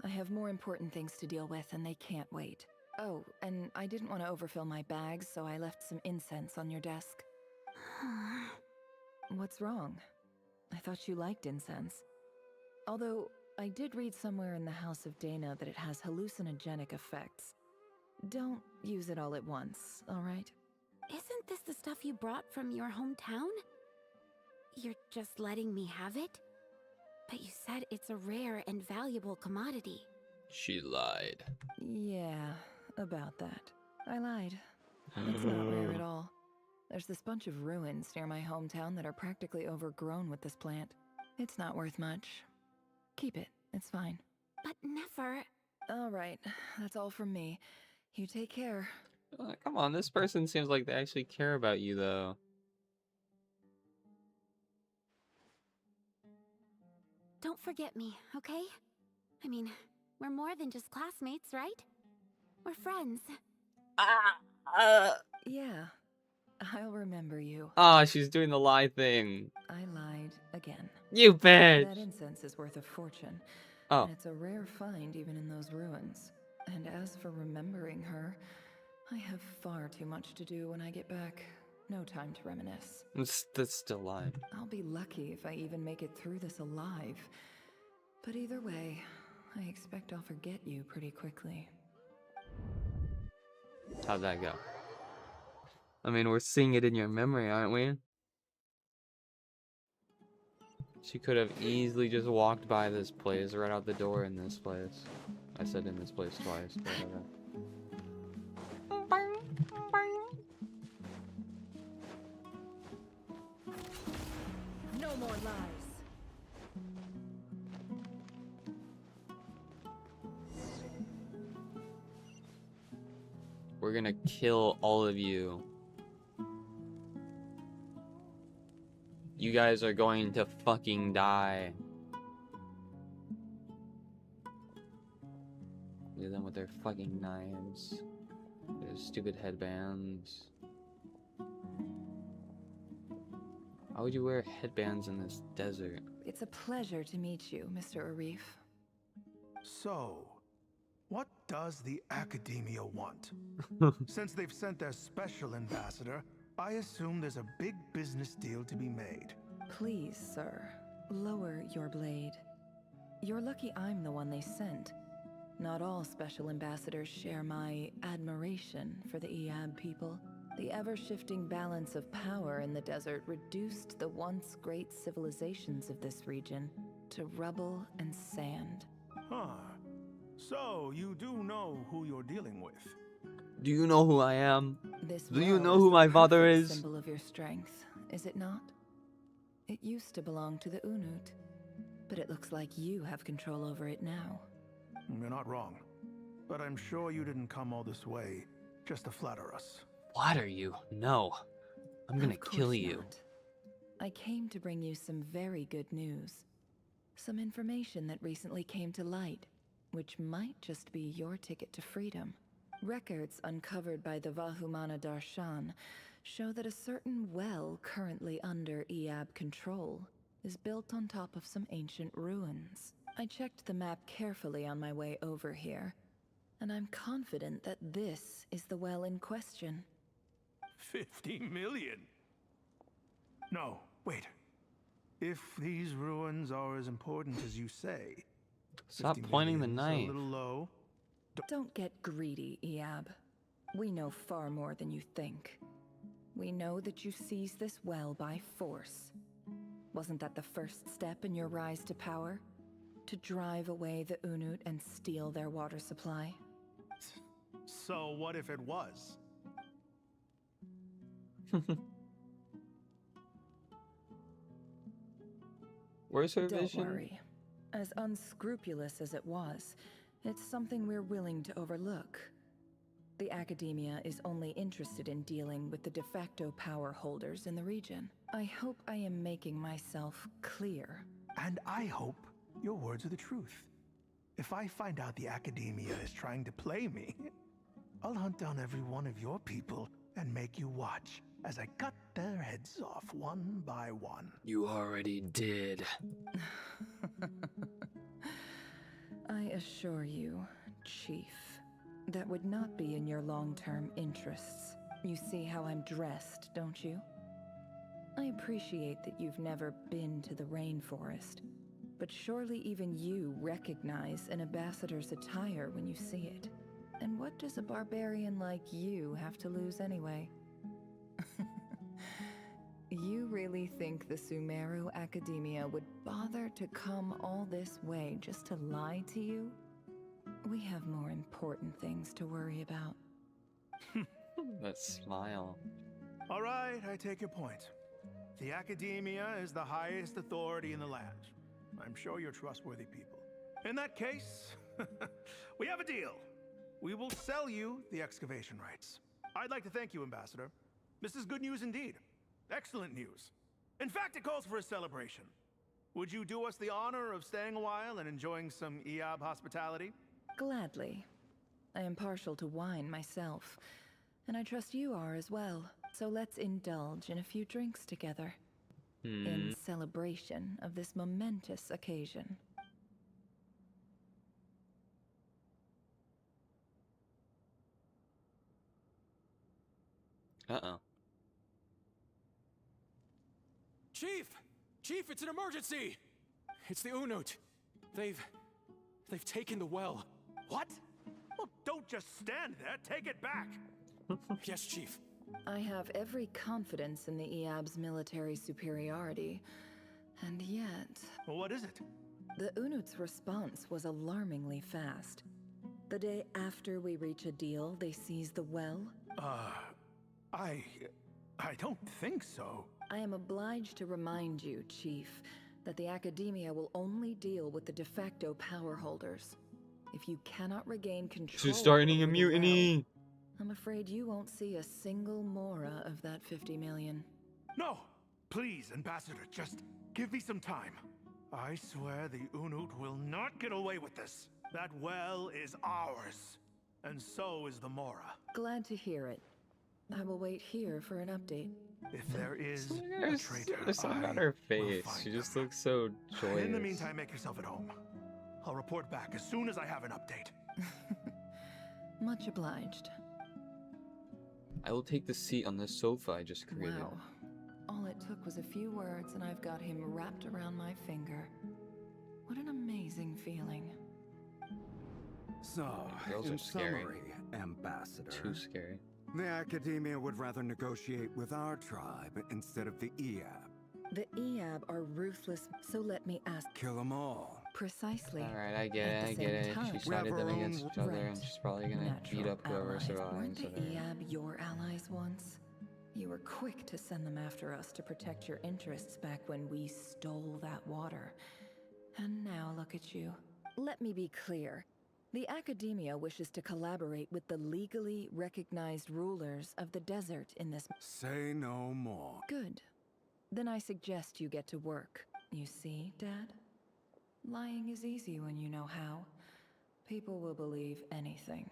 I have more important things to deal with and they can't wait. Oh, and I didn't want to overfill my bags, so I left some incense on your desk. What's wrong? I thought you liked incense. Although, I did read somewhere in the House of Dana that it has hallucinogenic effects. Don't use it all at once, alright? Isn't this the stuff you brought from your hometown? You're just letting me have it? But you said it's a rare and valuable commodity. She lied. Yeah, about that. I lied. It's not rare at all. There's this bunch of ruins near my hometown that are practically overgrown with this plant. It's not worth much. Keep it, it's fine. But Nefer... Alright, that's all from me. You take care. Come on, this person seems like they actually care about you, though. Don't forget me, okay? I mean, we're more than just classmates, right? We're friends. Yeah, I'll remember you. Ah, she's doing the lie thing. I lied again. You bitch! That incense is worth a fortune. Oh. And it's a rare find even in those ruins. And as for remembering her, I have far too much to do when I get back. No time to reminisce. That's still lying. I'll be lucky if I even make it through this alive. But either way, I expect I'll forget you pretty quickly. How'd that go? I mean, we're seeing it in your memory, aren't we? She could have easily just walked by this place, right out the door in this place. I said in this place twice, but whatever. No more lies. We're gonna kill all of you. You guys are going to fucking die. Look at them with their fucking knives. Their stupid headbands. Why would you wear headbands in this desert? It's a pleasure to meet you, Mr. Arif. So, what does the Academia want? Since they've sent their special ambassador, I assume there's a big business deal to be made. Please, sir, lower your blade. You're lucky I'm the one they sent. Not all special ambassadors share my admiration for the Eab people. The ever-shifting balance of power in the desert reduced the once great civilizations of this region to rubble and sand. Huh. So, you do know who you're dealing with? Do you know who I am? This Do you well know is who the my father perfect is? symbol of your strength, is it not? It used to belong to the Unut, but it looks like you have control over it now. You're not wrong. But I'm sure you didn't come all this way just to flatter us. Flatter you? No. I'm gonna Of course kill you. not. I came to bring you some very good news. Some information that recently came to light, which might just be your ticket to freedom. Records uncovered by the Vahumana Darshan show that a certain well currently under Eab control is built on top of some ancient ruins. I checked the map carefully on my way over here, and I'm confident that this is the well in question. 50 million? No, wait. If these ruins are as important as you say, Stop 50 pointing the million's knife. a little low. Don't get greedy, Eab. We know far more than you think. We know that you seized this well by force. Wasn't that the first step in your rise to power? To drive away the Unut and steal their water supply? So what if it was? Where's her Don't vision? worry. As unscrupulous as it was, it's something we're willing to overlook. The Academia is only interested in dealing with the de facto power holders in the region. I hope I am making myself clear. And I hope your words are the truth. If I find out the Academia is trying to play me, I'll hunt down every one of your people and make you watch as I cut their heads off one by one. You already did. I assure you, Chief, that would not be in your long-term interests. You see how I'm dressed, don't you? I appreciate that you've never been to the rainforest, but surely even you recognize an ambassador's attire when you see it. And what does a barbarian like you have to lose anyway? You really think the Sumeru Academia would bother to come all this way just to lie to you? We have more important things to worry about. That smile. All right, I take your point. The Academia is the highest authority in the land. I'm sure you're trustworthy people. In that case, we have a deal. We will sell you the excavation rights. I'd like to thank you, Ambassador. This is good news indeed. Excellent news. In fact, it calls for a celebration. Would you do us the honor of staying a while and enjoying some Eab hospitality? Gladly. I am partial to wine myself, and I trust you are as well. So let's indulge in a few drinks together. In celebration of this momentous occasion. Uh-oh. Chief! Chief, it's an emergency! It's the Unut. They've taken the well. What? Well, don't just stand there. Take it back. Yes, Chief. I have every confidence in the Eab's military superiority, and yet... Well, what is it? The Unut's response was alarmingly fast. The day after we reach a deal, they seize the well. I don't think so. I am obliged to remind you, Chief, that the Academia will only deal with the de facto power holders. If you cannot regain control... She's starting a over the mutiny! well, I'm afraid you won't see a single mora of that 50 million. No! Please, Ambassador, just give me some time. I swear the Unut will not get away with this. That well is ours. And so is the Mora. Glad to hear it. I will wait here for an update. If there is a There's traitor, something on I her will face. find She them. just looks so joyous. In the meantime, make yourself at home. I'll report back as soon as I have an update. Much obliged. I will take the seat on this sofa I just created. Wow. All it took was a few words and I've got him wrapped around my finger. What an amazing feeling. So, Girls in are scary. summary, Ambassador, Too scary. the Academia would rather negotiate with our tribe instead of the Eab. The Eab are ruthless, so let me ask. Kill them all. Precisely. Alright, I get At it, I the get same it. time, She We have sided them our against own each other, right. and she's probably gonna beat Natural up whoever allies. survives. Weren't the whatever. Eab your allies once? You were quick to send them after us to protect your interests back when we stole that water. And now look at you. Let me be clear. The Academia wishes to collaborate with the legally recognized rulers of the desert in this... Say no more. Good. Then I suggest you get to work. You see, Dad? Lying is easy when you know how. People will believe anything.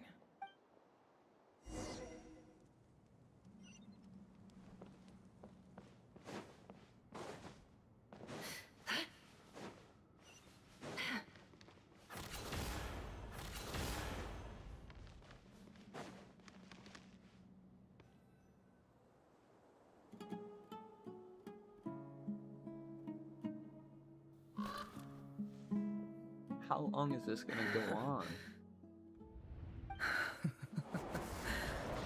How long is this gonna go on?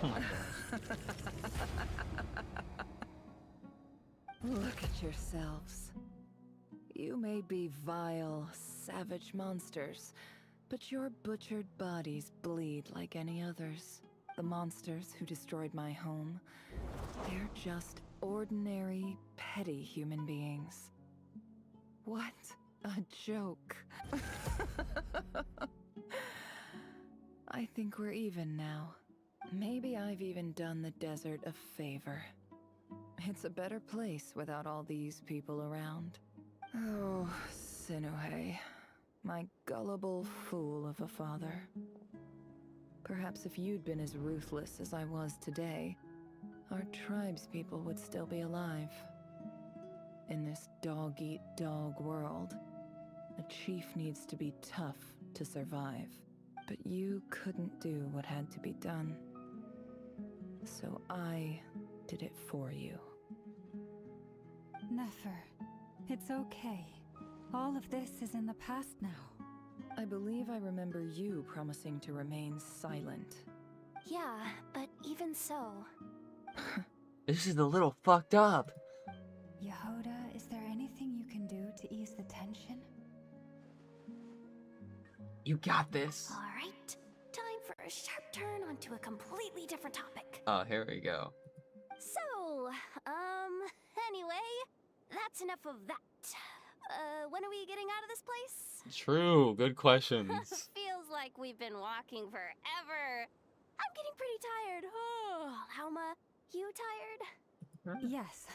Oh my gosh. Look at yourselves. You may be vile, savage monsters, but your butchered bodies bleed like any others. The monsters who destroyed my home, they're just ordinary, petty human beings. What a joke. I think we're even now. Maybe I've even done the desert a favor. It's a better place without all these people around. Oh, Sinuhe, my gullible fool of a father. Perhaps if you'd been as ruthless as I was today, our tribespeople would still be alive. In this dog-eat-dog world, a chief needs to be tough to survive. But you couldn't do what had to be done. So I did it for you. Nefer, it's okay. All of this is in the past now. I believe I remember you promising to remain silent. Yeah, but even so... This is a little fucked up. Yehoda, is there anything you can do to ease the tension? You got this. Alright, time for a sharp turn onto a completely different topic. Oh, here we go. So, anyway, that's enough of that. When are we getting out of this place? True, good questions. Feels like we've been walking forever. I'm getting pretty tired. Oh, Lauma, you tired? Yes.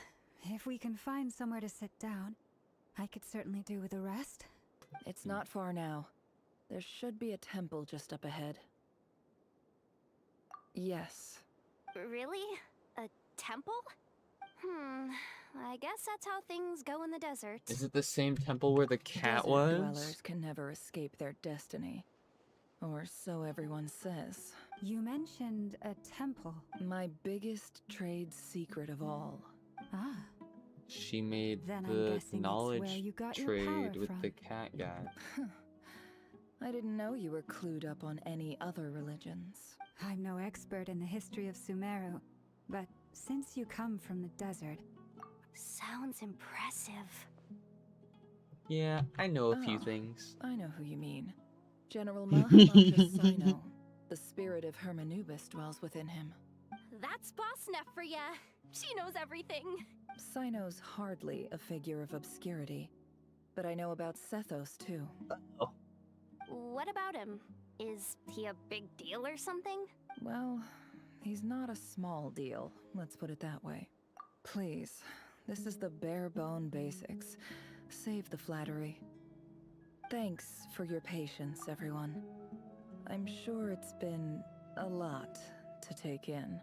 If we can find somewhere to sit down, I could certainly do with a rest. It's not far now. There should be a temple just up ahead. Yes. Really? A temple? I guess that's how things go in the desert. Is it the same temple where the cat Desert was? dwellers can never escape their destiny. Or so everyone says. You mentioned a temple. My biggest trade secret of all. Ah. She made Then I'm the guessing knowledge it's where you got your trade power with from. the cat guy. I didn't know you were clued up on any other religions. I'm no expert in the history of Sumeru, but since you come from the desert... Sounds impressive. Yeah, I know a few Oh, things. I know who you mean. General Mahamatra Sino. The spirit of Hermanubis dwells within him. That's Boss Neff for ya. She knows everything. Sino's hardly a figure of obscurity, but I know about Sethos too. Oh. What about him? Is he a big deal or something? Well, he's not a small deal, let's put it that way. Please, this is the bare-bone basics. Save the flattery. Thanks for your patience, everyone. I'm sure it's been a lot to take in.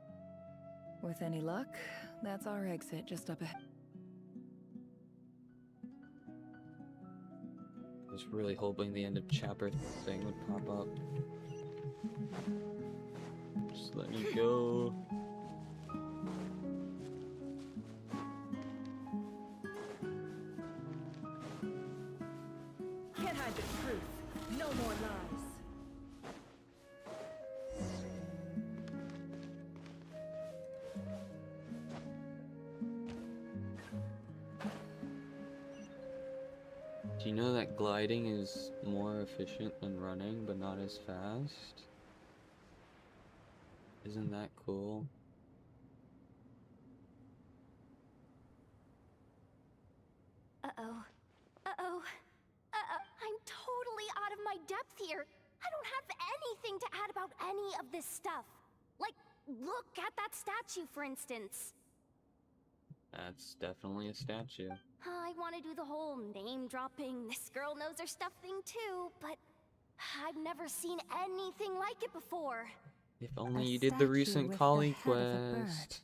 With any luck, that's our exit just up ahead. I was really hoping the end of chapter thing would pop up. Just let me go. Can't hide the truth. No more lies. Do you know that gliding is more efficient than running, but not as fast? Isn't that cool? Uh-oh. Uh-oh. I'm totally out of my depth here. I don't have anything to add about any of this stuff. Like, look at that statue, for instance. That's definitely a statue. I want to do the whole name-dropping, this girl knows her stuff thing too, but I've never seen anything like it before. If only you did the recent colleague quest.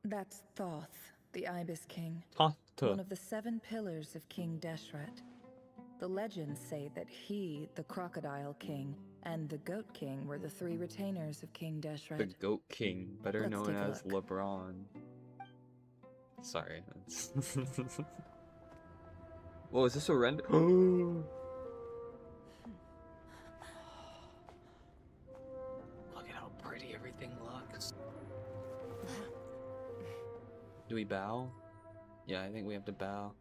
That's Thoth, the Ibis King. Thoth. One of the 7 pillars of King Deshret. The legends say that he, the Crocodile King, and the Goat King were the 3 retainers of King Deshret. The Goat King, better Let's known take a as LeBron. Sorry. Whoa, is this a render? Look at how pretty everything looks. Do we bow? Yeah, I think we have to bow.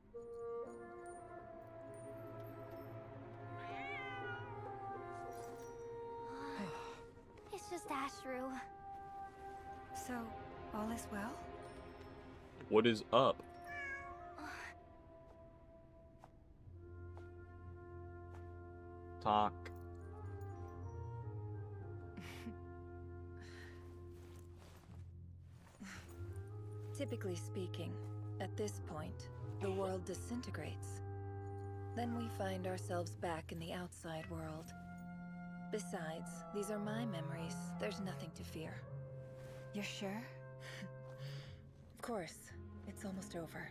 It's just Ashru. So, all is well? What is up? Talk. Typically speaking, at this point, the world disintegrates. Then we find ourselves back in the outside world. Besides, these are my memories. There's nothing to fear. You're sure? Of course. It's almost over.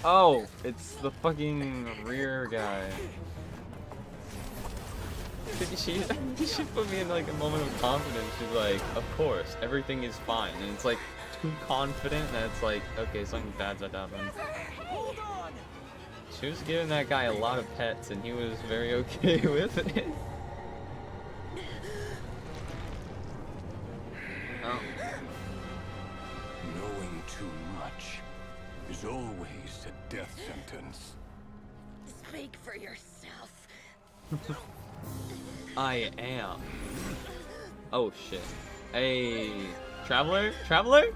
Oh, it's the fucking rear guy. She put me in like a moment of confidence. She's like, of course, everything is fine. And it's like too confident that it's like, okay, something bad's about to happen. Hold on! She was giving that guy a lot of pets and he was very okay with it. Oh. Knowing too much is always a death sentence. Speak for yourself. I am. Oh shit. Hey, traveler? Traveler?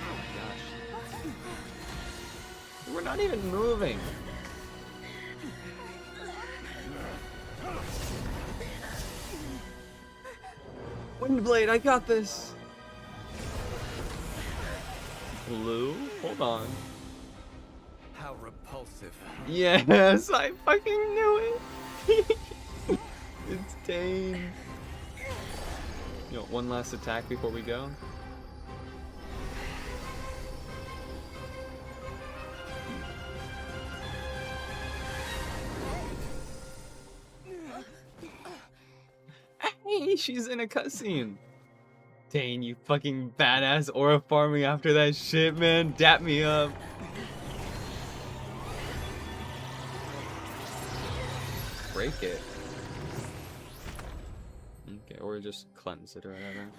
Oh gosh. We're not even moving. Windblade, I got this. Blue? Hold on. How repulsive. Yes, I fucking knew it. It's Dane. You know, one last attack before we go. Hey, she's in a cutscene. Dane, you fucking badass aura farming after that shit, man. Dap me up. Break it. Okay, or just cleanse it or whatever.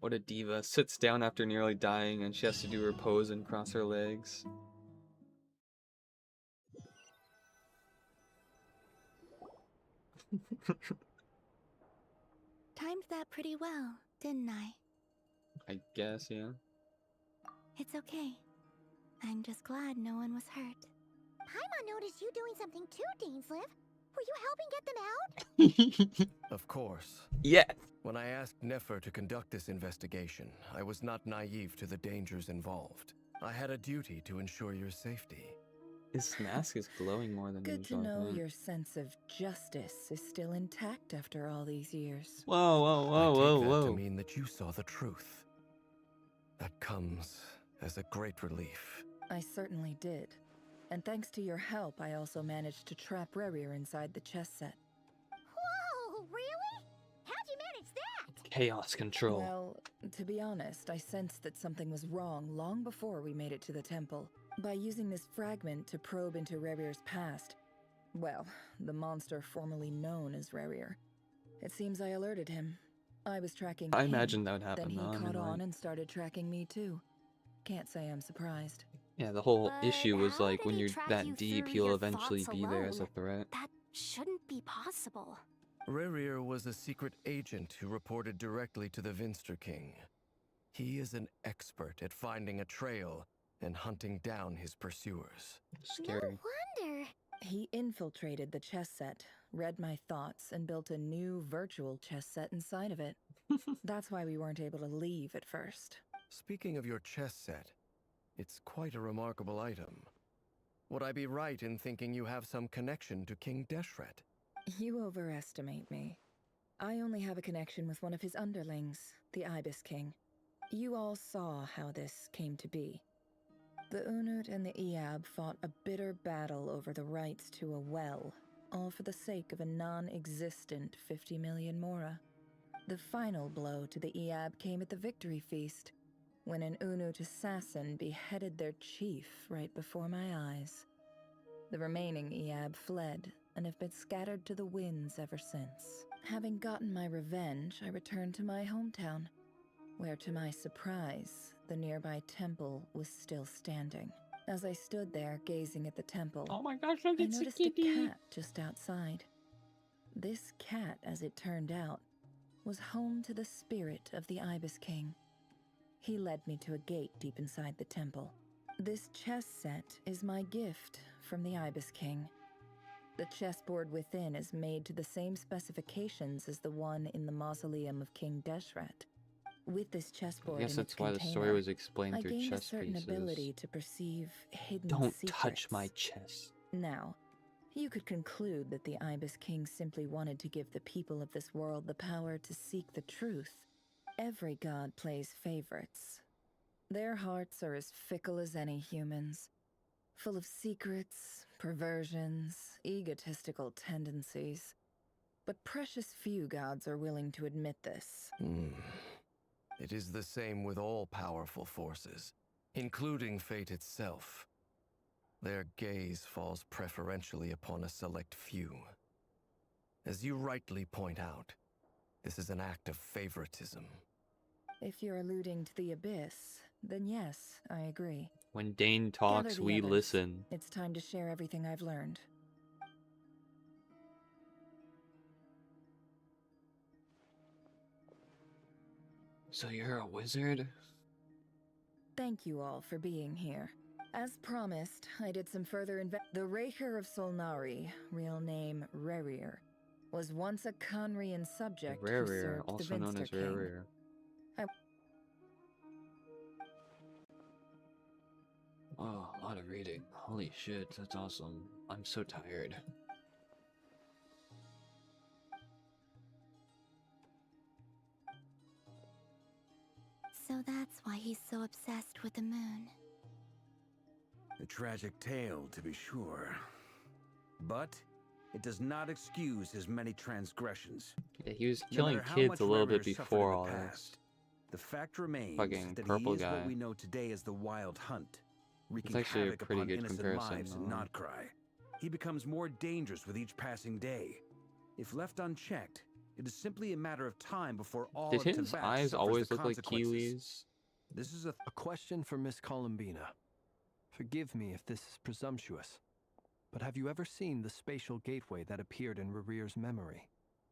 What a diva. Sits down after nearly dying and she has to do her pose and cross her legs. Timed that pretty well, didn't I? I guess, yeah. It's okay. I'm just glad no one was hurt. Paimon noticed you doing something too, Dainsleif. Were you helping get them out? Of course. Yeah. When I asked Nefer to conduct this investigation, I was not naive to the dangers involved. I had a duty to ensure your safety. His mask is glowing more than Good to usual. know your sense of justice is still intact after all these years. Whoa, whoa, whoa, I take whoa, that whoa. to mean that you saw the truth. That comes as a great relief. I certainly did. And thanks to your help, I also managed to trap Rerir inside the chess set. Whoa, really? How'd you manage that? Chaos control. Well, to be honest, I sensed that something was wrong long before we made it to the temple. By using this fragment to probe into Rerir's past, well, the monster formerly known as Rerir. It seems I alerted him. I was tracking I him, imagine that would happen. then he though. I caught mean, on like, and started tracking me too. Can't say I'm surprised. Yeah, the whole But issue was how like did when he you're track that you deep, through he'll your eventually thoughts be there as a alone? threat. That shouldn't be possible. Rerir was a secret agent who reported directly to the Vinster King. He is an expert at finding a trail and hunting down his pursuers. Scary. Wonder. He infiltrated the chess set, read my thoughts, and built a new virtual chess set inside of it. That's why we weren't able to leave at first. Speaking of your chess set, it's quite a remarkable item. Would I be right in thinking you have some connection to King Deshret? You overestimate me. I only have a connection with one of his underlings, the Ibis King. You all saw how this came to be. The Unut and the Eab fought a bitter battle over the rights to a well, all for the sake of a non-existent 50 million mora. The final blow to the Eab came at the Victory Feast, when an Unut assassin beheaded their chief right before my eyes. The remaining Eab fled and have been scattered to the winds ever since. Having gotten my revenge, I returned to my hometown, where to my surprise, the nearby temple was still standing. As I stood there gazing at the temple, oh my gosh, look, I it's noticed a cat just outside. This cat, as it turned out, was home to the spirit of the Ibis King. He led me to a gate deep inside the temple. This chess set is my gift from the Ibis King. The chessboard within is made to the same specifications as the one in the mausoleum of King Deshret. With this chessboard I guess in that's its why the container, story was explained I through gained a chess certain pieces. ability to perceive hidden Don't secrets. touch my chess. Now, you could conclude that the Ibis King simply wanted to give the people of this world the power to seek the truth. Every god plays favorites. Their hearts are as fickle as any human's, full of secrets, perversions, egotistical tendencies. But precious few gods are willing to admit this. It is the same with all powerful forces, including fate itself. Their gaze falls preferentially upon a select few. As you rightly point out, this is an act of favoritism. If you're alluding to the Abyss, then yes, I agree. When Dane talks, Gather the we others. listen. It's time to share everything I've learned. So you're a wizard? Thank you all for being here. As promised, I did some further The Raker of Solnari, real name Rerir, was once a Conrian subject who Rerir, served the also known Vinster as King. Rerir. Oh, a lot of reading. Holy shit, that's awesome. I'm so tired. So that's why he's so obsessed with the moon. A tragic tale, to be sure. But it does not excuse his many transgressions. Yeah, he was No killing matter how kids much a little bit Rerir suffered before in all the this. past, the fact remains Fucking that purple he is guy. what we know today as the Wild Hunt, wreaking actually a havoc pretty upon good innocent comparison, lives in though. Notcry. He becomes more dangerous with each passing day. If left unchecked, it is simply a matter of time before all Did of his Teyvat eyes suffers always the look like consequences. kiwis? This is a question for Miss Columbina. Forgive me if this is presumptuous, but have you ever seen the spatial gateway that appeared in Rerir's memory?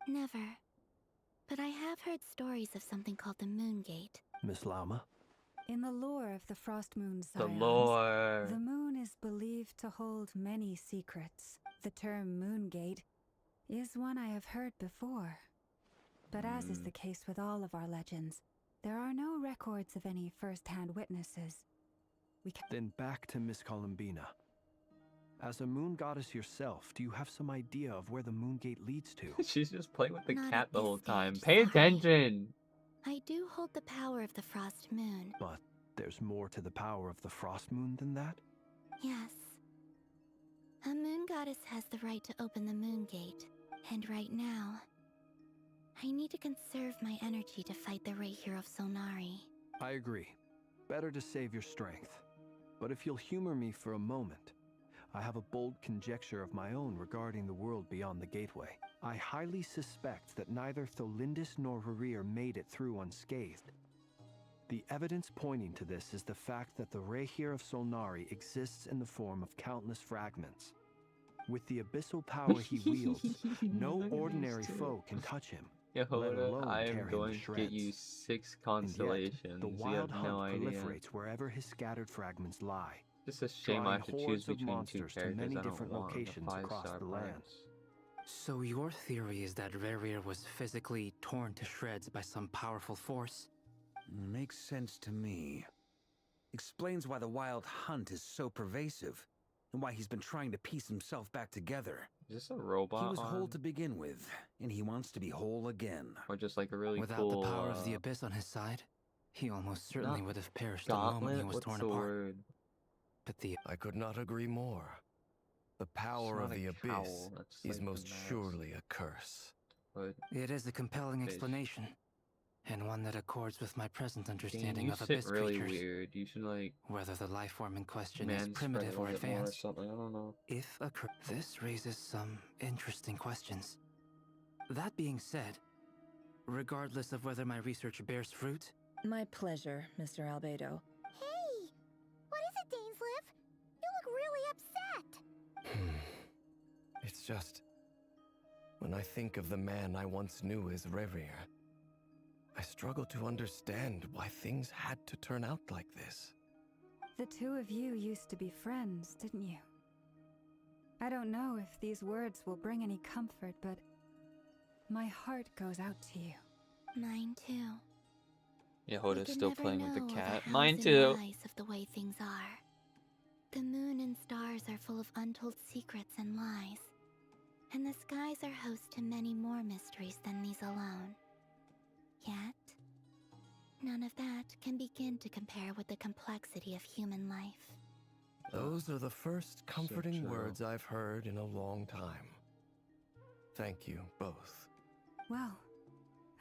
Never. But I have heard stories of something called the Moon Gate. Miss Lama? In the lore of the Frost Moon The Scions, lore. the moon is believed to hold many secrets. The term Moongate is one I have heard before. But as is the case with all of our legends, there are no records of any first-hand witnesses. Then back to Miss Columbina. As a moon goddess yourself, do you have some idea of where the Moongate leads to? She's just playing with the Not cat at the this whole time. stage, Pay sorry. attention! I do hold the power of the Frost Moon. But there's more to the power of the Frost Moon than that? Yes. A moon goddess has the right to open the Moon Gate. And right now, I need to conserve my energy to fight the Raker of Solnari. I agree. Better to save your strength. But if you'll humor me for a moment, I have a bold conjecture of my own regarding the world beyond the gateway. I highly suspect that neither Tholindis nor Rerir made it through unscathed. The evidence pointing to this is the fact that the Rehir of Solnari exists in the form of countless fragments. With the abyssal power he wields, no ordinary foe can touch him, let Yehoda, alone I tear am him going to to get you shreds. 6 And yet, constellations. the You wild have no hunt idea. proliferates wherever his scattered fragments lie, It's a shame I drawing have to choose hordes of between 2 monsters to characters. many I don't different want the locations across 5-star the land. parts. So your theory is that Rerir was physically torn to shreds by some powerful force? Makes sense to me. Explains why the wild hunt is so pervasive, and why he's been trying to piece himself back together. Is this a robot He was whole arm? to begin with, and he wants to be whole again. Or just like a really Without cool, the power of the Abyss on his side, he almost certainly not would have perished the moment he gauntlet? was What's torn the apart. word? But the I could not agree more. The power of not a the Abyss cowl, that's is like most the mask. surely a curse. But It is a compelling Fish. explanation, and one that accords with my present Dang, understanding you of sit Abyss really creatures. weird. You should like Whether the life form in question is man spread primitive it a or bit more or advanced, something. I don't know. if this raises some interesting questions. That being said, regardless of whether my research bears fruit, My pleasure, Mr. Albedo. Hey! What is it, Dainsleif? You look really upset. It's just... when I think of the man I once knew as Rerir, I struggle to understand why things had to turn out like this. The two of you used to be friends, didn't you? I don't know if these words will bring any comfort, but my heart goes out to you. Mine too. Yehoda's We still can playing never with the know cat. hows Mine and too. whys of the way things are. The moon and stars are full of untold secrets and lies. And the skies are host to many more mysteries than these alone. Yet, none of that can begin to compare with the complexity of human life. Those are the first comforting true. words I've heard in a long time. Thank you, both. Well,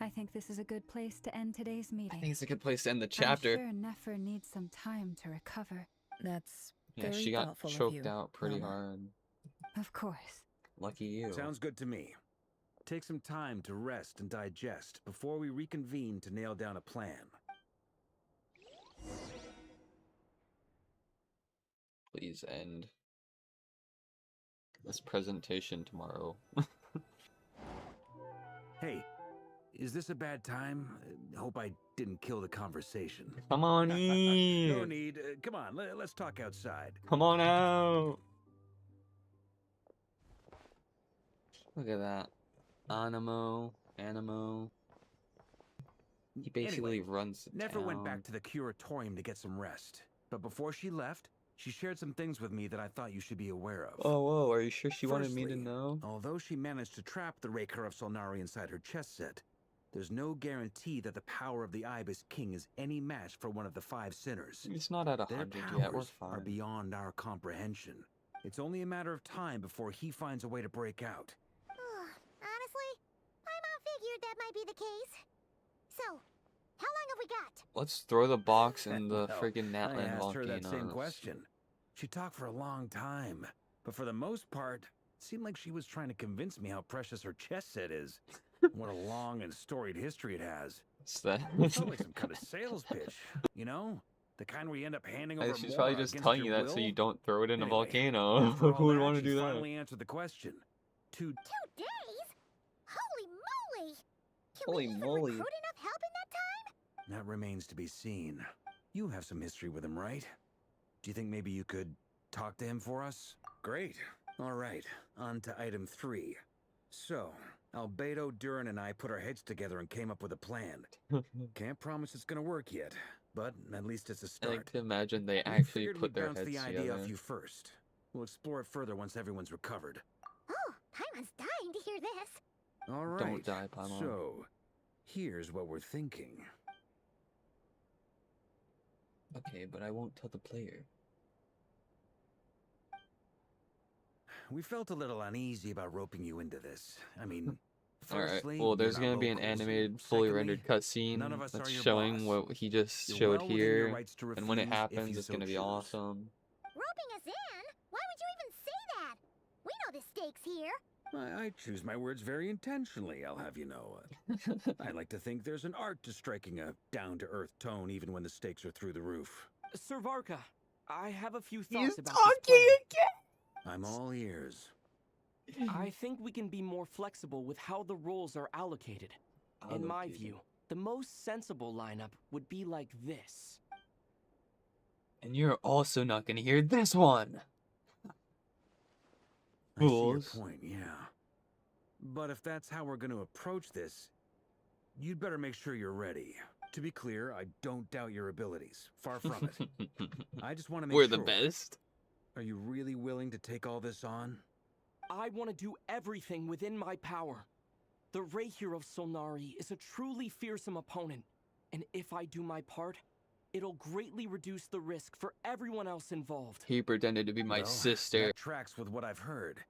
I think this is a good place to end today's meeting. I think it's a good place to end the chapter. I'm sure Nefer needs some time to recover. That's Yeah, very she got thoughtful of choked you, out pretty Mama. hard. Of course. Lucky you. Sounds good to me. Take some time to rest and digest before we reconvene to nail down a plan. Please end this presentation tomorrow. Hey, is this a bad time? Hope I didn't kill the conversation. Come on No in. need. Come on, let's talk outside. Come on out. Look at that. Animo. He basically Anyway, runs the Nefer town. went back to the curatorium to get some rest. But before she left, she shared some things with me that I thought you should be aware of. Oh, whoa, are you sure she wanted me to Firstly, know? Although she managed to trap the Raker of Solnari inside her chess set, there's no guarantee that the power of the Ibis King is any match for one of the 5 sinners. It's not at Their 100 yet, we're powers are fine. beyond our comprehension. It's only a matter of time before he finds a way to break out. Honestly, my mom figured that might be the case. So, how long have we got? Let's throw the box in the Well, friggin' I Natlan asked her that same volcanoes. question. She talked for a long time, but for the most part, it seemed like she was trying to convince me how precious her chess set is. What a long and storied history it has. What's that? It felt like some kind of sales pitch, you know? The kind where you end up handing over She's more probably just against telling you your that so will. you don't throw it in a Anyway, volcano. after all Who would that, want to she's do that? finally answered the question. 2 2 days? Holy moly! Can Holy we even moly. recruit enough help in that time? That remains to be seen. You have some history with him, right? Do you think maybe you could talk to him for us? Great. All right, on to item 3. So, Albedo, Durin, and I put our heads together and came up with a plan. Can't promise it's gonna work yet, but at least it's a I start. like to imagine they We actually figured put we'd their bounce heads the idea together. off you first. We'll explore it further once everyone's recovered. Oh, Paimon's dying to hear this. All right. Don't die, Paimon. So, here's what we're thinking. Okay, but I won't tell the player. We felt a little uneasy about roping you into this. I mean, Alright, firstly, well, there's you're not gonna be an locals. animated, fully Secondly, rendered cutscene none of us that's are your showing boss. what he just You're showed well within your here. rights to And when it refuse if happens, you it's so gonna be choose. awesome. Roping us in? Why would you even say that? We know the stakes here. I choose my words very intentionally, I'll have you know. I like to think there's an art to striking a down-to-earth tone even when the stakes are through the roof. Sir Varka, I have a few He's thoughts about talking this plan. again. I'm all ears. I think we can be more flexible with how the roles are allocated. In my view, the most sensible lineup would be like this. And you're also not gonna hear this one. I see your Fools. point, yeah. But if that's how we're going to approach this, you'd better make sure you're ready. To be clear, I don't doubt your abilities. Far from it. I just want to make We're sure. the best. Are you really willing to take all this on? I want to do everything within my power. The Rahier of Solnari is a truly fearsome opponent, and if I do my part, it'll greatly reduce the risk for everyone else involved. He pretended to be my Well, sister. That tracks with what I've heard.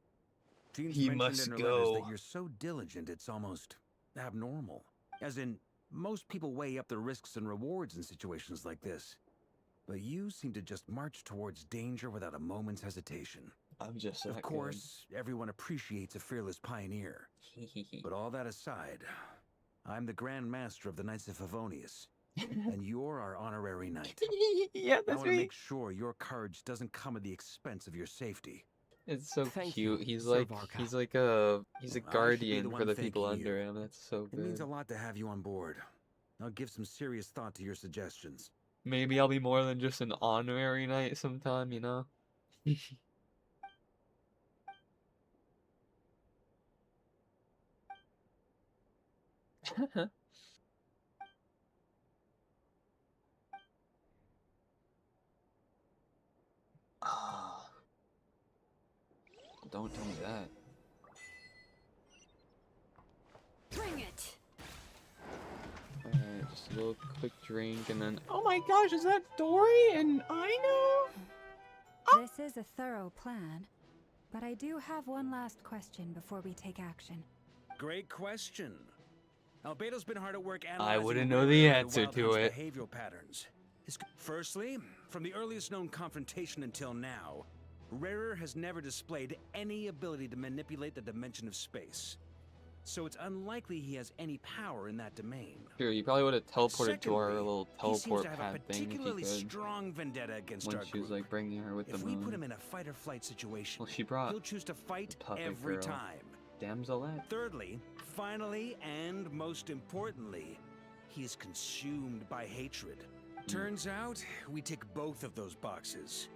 Jean's He mentioned must in her letters go. that you're so diligent it's almost abnormal. As in, most people weigh up the risks and rewards in situations like this. But you seem to just march towards danger without a moment's hesitation. I'm just Of course, everyone appreciates a fearless pioneer. But all that aside, I'm the Grand Master of the Knights of Favonius, and you're our honorary knight. Yeah, I that's want to me. make sure your courage doesn't come at the expense of your safety. It's so Thank cute. you, He's Sir like Varka. he's a Well, I should be guardian the for one the people thanking you. under him. That's so It means good. a lot to have you on board. I'll give some serious thought to your suggestions. Maybe I'll be more than just an honorary knight sometime, you know? Ah. Don't tell me that. Bring it. Alright, just a little quick drink and then. Oh my gosh, is that Dory and Aino? This is a thorough plan, but I do have one last question before we take action. Great question. Albedo's been hard at work I analyzing wouldn't know the Rare answer Wild to Hunt's it. behavioral patterns. Firstly, from the earliest known confrontation until now, Rarer has never displayed any ability to manipulate the dimension of space. So it's unlikely he has any power in that domain. Sure, he probably would have teleported to our Secondly, little he seems teleport to have a pad thing if he particularly could. strong vendetta against When our she was group. like bringing her with If the we moon. put him in a fight or flight situation, Well, she brought he'll choose to fight the puppet every girl. time. Damselette. Thirdly, finally, and most importantly, he is consumed by hatred. Turns out, we tick both of those boxes.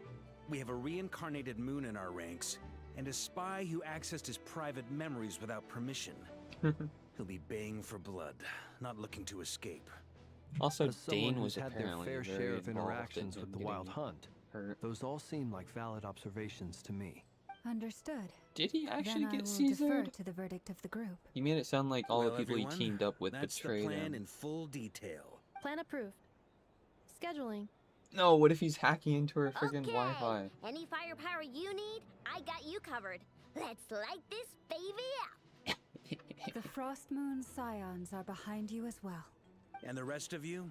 We have a reincarnated moon in our ranks, and a spy who accessed his private memories without permission. He'll be baying for blood, not looking to escape. Also, As someone Dane who's was had their apparently fair very share of involved interactions in with the getting Wild Hunt, hurt. those all seem like valid observations to me. Understood. Did he actually then get I will defer Caesared? to the verdict of the group. You made it sound like all Well, the people everyone, he teamed up with that's betrayed the plan him. in full detail. Plan approved. Scheduling. No, what if he's hacking into her friggin' Okay. Wi-Fi? Any firepower you need, I got you covered. Let's light this baby up. The Frost Moon Scions are behind you as well. And the rest of you?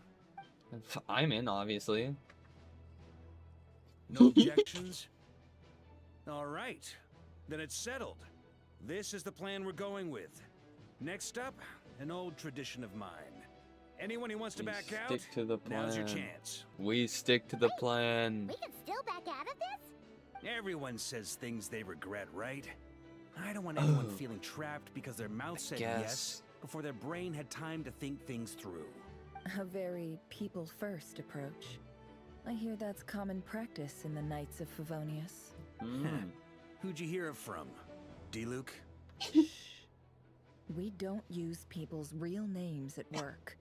I'm in, obviously. No objections? All right. Then it's settled. This is the plan we're going with. Next up, an old tradition of mine. Anyone who wants to back out, Stick to the plan. now's your chance. We stick to the plan. We can still back out of this? Everyone says things they regret, right? I don't want anyone Oh. feeling trapped because their mouth said guess. yes before their brain had time to think things through. A very people-first approach. I hear that's common practice in the Knights of Favonius. Who'd you hear it from? D-Luke? We don't use people's real names at work.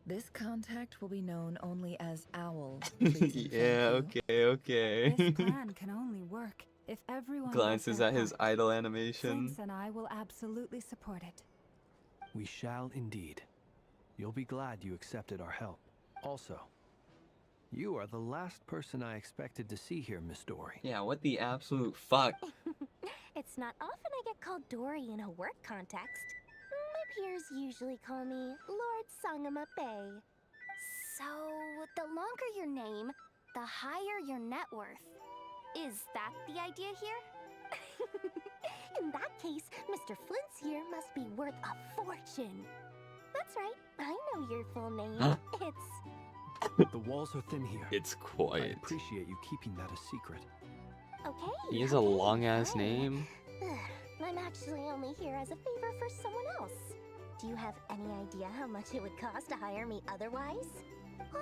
This contact will be known only as Owl. please and Yeah, thank you. okay. This plan can only work if everyone Glances does their at his part. idle animation. Prince and I will absolutely support it. We shall indeed. You'll be glad you accepted our help. Also, you are the last person I expected to see here, Miss Dory. Yeah, what the absolute fuck? It's not often I get called Dory in a work context. My peers usually call me Lord Sangamape. So, the longer your name, the higher your net worth. Is that the idea here? In that case, Mr. Flint's here must be worth a fortune. That's right, I know your full name. It's... The walls are thin here. It's I quiet. appreciate you keeping that a secret. Okay. He has a okay, long-ass fine. name. I'm actually only here as a favor for someone else. Do you have any idea how much it would cost to hire me otherwise? Does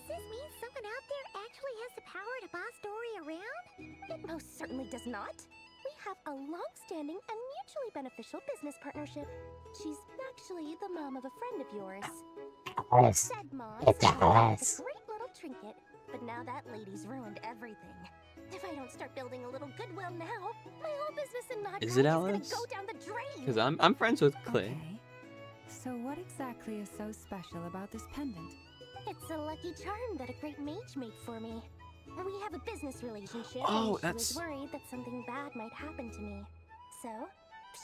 this mean someone out there actually has the power to boss Dory around? It most certainly does not. We have a long-standing and mutually beneficial business partnership. She's actually the mom of a friend of yours. Said mom It's started out with Alice. a great little trinket, but now that lady's ruined everything. If I don't start building a little goodwill now, my whole business in Notgrad Is it is Alice? gonna go down the drain. Because I'm friends with Clay. Okay. So what exactly is so special about this pendant? It's a lucky charm that a great mage made for me. We have a business relationship, Oh, and she that's- was worried that something bad might happen to me. So,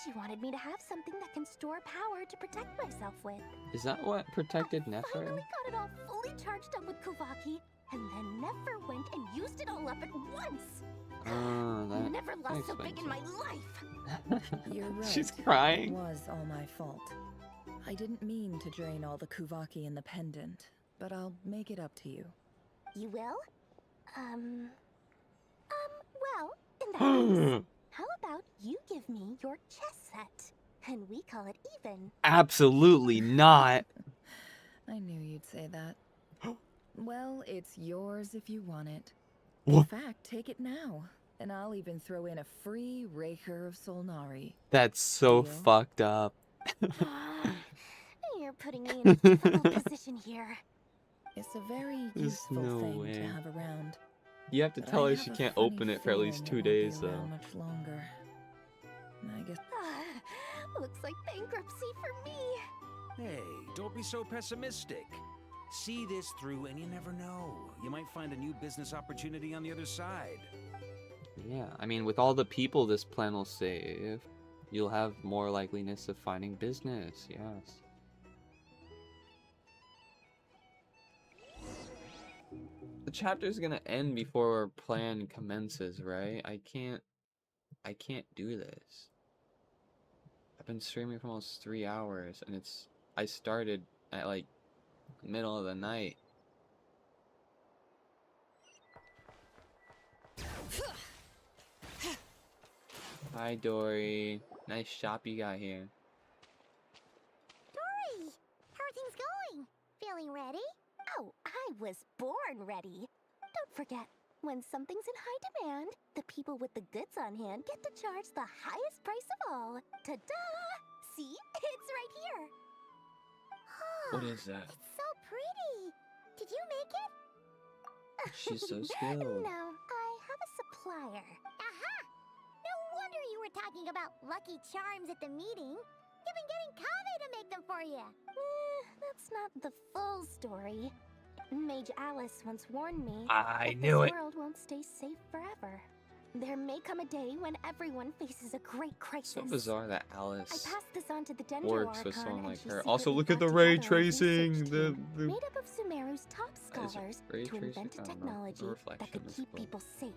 she wanted me to have something that can store power to protect myself with. Is that what protected Nefer? Finally got it all fully charged up with Kuvaki, and then Nefer went and used it all up at once. Oh, that Never lost so big in my life. You're right. She's crying. It was all my fault. I didn't mean to drain all the Kuvaki in the pendant, but I'll make it up to you. You will? Well, in that case, how about you give me your chess set, and we call it even. Absolutely not. I knew you'd say that. Well, it's yours if you want it. What? In fact, take it now, and I'll even throw in a free Raker of Solnari. That's so Deal? fucked up. You're putting me in a difficult position here. It's a very There's useful no thing way. to have around. You have to But tell I her have she a can't funny open it for at least feeling 2 it won't be days, though. around much longer. I guess. Looks like bankruptcy for me. Hey, don't be so pessimistic. See this through and you never know. You might find a new business opportunity on the other side. Yeah, I mean, with all the people this plan will save, you'll have more likeliness of finding business, yes. The chapter's gonna end before our plan commences, right? I can't do this. I've been streaming for almost 3 hours, and I started at, like, middle of the night. Hi, Dory. Nice shop you got here. Dory, how are things going? Feeling ready? Oh, I was born ready. Don't forget, when something's in high demand, the people with the goods on hand get to charge the highest price of all. Ta-da! See? It's right here. What is that? It's so pretty. Did you make it? She's so skilled. No, I have a supplier. Aha! No wonder you were talking about lucky charms at the meeting. You've been getting Kave to make them for you. That's not the full story. Mage Alice once warned me I that knew this it. world won't stay safe forever. There may come a day when everyone faces a great crisis. So bizarre that I Alice passed this on to the Dendro works with Archon, someone and like she her. Also, secretly look at got the ray together a tracing. research The team made up of Sumeru's top scholars ray to tracing? invent a I don't know. technology that Reflection could is keep cool. people safe.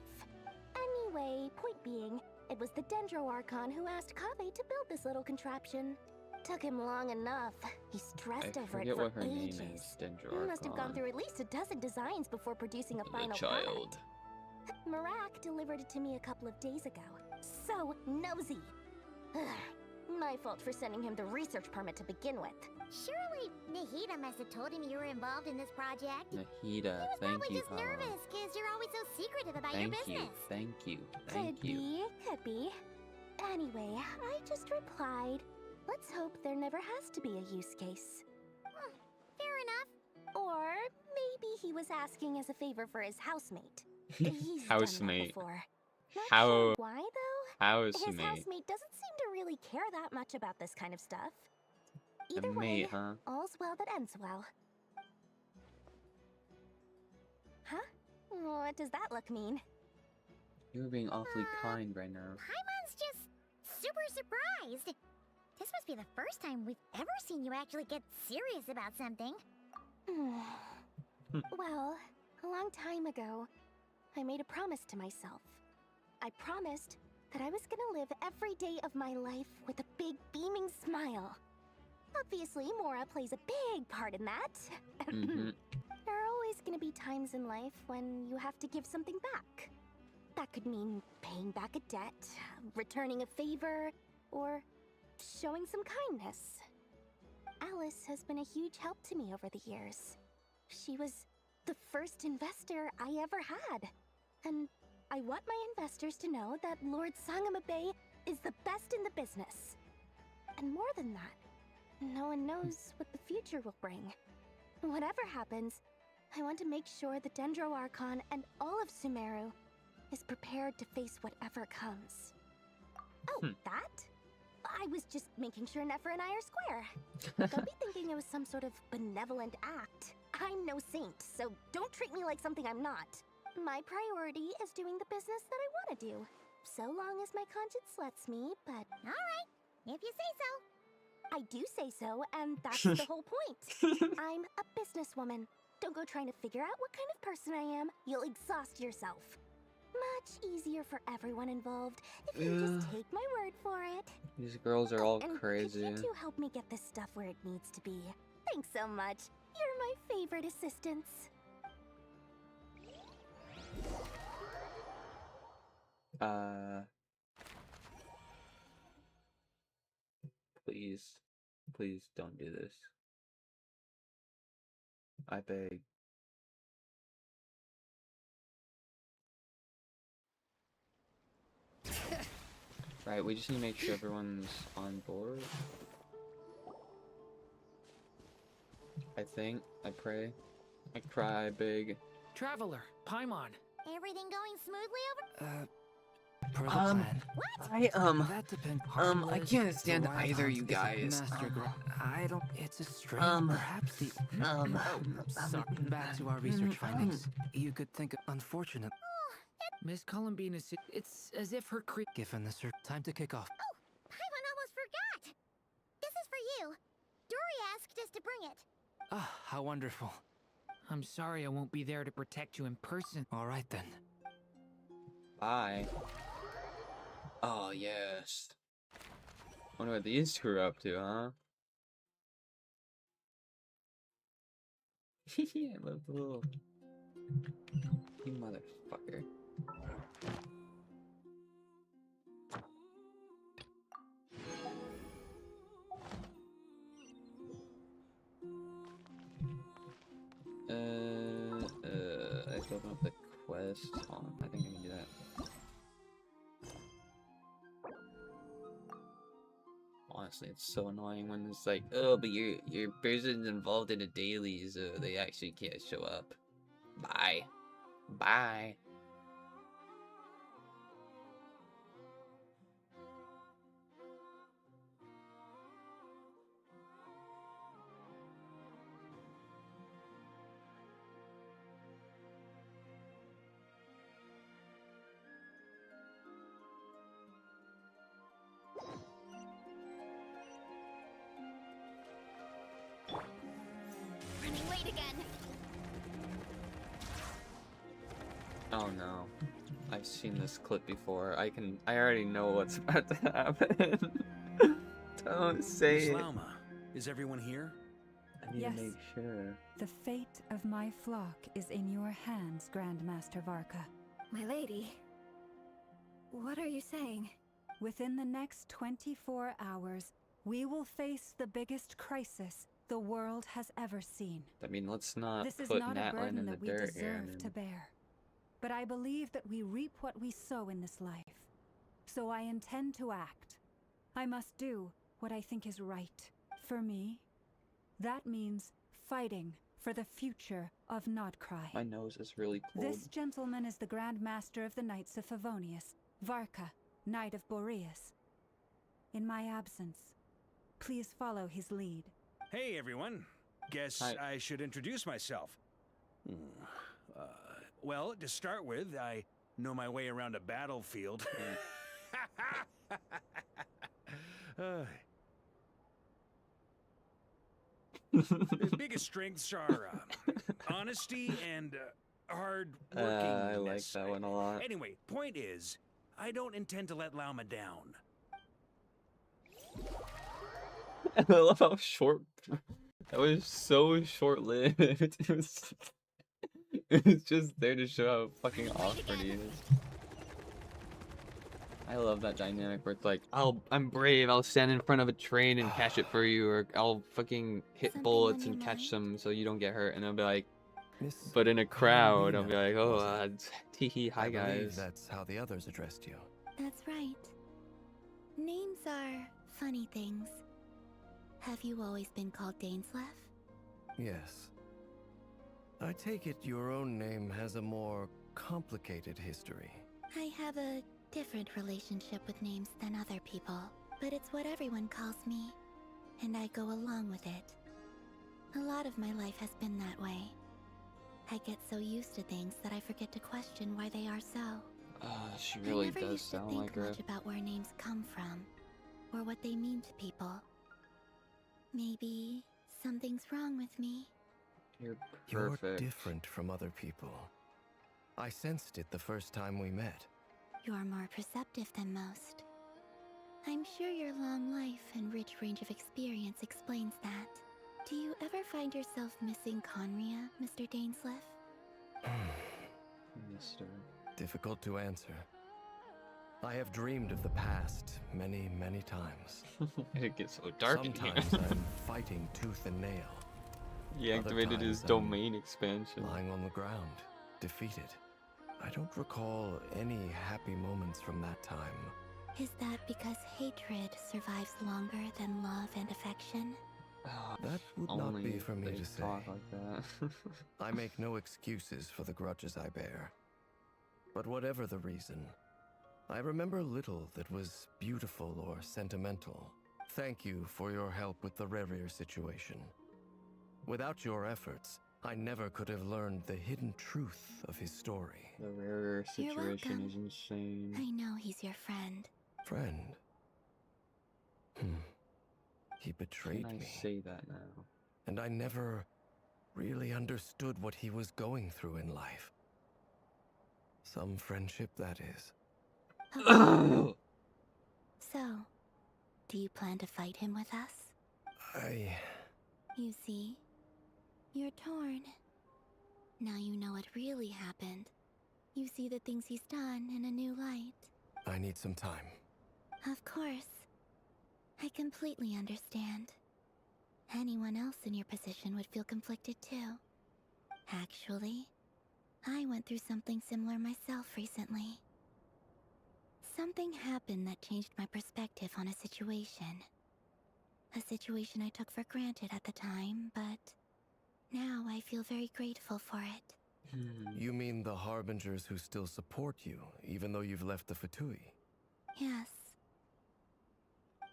Anyway, point being, it was the Dendro Archon who asked Kave to build this little contraption. Took him long enough. He stressed I over it forget for what her ages. name is. Dendro He must have gone Archon. through at least a dozen designs before producing a The final child. product. Marak delivered it to me a couple of days ago. So nosy. My fault for sending him the research permit to begin with. Surely Nahida must have told him you were involved in this project. Nahida, thank Probably you, just Paolo. nervous because you're always so secretive about your Thank you, business. thank you, thank Could you. be, could be. Anyway, I just replied, let's hope there never has to be a use case. Fair enough. Or maybe he was asking as a favor for his housemate. He's done that Housemate. before. Not How- sure why though? His Housemate. housemate doesn't seem to really care that much about this kind of stuff. Either A way, mate, huh? all's well that ends well. Huh? What does that look mean? You're being awfully kind right now. Paimon's just super surprised. This must be the first time we've ever seen you actually get serious about something. Well, a long time ago, I made a promise to myself. I promised that I was gonna live every day of my life with a big beaming smile. Obviously, Mora plays a big part in that. There are always gonna be times in life when you have to give something back. That could mean paying back a debt, returning a favor, or showing some kindness. Alice has been a huge help to me over the years. She was the first investor I ever had. And I want my investors to know that Lord Sangama Bay is the best in the business. And more than that, no one knows what the future will bring. Whatever happens, I want to make sure the Dendro Archon and all of Sumeru is prepared to face whatever comes. Oh, that? I was just making sure Nefer and I are square. Don't be thinking it was some sort of benevolent act. I'm no saint, so don't treat me like something I'm not. My priority is doing the business that I want to do, so long as my conscience lets me, but... Alright, if you say so. I do say so, and that's the whole point. I'm a businesswoman. Don't go trying to figure out what kind of person I am. You'll exhaust yourself. Much easier for everyone involved if you just take my word for it. These girls are all And crazy. could you two help me get this stuff where it needs to be? Thanks so much. You're my favorite assistants. Please. Please don't do this. I beg. Right, we just need to make sure everyone's on board. I think, I pray, I cry, I beg. Traveler, Paimon. Everything going smoothly over? Per the plan. That depends. I can't stand either you guys. I don't. It's a strain. Perhaps the. Sorry. Back to our research findings. You could think of unfortunate. Miss Columbine is. It's as if her creep. Given the time to kick off. Oh, Paimon almost forgot. This is for you. Dory asked us to bring it. Ah, how wonderful. I'm sorry I won't be there to protect you in person. All right then. Bye. Oh, yes. Wonder what these two are up to, huh? I love the little... You motherfucker. I have to open up the quest. Hold on, I think I can do that. Honestly, it's so annoying when it's like, oh, but your person's involved in a daily, so they actually can't show up. Bye. Bye. Running late again. Oh no. I've seen this clip before. I already know what's about to happen. Don't say it. Slauma, is everyone here? I need to make sure. The fate of my flock is in your hands, Grandmaster Varka. My lady, what are you saying? Within the next 24 hours, we will face the biggest crisis the world has ever seen. I mean, let's not This is put not a Natlin burden in the that we dirt here. deserve to bear. But I believe that we reap what we sow in this life. So I intend to act. I must do what I think is right. For me, that means fighting for the future of Nodcry. My nose is really cold. This gentleman is the Grand Master of the Knights of Favonius, Varka, Knight of Boreas. In my absence, please follow his lead. Hey, everyone. Guess I should introduce myself. Well, to start with, I know my way around a battlefield. The biggest strengths are honesty and hard working. I like that one a lot. Anyway, point is, I don't intend to let Lauma down. I love how short. That was so short-lived. It was just there to show how fucking awkward he is. I love that dynamic where it's like, I'm brave, I'll stand in front of a train and catch it for you, or I'll fucking hit Something bullets on your and catch mind? them so you don't get hurt, and I'll be like, Miss but in a crowd, I'll be Carolina, like, oh, wasn't tee hi I believe guys. that's how the others addressed you. That's right. Names are funny things. Have you always been called Dainsleif? Yes. I take it your own name has a more complicated history. I have a different relationship with names than other people, but it's what everyone calls me, and I go along with it. A lot of my life has been that way. I get so used to things that I forget to question why they are so. She really I never does used to sound think like her. much about where names come from, or what they mean to people. Maybe something's wrong with me. You're You're perfect. different from other people. I sensed it the first time we met. You're more perceptive than most. I'm sure your long life and rich range of experience explains that. Do you ever find yourself missing Conria, Mr. Dainsleif? Mister. Difficult to answer. I have dreamed of the past many, many times. It gets so dark in here. Sometimes I'm fighting tooth and nail. He Other activated his times I'm domain expansion. lying on the ground, defeated. I don't recall any happy moments from that time. Is that because hatred survives longer than love and affection? That would not be for me they to say. talk like that. I make no excuses for the grudges I bear. But whatever the reason, I remember little that was beautiful or sentimental. Thank you for your help with the Rerir situation. Without your efforts, I never could have learned the hidden truth of his story. The Rerir You're situation welcome. is insane. I know he's your friend. Friend? He betrayed Can I me. say that now? And I never really understood what he was going through in life. Some friendship, that is. So, do you plan to fight him with us? You see, you're torn. Now you know what really happened. You see the things he's done in a new light. I need some time. Of course. I completely understand. Anyone else in your position would feel conflicted too. Actually, I went through something similar myself recently. Something happened that changed my perspective on a situation. A situation I took for granted at the time, but now I feel very grateful for it. You mean the Harbingers who still support you, even though you've left the Fatui? Yes.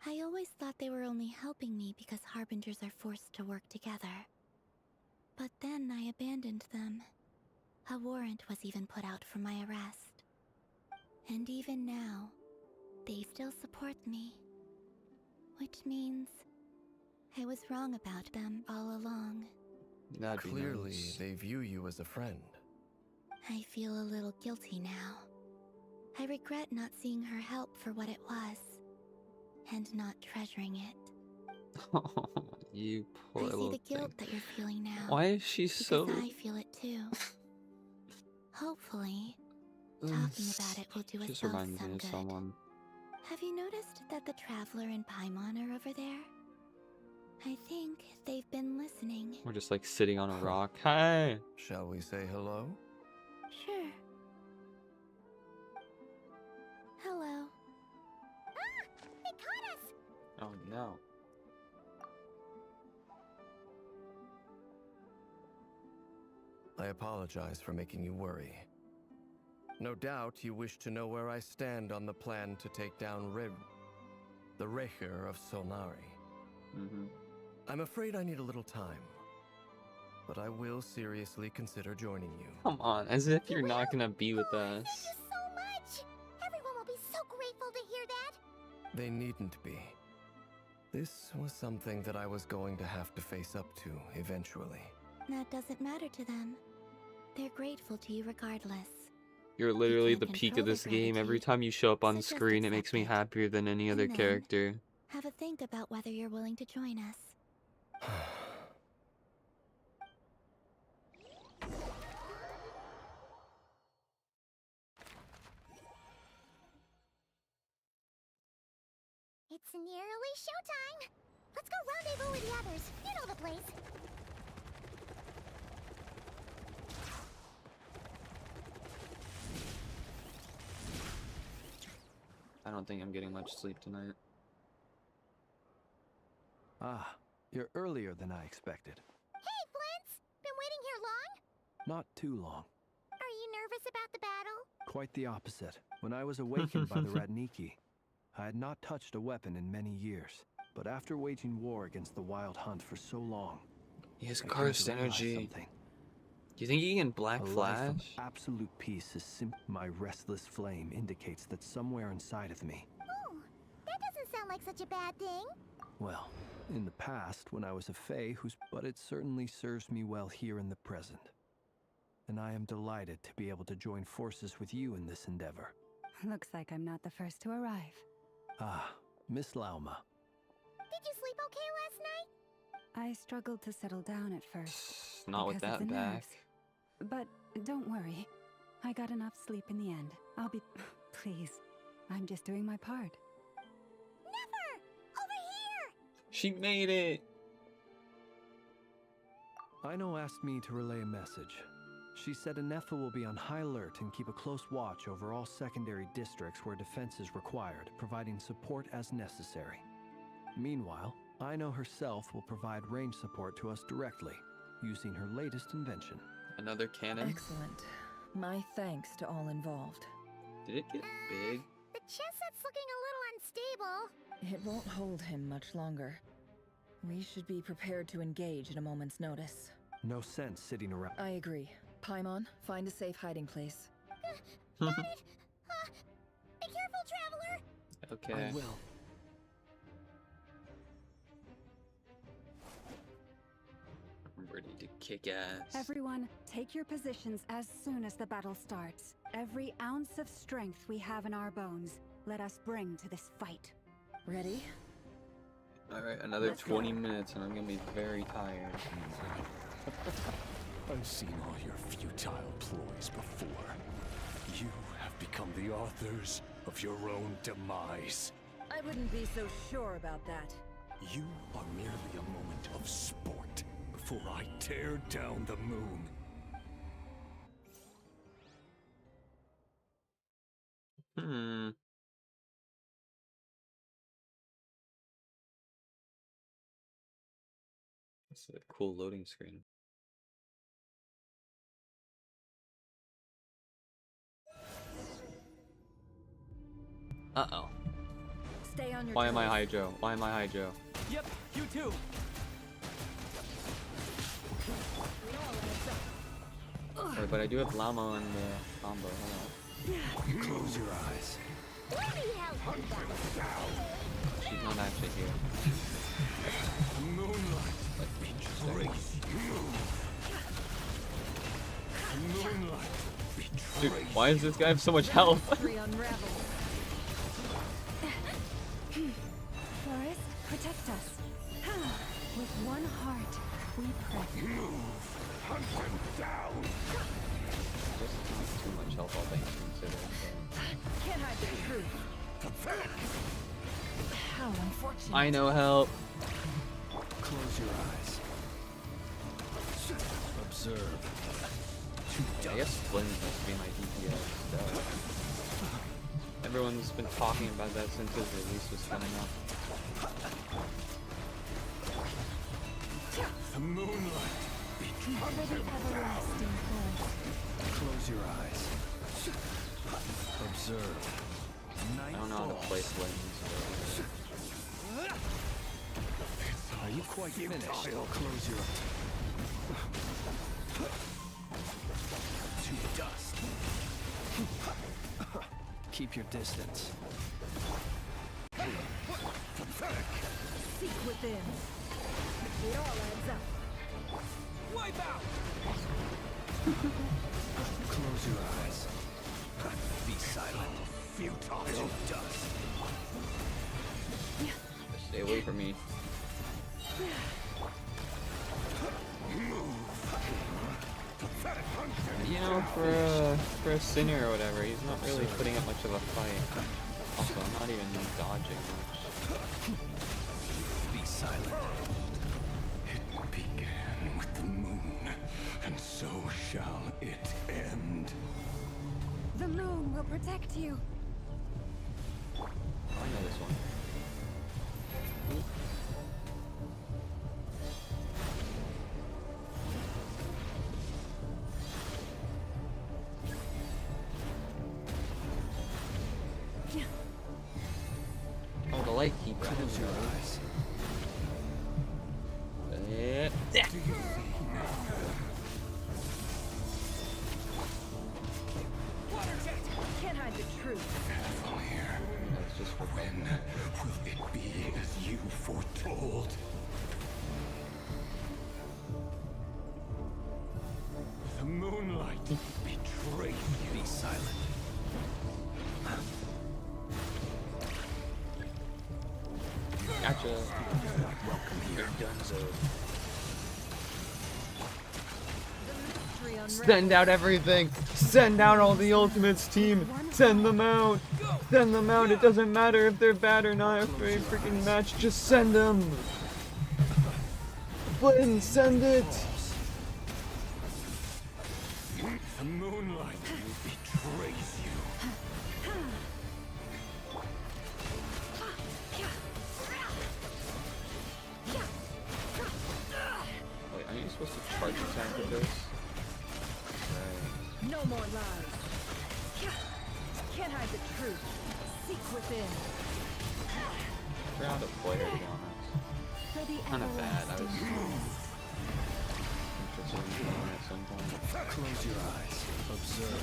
I always thought they were only helping me because Harbingers are forced to work together. But then I abandoned them. A warrant was even put out for my arrest. And even now, they still support me. Which means I was wrong about them all along. That'd be Clearly, nice. they view you as a friend. I feel a little guilty now. I regret not seeing her help for what it was, and not treasuring it. You poor I see little the guilt thing. that you're feeling now. Why is she so... Because I feel it too. Hopefully, talking about it will do us Just both reminds some me of good. someone. Have you noticed that the Traveler and Paimon are over there? I think they've been listening. We're just like sitting on a rock. Hi! Shall we say hello? Sure. Hello. Ah! They caught us! Oh no. I apologize for making you worry. No doubt you wish to know where I stand on the plan to take down the Recher of Solnari. I'm afraid I need a little time, but I will seriously consider joining you. Come on, as if you're not gonna be with us. Thank you so much! Everyone will be so grateful to hear that! They needn't be. This was something that I was going to have to face up to eventually. That doesn't matter to them. They're grateful to you regardless. You're literally the peak of this game. Every time you show up on the screen, it makes me happier than any other character. Have a think about whether you're willing to join us. It's nearly showtime! Let's go rendezvous with the others. You know the place. I don't think I'm getting much sleep tonight. Ah, you're earlier than I expected. Hey, Flint's! Been waiting here long? Not too long. Are you nervous about the battle? Quite the opposite. When I was awakened by the Radniki, I had not touched a weapon in many years. But after waging war against the Wild Hunt for so long, he has I came cursed to realize energy. something. Do you think he can Black A life Flash? of absolute peace is my restless flame indicates that somewhere inside of me. Oh, that doesn't sound like such a bad thing. Well, in the past, when I was a Fae but it certainly serves me well here in the present. And I am delighted to be able to join forces with you in this endeavor. Looks like I'm not the first to arrive. Ah, Miss Lauma. Did you sleep okay last night? I struggled to settle down at first. Not with because of that the back. nerves. But don't worry. I got enough sleep in the end. I'll be... Please. I'm just doing my part. Never! Over here! She made it! Aino asked me to relay a message. She said Anefa will be on high alert and keep a close watch over all secondary districts where defense is required, providing support as necessary. Meanwhile, Aino herself will provide range support to us directly, using her latest invention. Another cannon? Excellent. My thanks to all involved. Did it get big? The chess set's looking a little unstable. It won't hold him much longer. We should be prepared to engage at a moment's notice. No sense sitting around. I agree. Paimon, find a safe hiding place. Got it! Be careful, traveler! Okay. I will. I'm ready to kick ass. Everyone, take your positions as soon as the battle starts. Every ounce of strength we have in our bones, let us bring to this fight. Ready? Alright, another 20 minutes and I'm gonna be very tired. I've seen all your futile ploys before. You have become the authors of your own demise. I wouldn't be so sure about that. You are merely a moment of sport before I tear down the moon. It's a cool loading screen. Uh-oh. Stay on your Why am I toes. Hydro? Why am I Hydro? Yep, you too. Wait, but I do have Llama in the combo. Hold Close your eyes. Let me help you guys. on. She's not actually here. Moonlight betrays you. Moonlight betrays Dude, why does this guy have so much health? Forest, protect us. With one heart, we pray. Move! Hunt him down! Just not too much health, all things considered. Can't hide the truth. Pathetic! How unfortunate. I know help. Close your eyes. Observe. I guess Flynn has to be my DPS. Everyone's been talking about that since his release was coming up. The moonlight betrays Over the him down! everlasting forest. Close your eyes. Observe. I don't know how to play Flynn. Are you quite finished? Close your eyes. To dust. Keep your distance. Pathetic! Seek within. It all adds up. Wipe out! Close your eyes. Be silent. Futile dust. Stay away from me. You know, for a sinner or whatever, he's not really putting up much of a fight. Also, I'm not even dodging much. Be silent. It began with the moon, and so shall it end. The moon will protect you. I know this one. Oh, the light keeps close your eyes. Can't hide the truth. Careful here. That's just for when will it be as you foretold? The moonlight betrays you. Be silent. Gotcha. Welcome here. Send out everything! Send out all the Ultimates team! Send them out! Send them out! It doesn't matter if they're bad or not after a freaking match, just send them! Flynn, send it! The moonlight betrays you. Wait, are you supposed to charge attack with this? Right. No more lies. Can't hide the truth. Seek within. I forgot how to play her, to be honest. Kind of bad. I was interested in playing at some point. Close your eyes. Observe.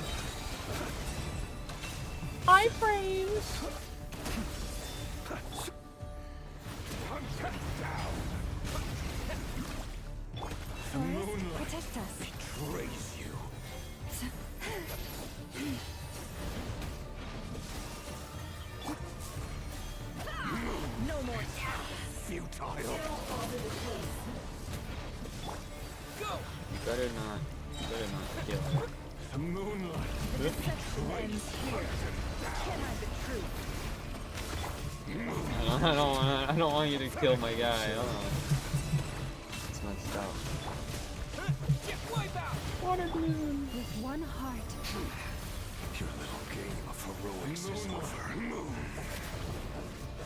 Iframes! The moonlight protect us. betrays you. No more. Futile. You better not kill her. The moonlight Ends here. Can't hide the truth. I don't want you to kill my guy. It's messed up. Water balloon. With one heart. Your little game of heroics is over.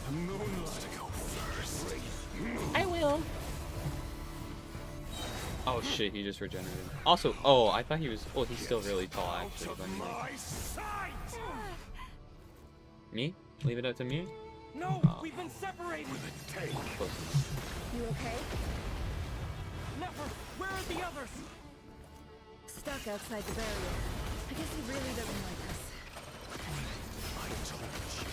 The moonlight to go first. I will. Oh shit, he just regenerated. Also, oh, I thought he was. Oh, he's still really tall actually. But me? Leave it up to me? No, Oh. we've been separated. Close. You okay? Never. Where are the others? Stuck outside the barrier. I guess he really doesn't like us. I told you.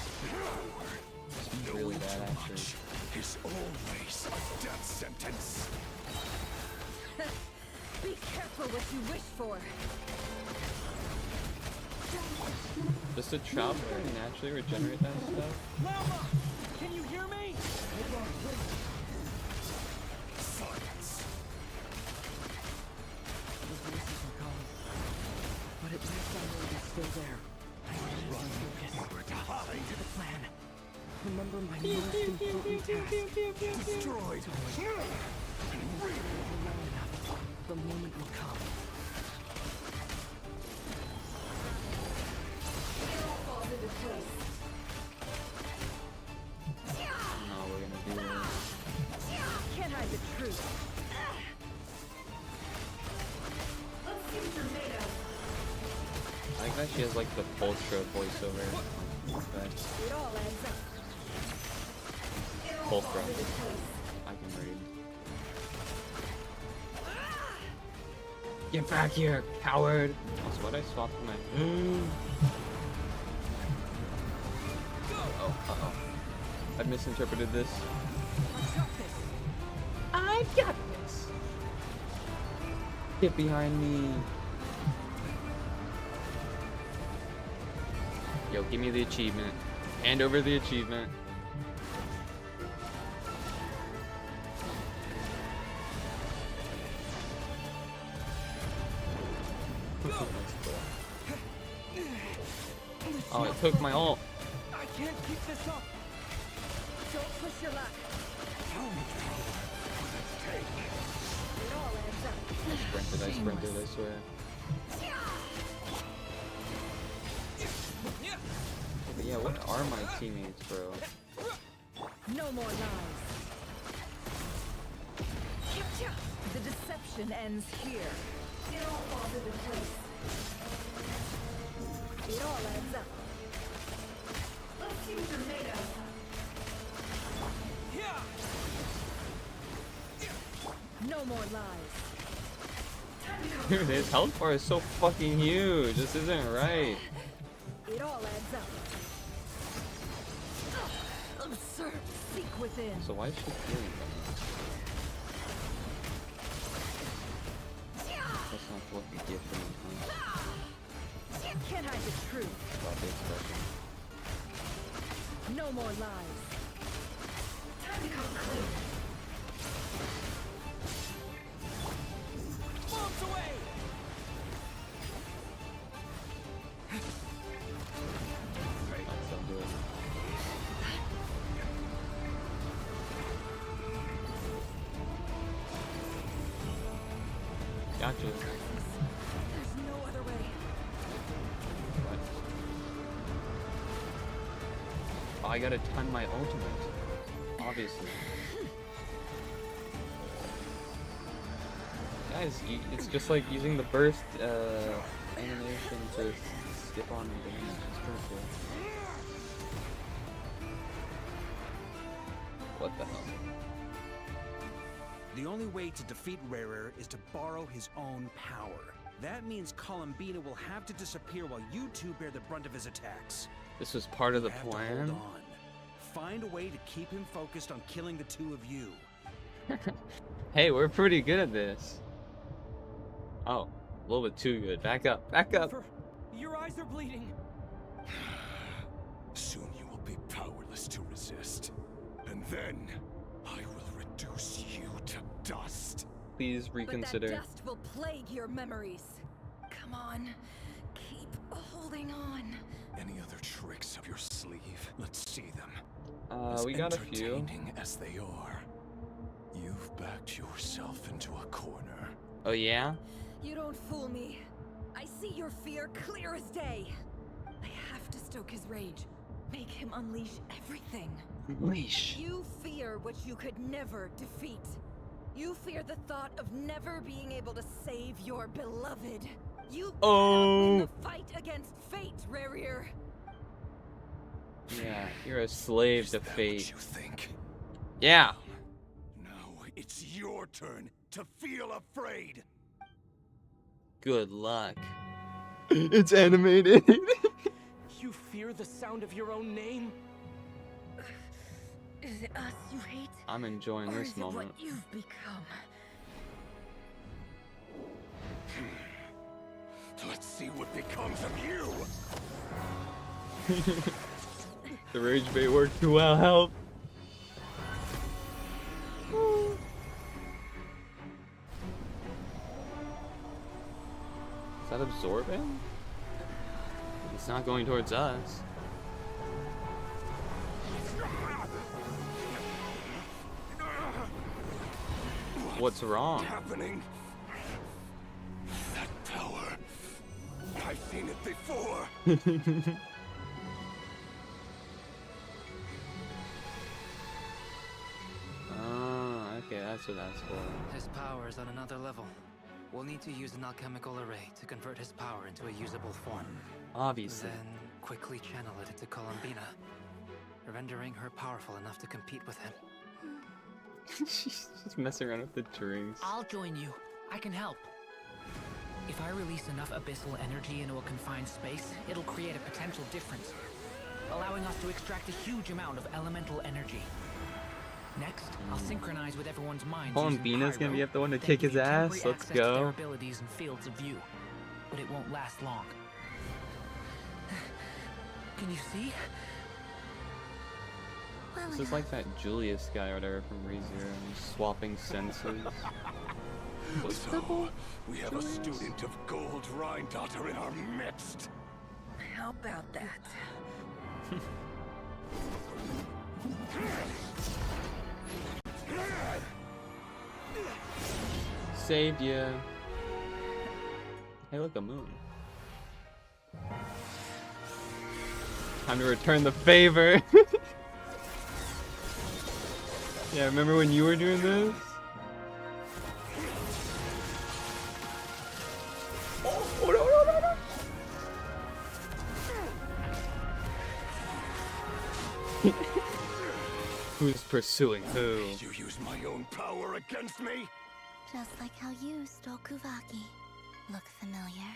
Really bad actually. Is always a death sentence. Be careful what you wish for. Does the traveler naturally regenerate that stuff? Lama, can you hear me? Silence. Those voices were calling. But at least I know they're still there. Run forward. Hide. The plan. Remember my most important task. Destroyed. The moment will come. No, we're gonna do this. Can't hide the truth. I like that she has like the Ultra voiceover. It all adds up. Ultra. I can read. Get back here, coward! Also, why'd I swap for my... Oh, uh-oh. I misinterpreted this. I got this! Get behind me. Yo, give me the achievement. Hand over the achievement. Oh, it took my ult. I can't keep this up. Don't push your luck. It all adds up. I sprinted, I swear. But yeah, what are my teammates, bro? No more lies. The deception ends here. It all falls into place. It all adds up. Let's see what you're made of. No more lies. Dude, his health bar is so fucking huge. This isn't right. It all adds up. Absurd. Seek within. So why is she feeling that? That's not what you get from me. Can't hide the truth. About the expression. No more lies. Time to come clean. Bombs away! That's so good. Gotcha. There's no other way. Oh, I gotta time my ultimate. Obviously. Guys, it's just like using the burst animation to skip on damage. It's pretty cool. What the hell? The only way to defeat Rarer is to borrow his own power. That means Columbina will have to disappear while you two bear the brunt of his attacks. This was part of the You have to plan? hold on. Find a way to keep him focused on killing the two of you. Hey, we're pretty good at this. Oh, a little bit too good. Back up, back up. Your eyes are bleeding. Soon you will be powerless to resist. And then I will reduce you to dust. Please reconsider. But that dust will plague your memories. Come on. Keep holding on. Any other tricks up your sleeve? Let's see them. We got a few. Entertaining as they are, you've backed yourself into a corner. Oh yeah? You don't fool me. I see your fear clear as day. I have to stoke his rage. Make him unleash everything. Unleash. You fear what you could never defeat. You fear the thought of never being able to save your beloved. You cannot win the fight against fate, Rarir. Yeah, you're a slave to fate. You think? Yeah. Now it's your turn to feel afraid. Good luck. It's animated. You fear the sound of your own name? Is it us you hate? I'm enjoying or this is moment. It what you've become? Let's see what becomes of you. The rage bait worked too well. Help. Is that absorbing? It's not going towards us. What's wrong? Happening? That power. I've seen it before. Oh, okay, that's what that's for. His power is on another level. We'll need to use an alchemical array to convert his power into a usable form. Obviously. Then quickly channel it into Columbina, rendering her powerful enough to compete with him. She's just messing around with the drinks. I'll join you. I can help. If I release enough abyssal energy into a confined space, it'll create a potential difference, allowing us to extract a huge amount of elemental energy. Next, I'll synchronize with everyone's minds. Columbina's gonna be the one to kick his ass. Let's go. Their abilities and fields of view, but it won't last long. Can you see? Well This is like that Julius guy or whatever from ReZero, swapping senses. So, we have a student of Gold Rhine-Daughter in our midst. How about that? Saved ya. Hey, look, a moon. Time to return the favor. Yeah, remember when you were doing this? Who's pursuing who? You use my own power against me? Just like how you stole Kuvaki. Look familiar?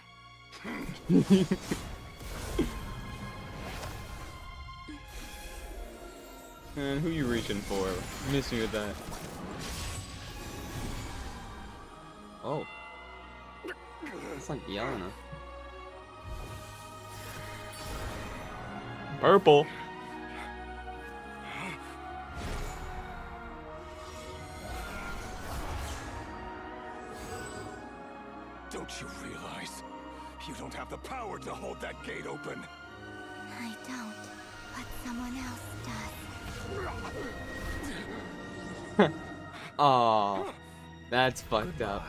Man, who you reaching for? Miss me with that. Oh. It's like Yelena. Purple. Don't you realize? You don't have the power to hold that gate open. I don't, but someone else does. Aw, that's fucked up.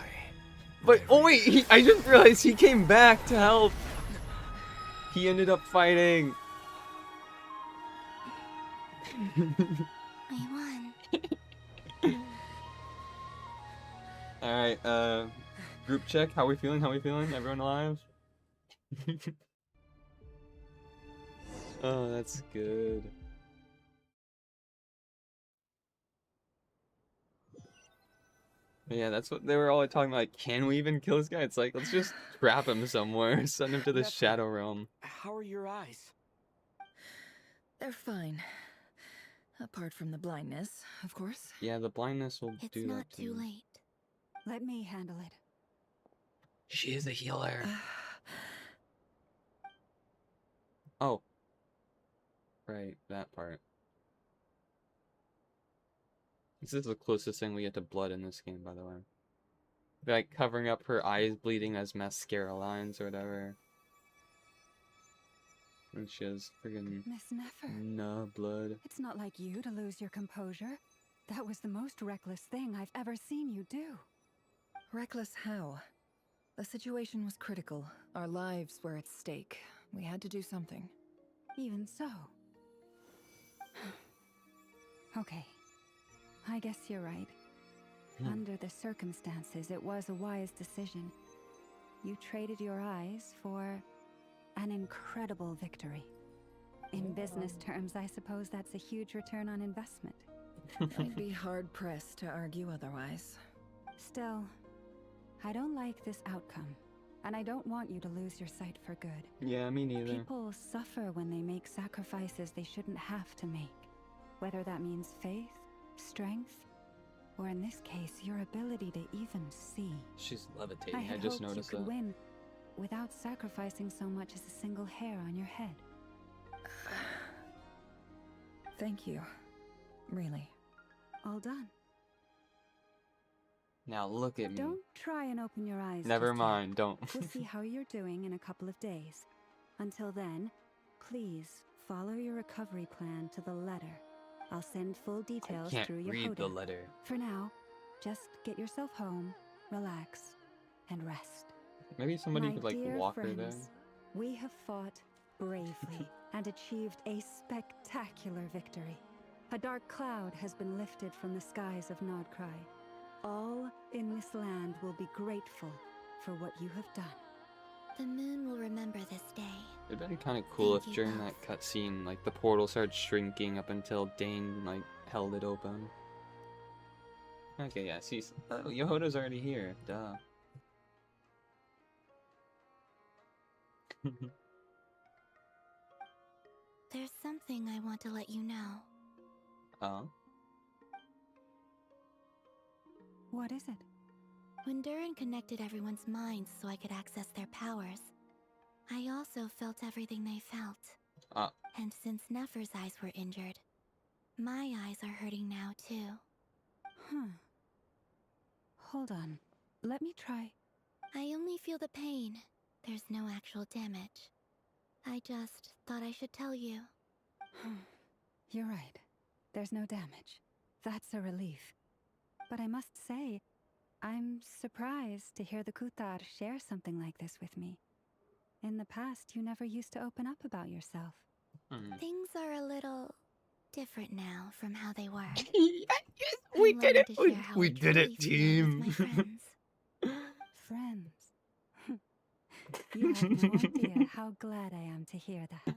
But oh wait, I just realized he came back to help. He ended up fighting. We won. All right, group check. How we feeling? How we feeling? Everyone alive? Oh, that's good. Yeah, that's what they were all talking about. Like, can we even kill this guy? It's like, let's just trap him somewhere, send him to the Shadow Realm. How are your eyes? They're fine. Apart from the blindness, of course. Yeah, the blindness will It's do not that too late. Let me handle it. She is a healer. Oh. Right, that part. This is the closest thing we get to blood in this game, by the way. Like, covering up her eyes bleeding as mascara lines or whatever. And she has friggin' Miss Nefer. no blood. It's not like you to lose your composure. That was the most reckless thing I've ever seen you do. Reckless how? The situation was critical. Our lives were at stake. We had to do something. Even so. Okay. I guess you're right. Under the circumstances, it was a wise decision. You traded your eyes for an incredible victory. In business terms, I suppose that's a huge return on investment. I'd be hard-pressed to argue otherwise. Still, I don't like this outcome, and I don't want you to lose your sight for good. Yeah, me neither. People suffer when they make sacrifices they shouldn't have to make. Whether that means faith, strength, or in this case, your ability to even see. She's levitating, I had just hoped noticed you could that. win without sacrificing so much as a single hair on your head. Thank you. Really. All done. Now look at me. Don't try and open your eyes. Never just yet. mind, don't. We'll see how you're doing in a couple of days. Until then, please follow your recovery plan to the letter. I'll send full details Can't through your read the Hoda. letter. For now, just get yourself home, relax, and rest. Maybe somebody My could like dear walk her there. friends, we have fought bravely and achieved a spectacular victory. A dark cloud has been lifted from the skies of Nodcry. All in this land will be grateful for what you have done. The moon will remember this day. It'd been kind of cool Thank if you during that cutscene, like the portal started shrinking up until Dane like held it open. Okay, yeah, see, oh, Yehoda's already here. Duh. There's something I want to let you know. Oh. What is it? When Durin connected everyone's minds so I could access their powers, I also felt everything they felt. And since Nefer's eyes were injured, my eyes are hurting now too. Hold on. Let me try. I only feel the pain. There's no actual damage. I just thought I should tell you. You're right. There's no damage. That's a relief. But I must say, I'm surprised to hear the Kutar share something like this with me. In the past, you never used to open up about yourself. Things are a little different now from how they were. Yes, we I'm did learning it. to share how We I did it, truly feel with team. my friends. Friends. You have no idea how glad I am to hear that.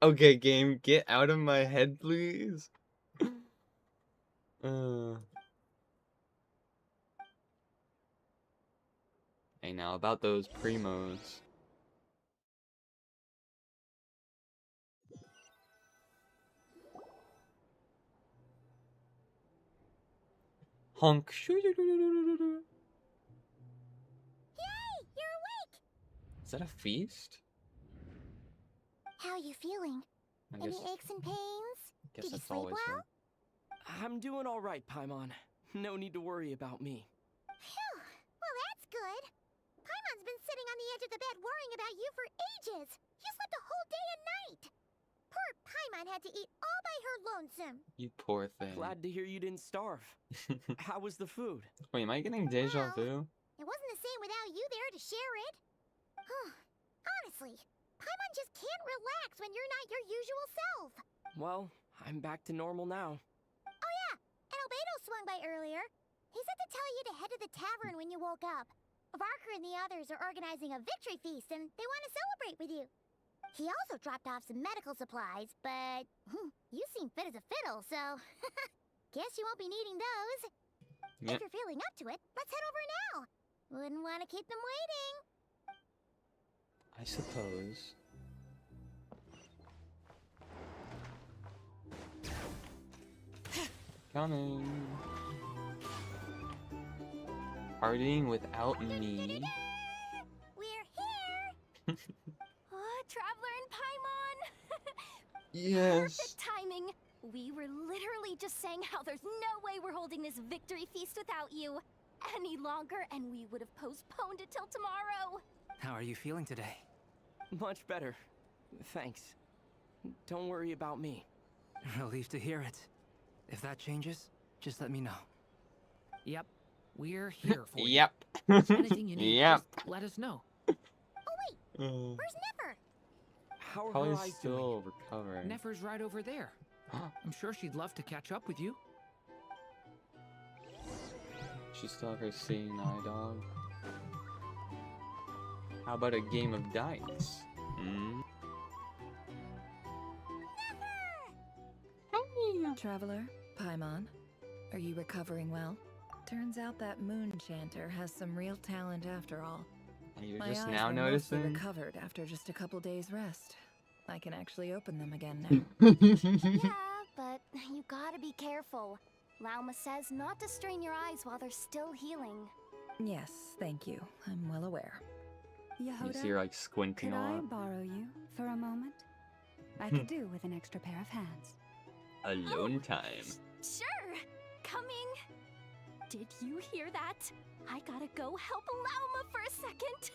Okay, game, get out of my head, please. Hey, now about those primos. Honk. Yay! You're awake! Is that a feast? How you feeling? I Any guess, aches and pains? guess Did you that's sleep always well? her. I'm doing all right, Paimon. No need to worry about me. Phew! Well, that's good. Paimon's been sitting on the edge of the bed worrying about you for ages. You slept a whole day and night. Poor Paimon had to eat all by her lonesome. You poor thing. Glad to hear you didn't starve. How was the food? Wait, am I getting deja vu? It wasn't the same without you there to share it. Honestly, Paimon just can't relax when you're not your usual self. Well, I'm back to normal now. Oh yeah, and Albedo swung by earlier. He said to tell you to head to the tavern when you woke up. Varker and the others are organizing a victory feast and they want to celebrate with you. He also dropped off some medical supplies, but you seem fit as a fiddle, so guess you won't be needing those. Yep. If you're feeling up to it, let's head over now. Wouldn't want to keep them waiting. I suppose. Coming. Partying without me. We're here! Traveler and Paimon! Yes. Perfect timing! We were literally just saying how there's no way we're holding this victory feast without you any longer, and we would have postponed it till tomorrow. How are you feeling today? Much better. Thanks. Don't worry about me. Relieved to hear it. If that changes, just let me know. Yep, we're here for you. Yep. Anything you need, Yep. just let us know. Oh wait, where's Nefer? How are Probably her eyes still doing? recovering. Nefer's right over there. I'm sure she'd love to catch up with you. She still have her seeing eye, dog. How about a game of dice? Traveler, Paimon, are you recovering well? Turns out that moon chanter has some real talent after all. You're My just eyes now were mostly noticing? recovered after just a couple days rest. I can actually open them again now. Yeah, but you gotta be careful. Lauma says not to strain your eyes while they're still healing. Yes, thank you. I'm well aware. You see her like squinting Could a I lot. borrow you for a moment? I could do with an extra pair of hands. Alone time. Sure! Coming! Did you hear that? I gotta go help Lauma for a second.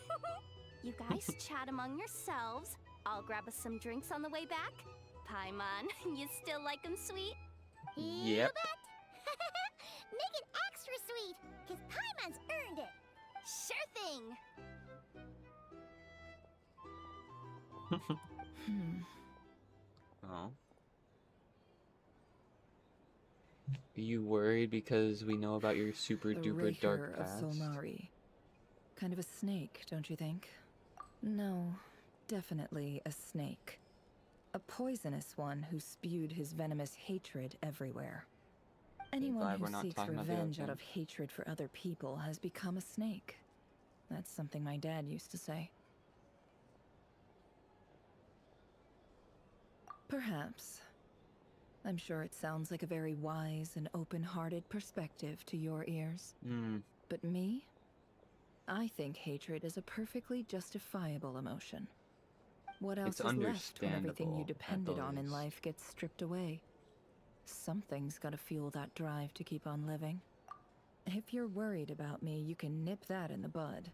You guys chat among yourselves. I'll grab us some drinks on the way back. Paimon, you still like them sweet? Yep. Make it extra sweet, because Paimon's earned it. Sure thing! Oh. Are you worried because we know about your super The duper Raker dark of past? Solnari. Kind of a snake, don't you think? No, definitely a snake. A poisonous one who spewed his venomous hatred everywhere. Anyone glad we're who not seeks talking about the revenge other out of hatred for other people has become a snake. That's something my dad used to say. Perhaps. I'm sure it sounds like a very wise and open-hearted perspective to your ears. But me? I think hatred is a perfectly justifiable emotion. What else It's is left when everything you understandable, at the depended on in least. life gets stripped away? Something's gotta fuel that drive to keep on living. If you're worried about me, you can nip that in the bud.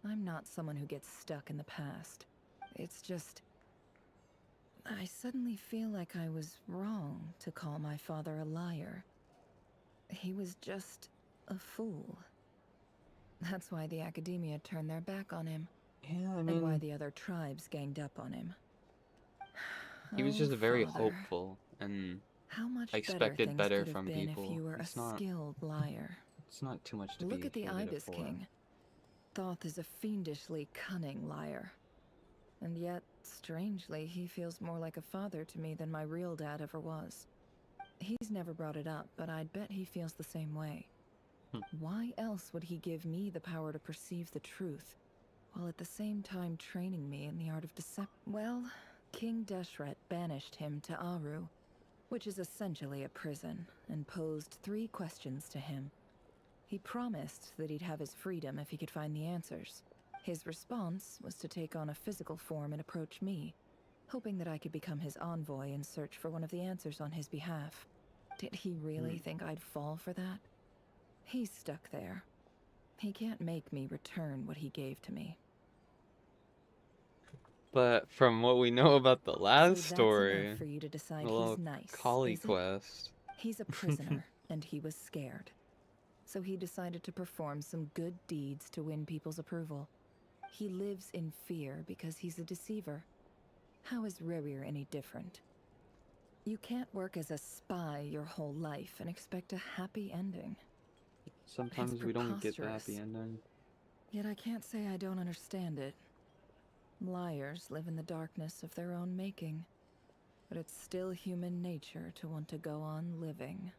I'm not someone who gets stuck in the past. It's just... I suddenly feel like I was wrong to call my father a liar. He was just a fool. That's why the academia turned their back on him. Yeah, I And why mean, the other tribes ganged up on him. he was Oh, just very Father. hopeful, and How much I better expected things better could have from been people. if you were a It's not. skilled liar. It's not too much to Look be at the hated Ibis for. King. Thoth is a fiendishly cunning liar. And yet, strangely, he feels more like a father to me than my real dad ever was. He's never brought it up, but I'd bet he feels the same way. Why else would he give me the power to perceive the truth, while at the same time training me in the art of deception? Well, King Deshret banished him to Aru, which is essentially a prison, and posed 3 questions to him. He promised that he'd have his freedom if he could find the answers. His response was to take on a physical form and approach me, hoping that I could become his envoy and search for one of the answers on his behalf. Did he really think I'd fall for that? He's stuck there. He can't make me return what he gave to me. But from what we know about the last So that's story, enough for you to decide the little he's nice, collie is it? quest. He's a prisoner, and he was scared. So he decided to perform some good deeds to win people's approval. He lives in fear because he's a deceiver. How is Rerir any different? You can't work as a spy your whole life and expect a happy ending. Sometimes we don't get the happy ending. Yet I can't say I don't understand it. Liars live in the darkness of their own making, but it's still human nature to want to go on living.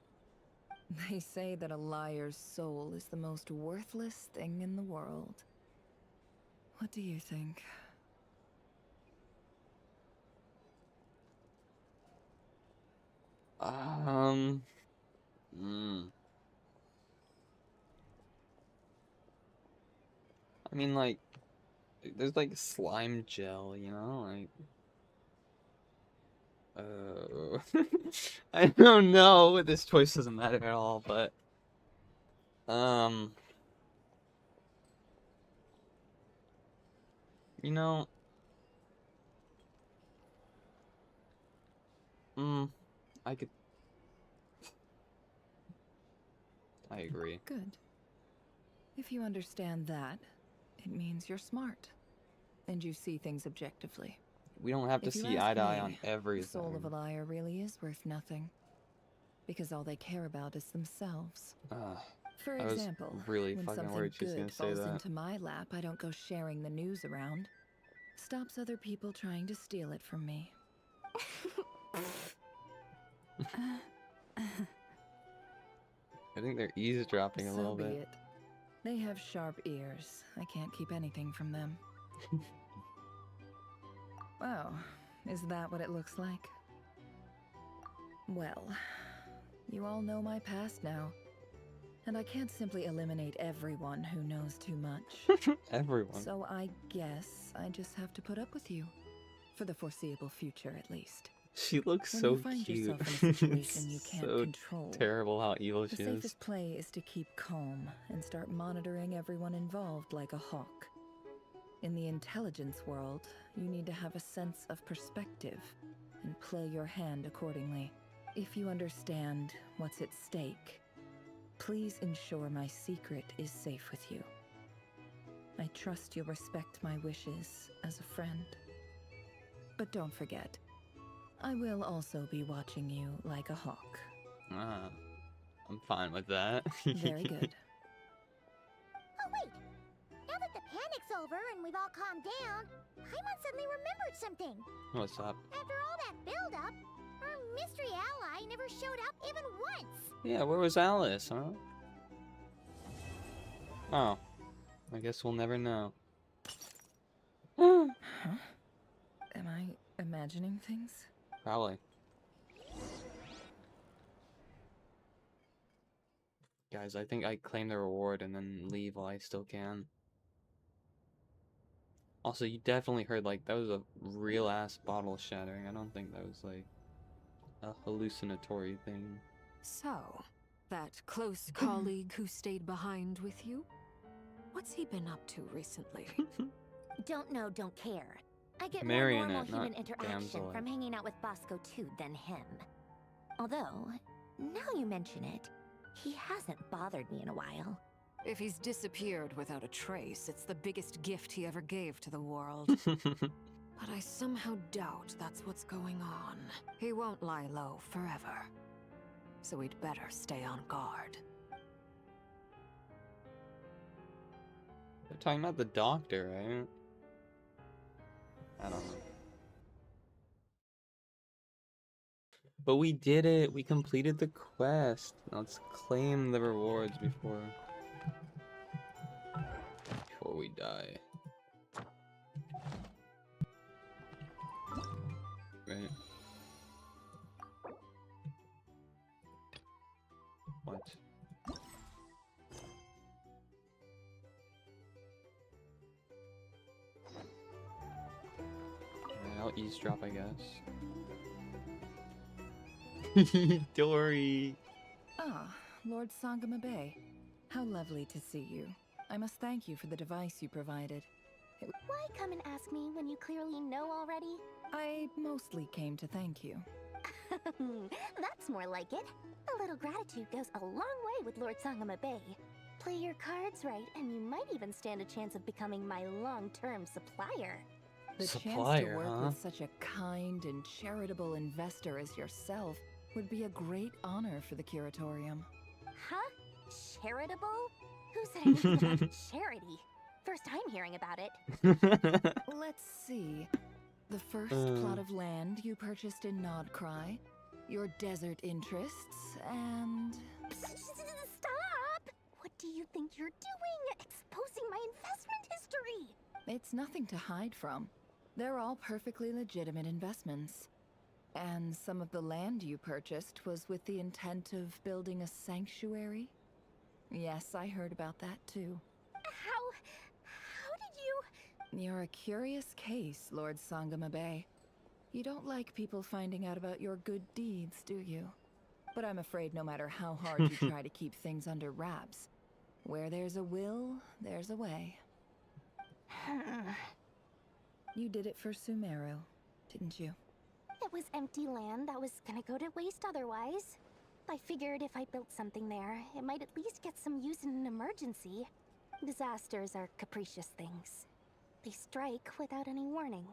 They say that a liar's soul is the most worthless thing in the world. What do you think? I mean, like, there's like slime gel, you know, like. I don't know. This choice doesn't matter at all, but you know, I could. I agree. Good. If you understand that, it means you're smart. And you see things objectively. We don't have to If you see ask eye to eye me, on everything. The soul of a liar really is worth nothing. Because all they care about is themselves. For I was example, really when fucking something worried she was good gonna say falls that. into my lap, I don't go sharing the news around. Stops other people trying to steal it from me. I think they're eavesdropping a So little be bit. it. They have sharp ears. I can't keep anything from them. Oh, is that what it looks like? Well, you all know my past now. And I can't simply eliminate everyone who knows too much. Everyone. So I guess I just have to put up with you. For the foreseeable future, at least. She looks When so you find cute. yourself in a situation It's you can't so control, terrible how evil the she is. safest play is to keep calm and start monitoring everyone involved like a hawk. In the intelligence world, you need to have a sense of perspective and play your hand accordingly. If you understand what's at stake, please ensure my secret is safe with you. I trust you'll respect my wishes as a friend. But don't forget, I will also be watching you like a hawk. I'm fine with that. Very good. Oh, wait! Now that the panic's over and we've all calmed down, Paimon suddenly remembered something. What's up? After all that build-up, our mystery ally never showed up even once. Yeah, where was Alice, huh? Oh. I guess we'll never know. Huh? Am I imagining things? Probably. Guys, I think I claim the reward and then leave while I still can. Also, you definitely heard, like, that was a real-ass bottle shattering. I don't think that was, like, a hallucinatory thing. So, that close colleague who stayed behind with you? What's he been up to recently? Don't know, don't care. I get more Marionette, normal human not interaction damsel. from hanging out with Bosco 2 than him. Although, now you mention it, he hasn't bothered me in a while. If he's disappeared without a trace, it's the biggest gift he ever gave to the world. But I somehow doubt that's what's going on. He won't lie low forever. So we'd better stay on guard. They're talking about the doctor, right? I don't know. But we did it! We completed the quest! Let's claim the rewards before we die. Right? What? Alright, I'll eavesdrop, I guess. Dory! Ah, Lord Sangama Bay. How lovely to see you. I must thank you for the device you provided. Why come and ask me when you clearly know already? I mostly came to thank you. That's more like it. A little gratitude goes a long way with Lord Sangama Bay. Play your cards right, and you might even stand a chance of becoming my long-term supplier. The chance to work with such a kind and charitable investor as yourself would be a great honor for the Curatorium. Huh? Charitable? Who said anything about charity? First time hearing about it. Let's see. The first plot of land you purchased in Nodcry, your desert interests, and... Stop! What do you think you're doing? Exposing my investment history! It's nothing to hide from. They're all perfectly legitimate investments. And some of the land you purchased was with the intent of building a sanctuary? Yes, I heard about that too. How did you... You're a curious case, Lord Sangama Bay. You don't like people finding out about your good deeds, do you? But I'm afraid no matter how hard you try to keep things under wraps, where there's a will, there's a way. You did it for Sumeru, didn't you? It was empty land that was gonna go to waste otherwise. I figured if I built something there, it might at least get some use in an emergency. Disasters are capricious things. They strike without any warning.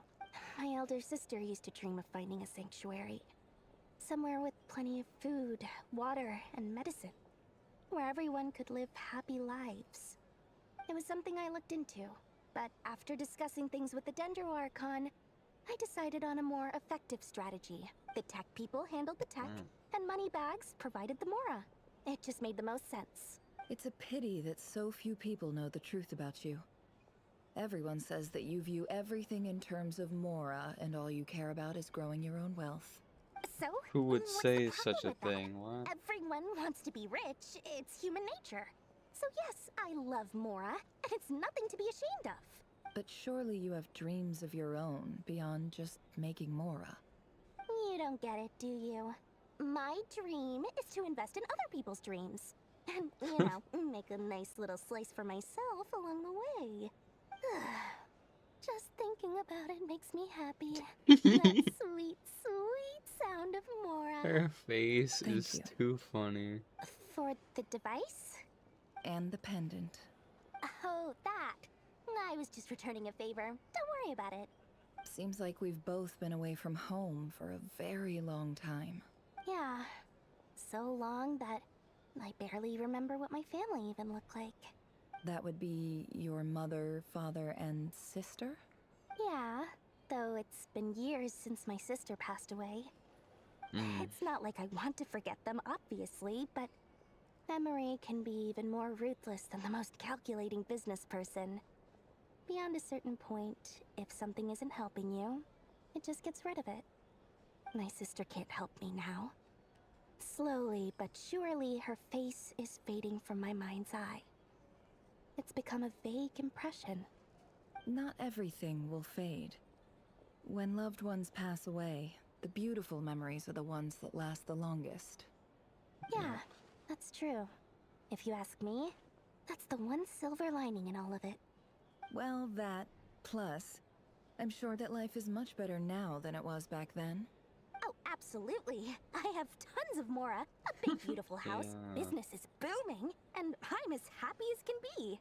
My elder sister used to dream of finding a sanctuary. Somewhere with plenty of food, water, and medicine. Where everyone could live happy lives. It was something I looked into, but after discussing things with the Dendro Archon, I decided on a more effective strategy. The tech people handled the tech, and Moneybags provided the Mora. It just made the most sense. It's a pity that so few people know the truth about you. Everyone says that you view everything in terms of Mora, and all you care about is growing your own wealth. So? Who would what's say the problem such a with that? thing? What? Everyone wants to be rich. It's human nature. So yes, I love Mora, and it's nothing to be ashamed of. But surely you have dreams of your own beyond just making Mora. You don't get it, do you? My dream is to invest in other people's dreams. And, you know, make a nice little slice for myself along the way. Just thinking about it makes me happy. That sweet, sweet sound of Mora. Her face is too funny. For the device? And the pendant. Oh, that. I was just returning a favor. Don't worry about it. Seems like we've both been away from home for a very long time. Yeah. So long that I barely remember what my family even looked like. That would be your mother, father, and sister? Yeah, though it's been years since my sister passed away. It's not like I want to forget them, obviously, but memory can be even more ruthless than the most calculating business person. Beyond a certain point, if something isn't helping you, it just gets rid of it. My sister can't help me now. Slowly but surely, her face is fading from my mind's eye. It's become a vague impression. Not everything will fade. When loved ones pass away, the beautiful memories are the ones that last the longest. Yeah, that's true. If you ask me, that's the one silver lining in all of it. Well, that, plus, I'm sure that life is much better now than it was back then. Oh, absolutely. I have tons of Mora, a big beautiful house, Yeah. business is booming, and I'm as happy as can be.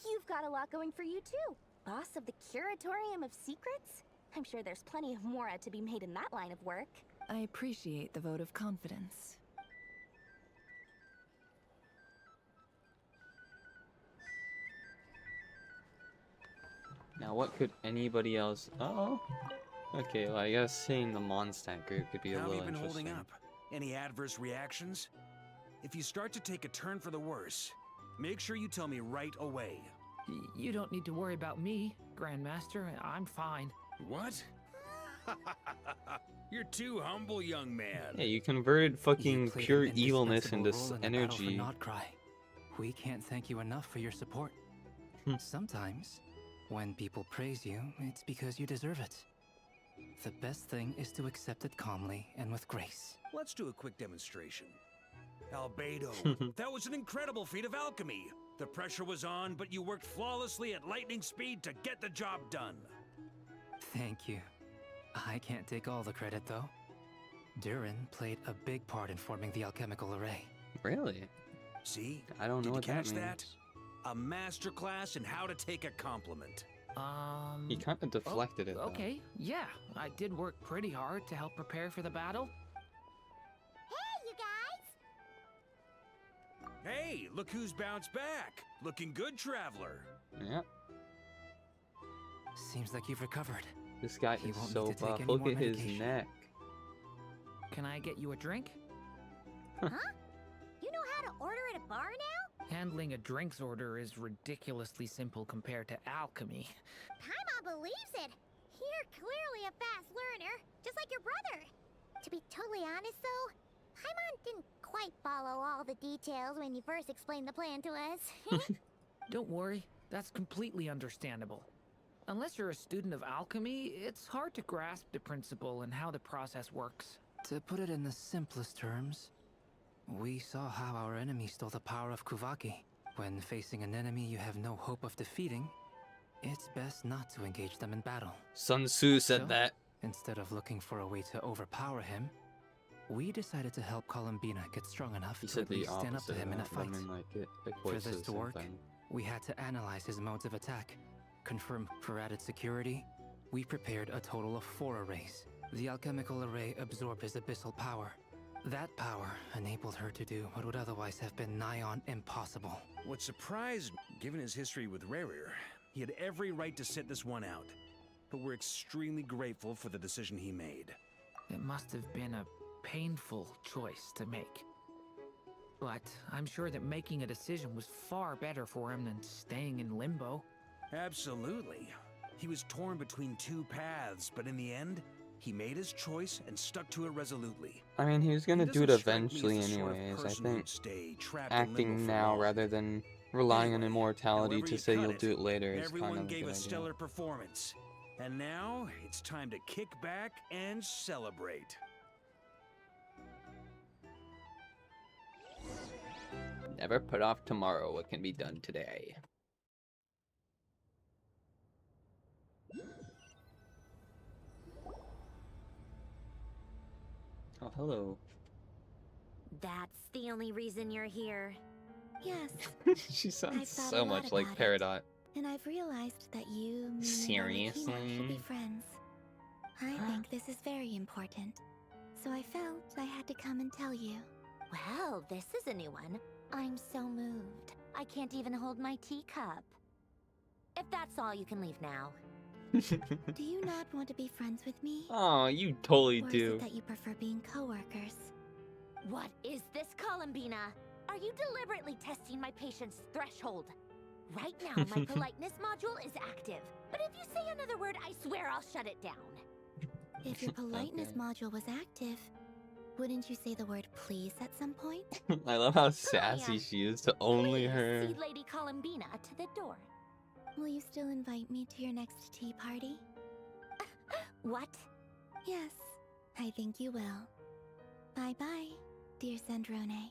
You've got a lot going for you too. Boss of the Curatorium of Secrets? I'm sure there's plenty of Mora to be made in that line of work. I appreciate the vote of confidence. Now, what could anybody else? Oh, okay. Well, I guess seeing the Mondstadt group could be a How have little you been interesting. holding up? Any adverse reactions? If you start to take a turn for the worse, make sure you tell me right away. You don't need to worry about me, Grandmaster. I'm fine. What? You're too humble, young man. Yeah, you converted fucking played pure an evilness into indispensable role in the battle for energy. Notcry. We can't thank you enough for your support. Sometimes, when people praise you, it's because you deserve it. The best thing is to accept it calmly and with grace. Let's do a quick demonstration. Albedo, that was an incredible feat of alchemy. The pressure was on, but you worked flawlessly at lightning speed to get the job done. Thank you. I can't take all the credit, though. Durin played a big part in forming the alchemical array. Really? See? I don't know Did what you that catch means. that? A masterclass in how to take a compliment. He kind of deflected it, though. Okay, yeah. I did work pretty hard to help prepare for the battle. Hey, you guys! Hey, look who's bounced back. Looking good, traveler. Yeah. Seems like you've recovered. This guy He is won't so need to take buff. any Look more at his medication. neck. Can I get you a drink? Huh? You know how to order at a bar now? Handling a drinks order is ridiculously simple compared to alchemy. Paimon believes it. You're clearly a fast learner, just like your brother. To be totally honest, though, Paimon didn't quite follow all the details when you first explained the plan to us. Don't worry, that's completely understandable. Unless you're a student of alchemy, it's hard to grasp the principle and how the process works. To put it in the simplest terms, we saw how our enemy stole the power of Kuvaki. When facing an enemy you have no hope of defeating, it's best not to engage them in battle. Sun Tzu said So, that. Instead of looking for a way to overpower him, we decided to help Columbina get strong enough He to said at the least stand up to opposite him of in a that, but I fight. mean, like, it For equates to this the to same work, thing. we had to analyze his modes of attack. Confirm for added security, we prepared a total of 4 arrays. The alchemical array absorbed his abyssal power. That power enabled her to do what would otherwise have been nigh on impossible. What surprised me, given his history with Rerir, he had every right to sit this one out. But we're extremely grateful for the decision he made. It must have been a painful choice to make. But I'm sure that making a decision was far better for him than staying in limbo. Absolutely. He was torn between 2 paths, but in the end, he made his choice and stuck to it resolutely. I mean, he was He gonna do it doesn't strike me as eventually the sort of anyways. I person think who'd stay trapped in limbo acting for now long. rather than relying on immortality However to you say cut you'll it, do it later is kind everyone of a gave good a idea. stellar performance. And now, it's time to kick back and celebrate. Never put off tomorrow what can be done today. Oh, hello. That's the only reason you're here. Yes. She I've sounds thought so a lot much like about it. Peridot. And I've realized that you, me, and Alikina should Seriously? be friends. I think this is very important. So I felt I had to come and tell you. Well, this is a new one. I'm so moved. I can't even hold my teacup. If that's all, you can leave now. Do you not want to be friends with me? Oh, you totally Or is do. it that you prefer being co-workers? What is this, Columbina? Are you deliberately testing my patience threshold? Right now, my politeness module is active. But if you say another word, I swear I'll shut it down. If your politeness Okay. module was active, wouldn't you say the word please at some point? I love how sassy she is to only Please her. see Lady Columbina to the door. Will you still invite me to your next tea party? What? Yes, I think you will. Bye-bye, dear Sandrone.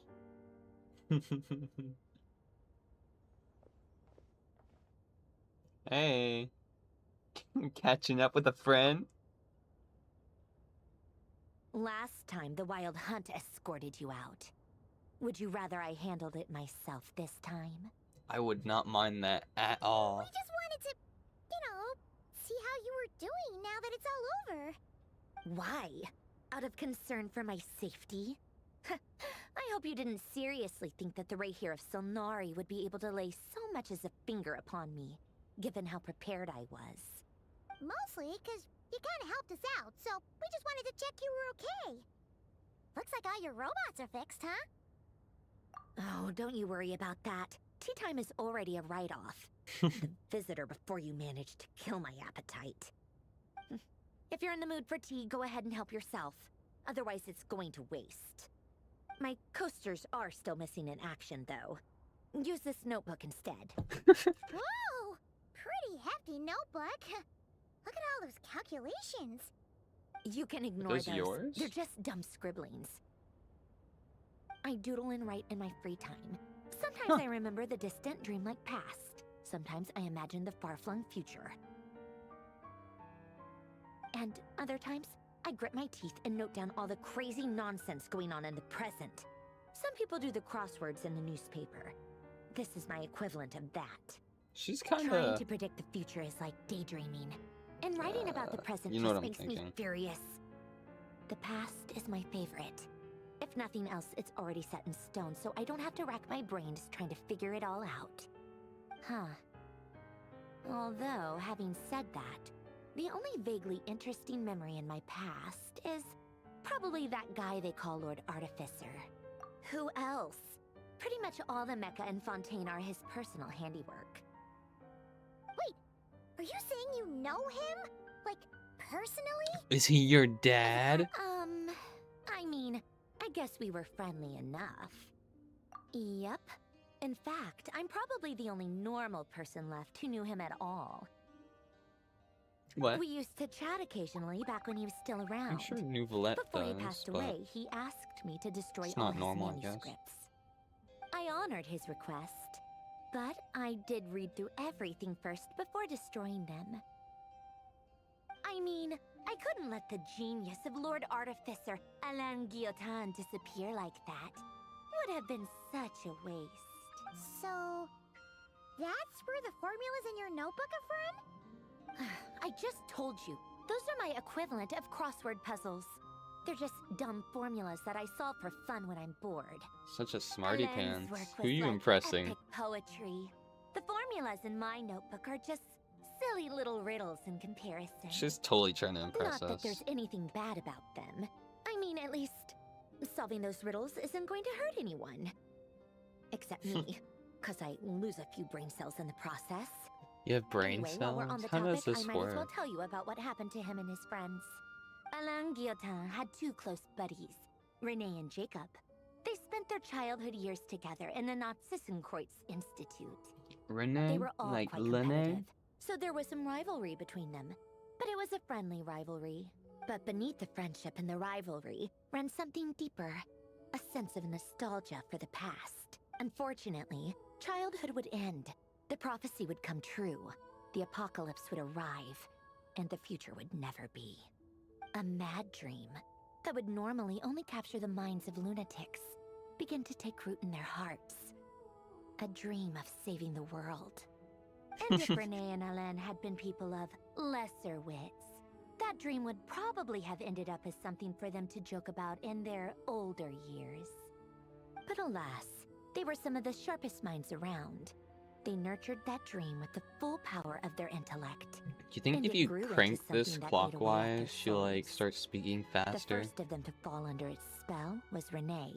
Hey. Catching up with a friend? Last time, the Wild Hunt escorted you out. Would you rather I handled it myself this time? I would not mind that at all. We just wanted to, see how you were doing now that it's all over. Why? Out of concern for my safety? I hope you didn't seriously think that the Rahier of Solnari would be able to lay so much as a finger upon me, given how prepared I was. Mostly because you kind of helped us out, so we just wanted to check you were okay. Looks like all your robots are fixed, huh? Oh, don't you worry about that. Tea time is already a write-off. The visitor before you managed to kill my appetite. If you're in the mood for tea, go ahead and help yourself. Otherwise, it's going to waste. My coasters are still missing in action, though. Use this notebook instead. Whoa! Pretty hefty notebook. Look at all those calculations. You can ignore those. those. Yours? They're just dumb scribblings. I doodle and write in my free time. Sometimes I remember the distant dreamlike past. Sometimes I imagine the far-flung future. And other times, I grit my teeth and note down all the crazy nonsense going on in the present. Some people do the crosswords in the newspaper. This is my equivalent of that. She's kind Trying of... to predict the future is like daydreaming. And writing about the present you know just what I'm makes me thinking. furious. The past is my favorite. If nothing else, it's already set in stone, so I don't have to rack my brains trying to figure it all out. Huh. Although, having said that, the only vaguely interesting memory in my past is probably that guy they call Lord Artificer. Who else? Pretty much all the mecha and Fontaine are his personal handiwork. Wait, are you saying you know him? Like, personally? Is he your dad? I mean, I guess we were friendly enough. Yep. In fact, I'm probably the only normal person left who knew him at all. What? We used to chat occasionally back when he was still around. I'm sure Nouvelette Before does, he passed but away, he asked me to destroy it's all not his normal, I guess. manuscripts. I honored his request, but I did read through everything first before destroying them. I mean, I couldn't let the genius of Lord Artificer Alain Guillotin disappear like that. Would have been such a waste. So, that's where the formulas in your notebook are from? I just told you, those are my equivalent of crossword puzzles. They're just dumb formulas that I solve for fun when I'm bored. Such a smarty Alain's pants. work Who was you like impressing? epic poetry. The formulas in my notebook are just silly little riddles in comparison. She's totally trying to impress Not that us. there's anything bad about them. I mean, at least solving those riddles isn't going to hurt anyone. Except me, because I lose a few brain cells in the process. You have brain Anyway, while we're on cells? the How topic, does this I might as well work? tell you about what happened to him and his friends. Alain Guillotin had two close buddies, Renee and Jacob. They spent their childhood years together in the Narzissenkreuz Institute. Renee? They were all Like quite Lene? competitive, so there was some rivalry between them. But it was a friendly rivalry. But beneath the friendship and the rivalry ran something deeper, a sense of nostalgia for the past. Unfortunately, childhood would end. The prophecy would come true. The apocalypse would arrive, and the future would never be. A mad dream that would normally only capture the minds of lunatics begin to take root in their hearts. A dream of saving the world. And if Renee and Alain had been people of lesser wits, that dream would probably have ended up as something for them to joke about in their older years. But alas, they were some of the sharpest minds around. They nurtured that dream with the full power of their intellect. Do you think And if it you grew into crank this something that ate away at their clockwise, she'll like souls. start speaking faster? The first of them to fall under its spell was Renee.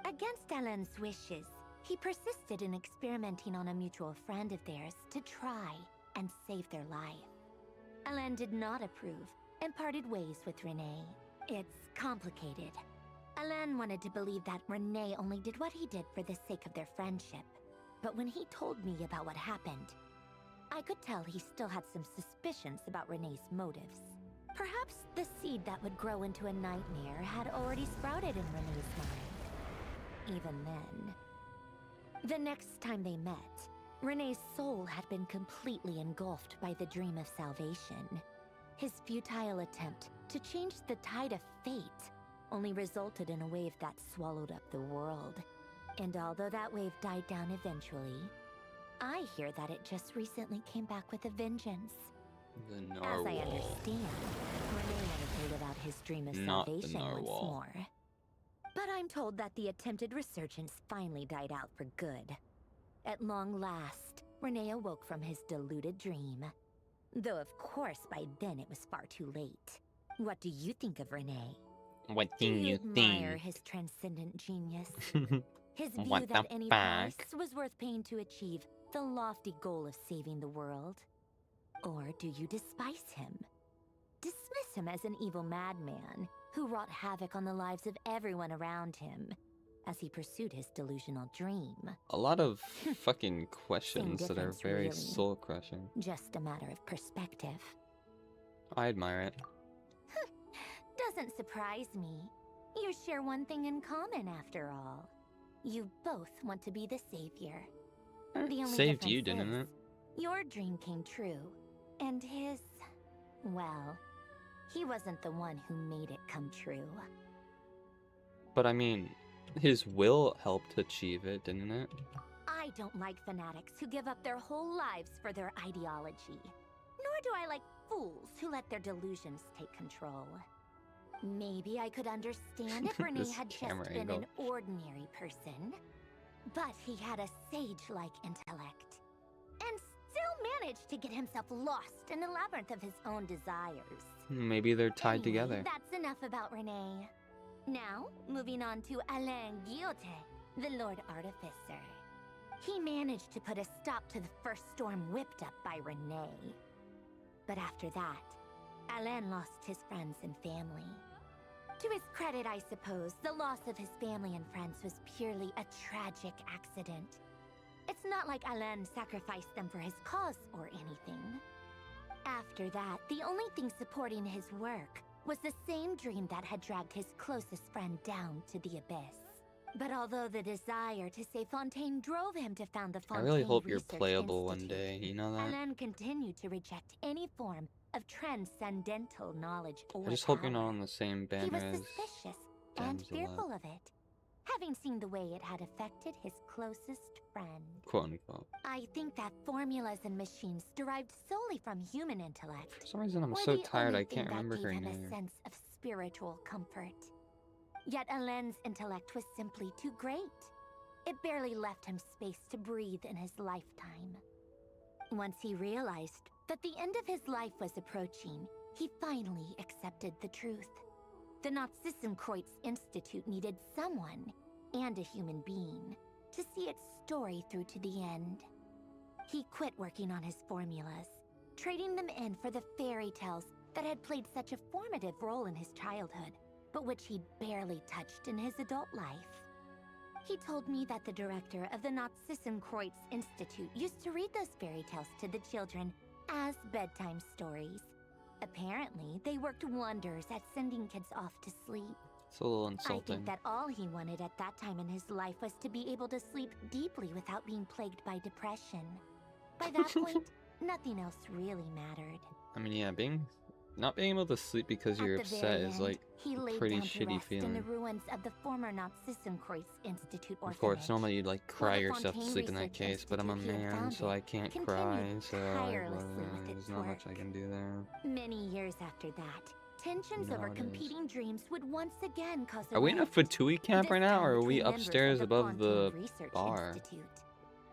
Against Alain's wishes, he persisted in experimenting on a mutual friend of theirs to try and save their life. Alain did not approve and parted ways with Renee. It's complicated. Alain wanted to believe that Renee only did what he did for the sake of their friendship. But when he told me about what happened, I could tell he still had some suspicions about Renee's motives. Perhaps the seed that would grow into a nightmare had already sprouted in Renee's mind. Even then. The next time they met, Renee's soul had been completely engulfed by the dream of salvation. His futile attempt to change the tide of fate only resulted in a wave that swallowed up the world. And although that wave died down eventually, I hear that it just recently came back with a vengeance. The As narwhal. I understand, Renee wanted to live out his dream of Not the salvation once narwhal. more. But I'm told that the attempted resurgence finally died out for good. At long last, Renee awoke from his deluded dream. Though of course by then it was far too late. What do you think of Renee? What Do do you admire think? his transcendent genius? His view What that the any fuck? price was worth paying to achieve the lofty goal of saving the world? Or do you despise him? Dismiss him as an evil madman who wrought havoc on the lives of everyone around him as he pursued his delusional dream. A lot of fucking questions that are difference, very really. soul-crushing. Just a matter of perspective. I admire it. Doesn't surprise me. You share one thing in common after all. You both want to be the savior. The only Saved you, difference didn't is, it? your dream came true. And his... well, he wasn't the one who made it come true. But I mean, his will helped achieve it, didn't it? I don't like fanatics who give up their whole lives for their ideology. Nor do I like fools who let their delusions take control. Maybe I could understand if Renee This had just camera been angle. an ordinary person. But he had a sage-like intellect. And still managed to get himself lost in a labyrinth of his own desires. Maybe they're tied Anyway, together. That's enough about Renee. Now, moving on to Alain Guillotin, the Lord Artificer. He managed to put a stop to the first storm whipped up by Renee. But after that, Alain lost his friends and family. To his credit, I suppose, the loss of his family and friends was purely a tragic accident. It's not like Alain sacrificed them for his cause or anything. After that, the only thing supporting his work was the same dream that had dragged his closest friend down to the abyss. But although the desire to save Fontaine drove him to found the I Fontaine really hope you're Research playable one Institute, day, you know that? Alain continued to reject any form of transcendental knowledge or I just hope you're power. not on the same He banner was as suspicious and Damselette. fearful of it, having seen the way it had affected his closest friend. Quote unquote. I think that formulas and machines derived solely from human intellect For some reason I'm were so the tired only I can't thing that remember gave her him name. a sense of spiritual comfort. Yet Alain's intellect was simply too great. It barely left him space to breathe in his lifetime. Once he realized that the end of his life was approaching, he finally accepted the truth. The Nazissenkreuz Institute needed someone, and a human being, to see its story through to the end. He quit working on his formulas, trading them in for the fairy tales that had played such a formative role in his childhood, but which he'd barely touched in his adult life. He told me that the director of the Nazissenkreuz Institute used to read those fairy tales to the children as bedtime stories. Apparently, they worked wonders at sending kids off to sleep. It's a little I insulting. think that all he wanted at that time in his life was to be able to sleep deeply without being plagued by depression. By that point, nothing else really mattered. I mean, yeah, not being able to sleep because you're At the upset very is end, like he a laid pretty down to shitty rest in feeling. the ruins of the former Nazissenkreuz Institute orphanage. Of course, normally you'd like cry the yourself to Fontaine sleep in that Research case, but I'm a Institute he had man, so founded I can't continued cry, so tirelessly with there's its not much work. I can do there. Many years after that, tensions You know over how it is. competing dreams would once again cause a Are we in a rift, Fatui camp this right now, time or are we between members upstairs of above Fontaine the Research bar? Institute.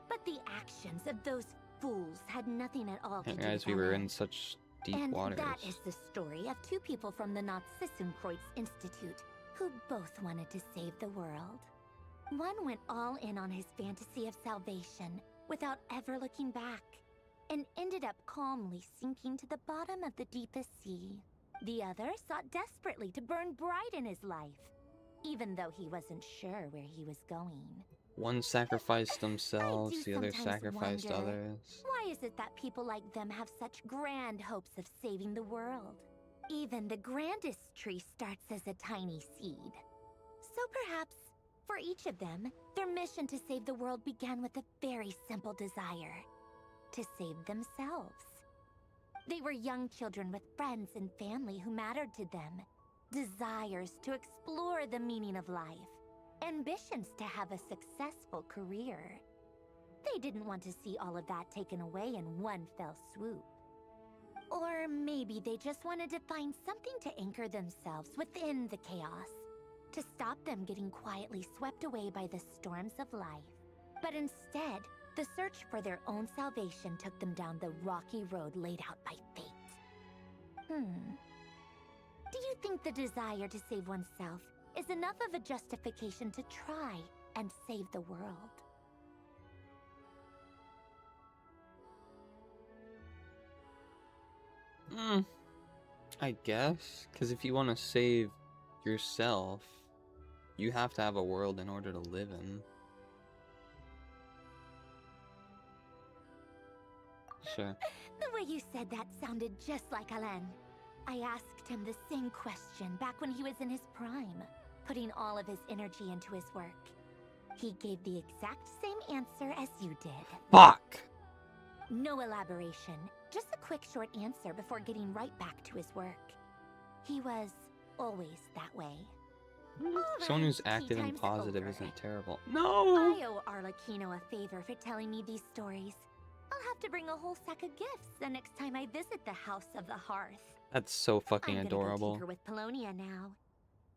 But the actions of those fools had nothing at all to Hey do guys, with we were Alain. in such deep And waters. that is the story of two people from the Nazissenkreuz Institute who both wanted to save the world. One went all in on his fantasy of salvation without ever looking back, and ended up calmly sinking to the bottom of the deepest sea. The other sought desperately to burn bright in his life, even though he wasn't sure where he was going. One sacrificed themselves, the other sometimes sacrificed wonder, others. why is it that people like them have such grand hopes of saving the world? Even the grandest tree starts as a tiny seed. So perhaps, for each of them, their mission to save the world began with a very simple desire: to save themselves. They were young children with friends and family who mattered to them, desires to explore the meaning of life, ambitions to have a successful career. They didn't want to see all of that taken away in one fell swoop. Or maybe they just wanted to find something to anchor themselves within the chaos, to stop them getting quietly swept away by the storms of life. But instead, the search for their own salvation took them down the rocky road laid out by fate. Do you think the desire to save oneself is enough of a justification to try and save the world? I guess, because if you want to save yourself, you have to have a world in order to live in. Sure. The way you said that sounded just like Alain. I asked him the same question back when he was in his prime, putting all of his energy into his work. He gave the exact same answer as you did. Fuck! No elaboration, just a quick short answer before getting right back to his work. He was always that way. Someone who's Alright, active and tea time's positive over. isn't terrible. No! I owe Arlecchino a favor for telling me these stories. I'll have to bring a whole sack of gifts the next time I visit the House of the Hearth. That's so fucking I'm gonna adorable. go tinker with Polonia now.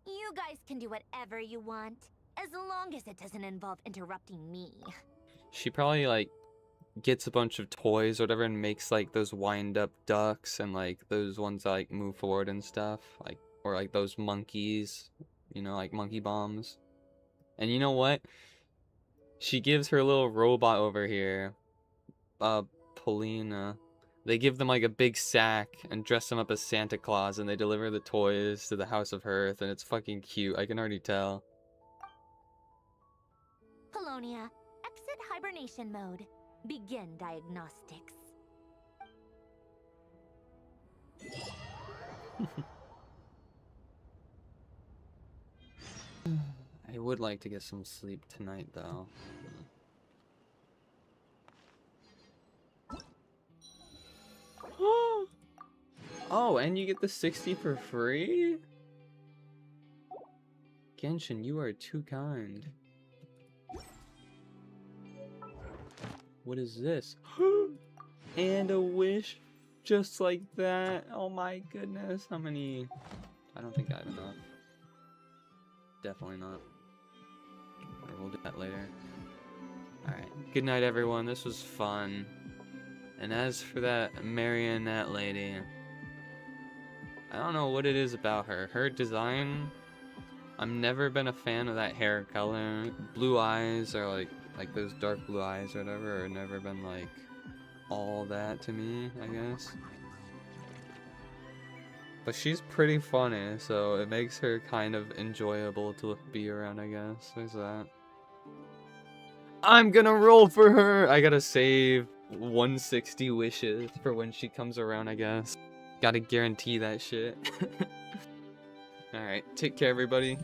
You guys can do whatever you want, as long as it doesn't involve interrupting me. She probably, like, gets a bunch of toys or whatever and makes, like, those wind-up ducks and, like, those ones that, like, move forward and stuff. Like, or, like, those monkeys, you know, like monkey bombs. And you know what? She gives her little robot over here, Polina. They give them, like, a big sack and dress them up as Santa Claus, and they deliver the toys to the House of Hearth, and it's fucking cute. I can already tell. Polonia, exit hibernation mode. Begin diagnostics. I would like to get some sleep tonight, though. Oh, and you get the 60 for free? Genshin, you are too kind. What is this? And a wish just like that. Oh my goodness. How many? I don't think I have enough. Definitely not. Or we'll do that later. Alright. Good night, everyone. This was fun. And as for that marionette lady, I don't know what it is about her. Her design, I've never been a fan of that hair color. Blue eyes are like those dark blue eyes or whatever, are never been like all that to me, I guess. But she's pretty funny, so it makes her kind of enjoyable to be around, I guess. There's that. I'm gonna roll for her! I gotta save 160 wishes for when she comes around, I guess. Gotta guarantee that shit. Alright, take care, everybody.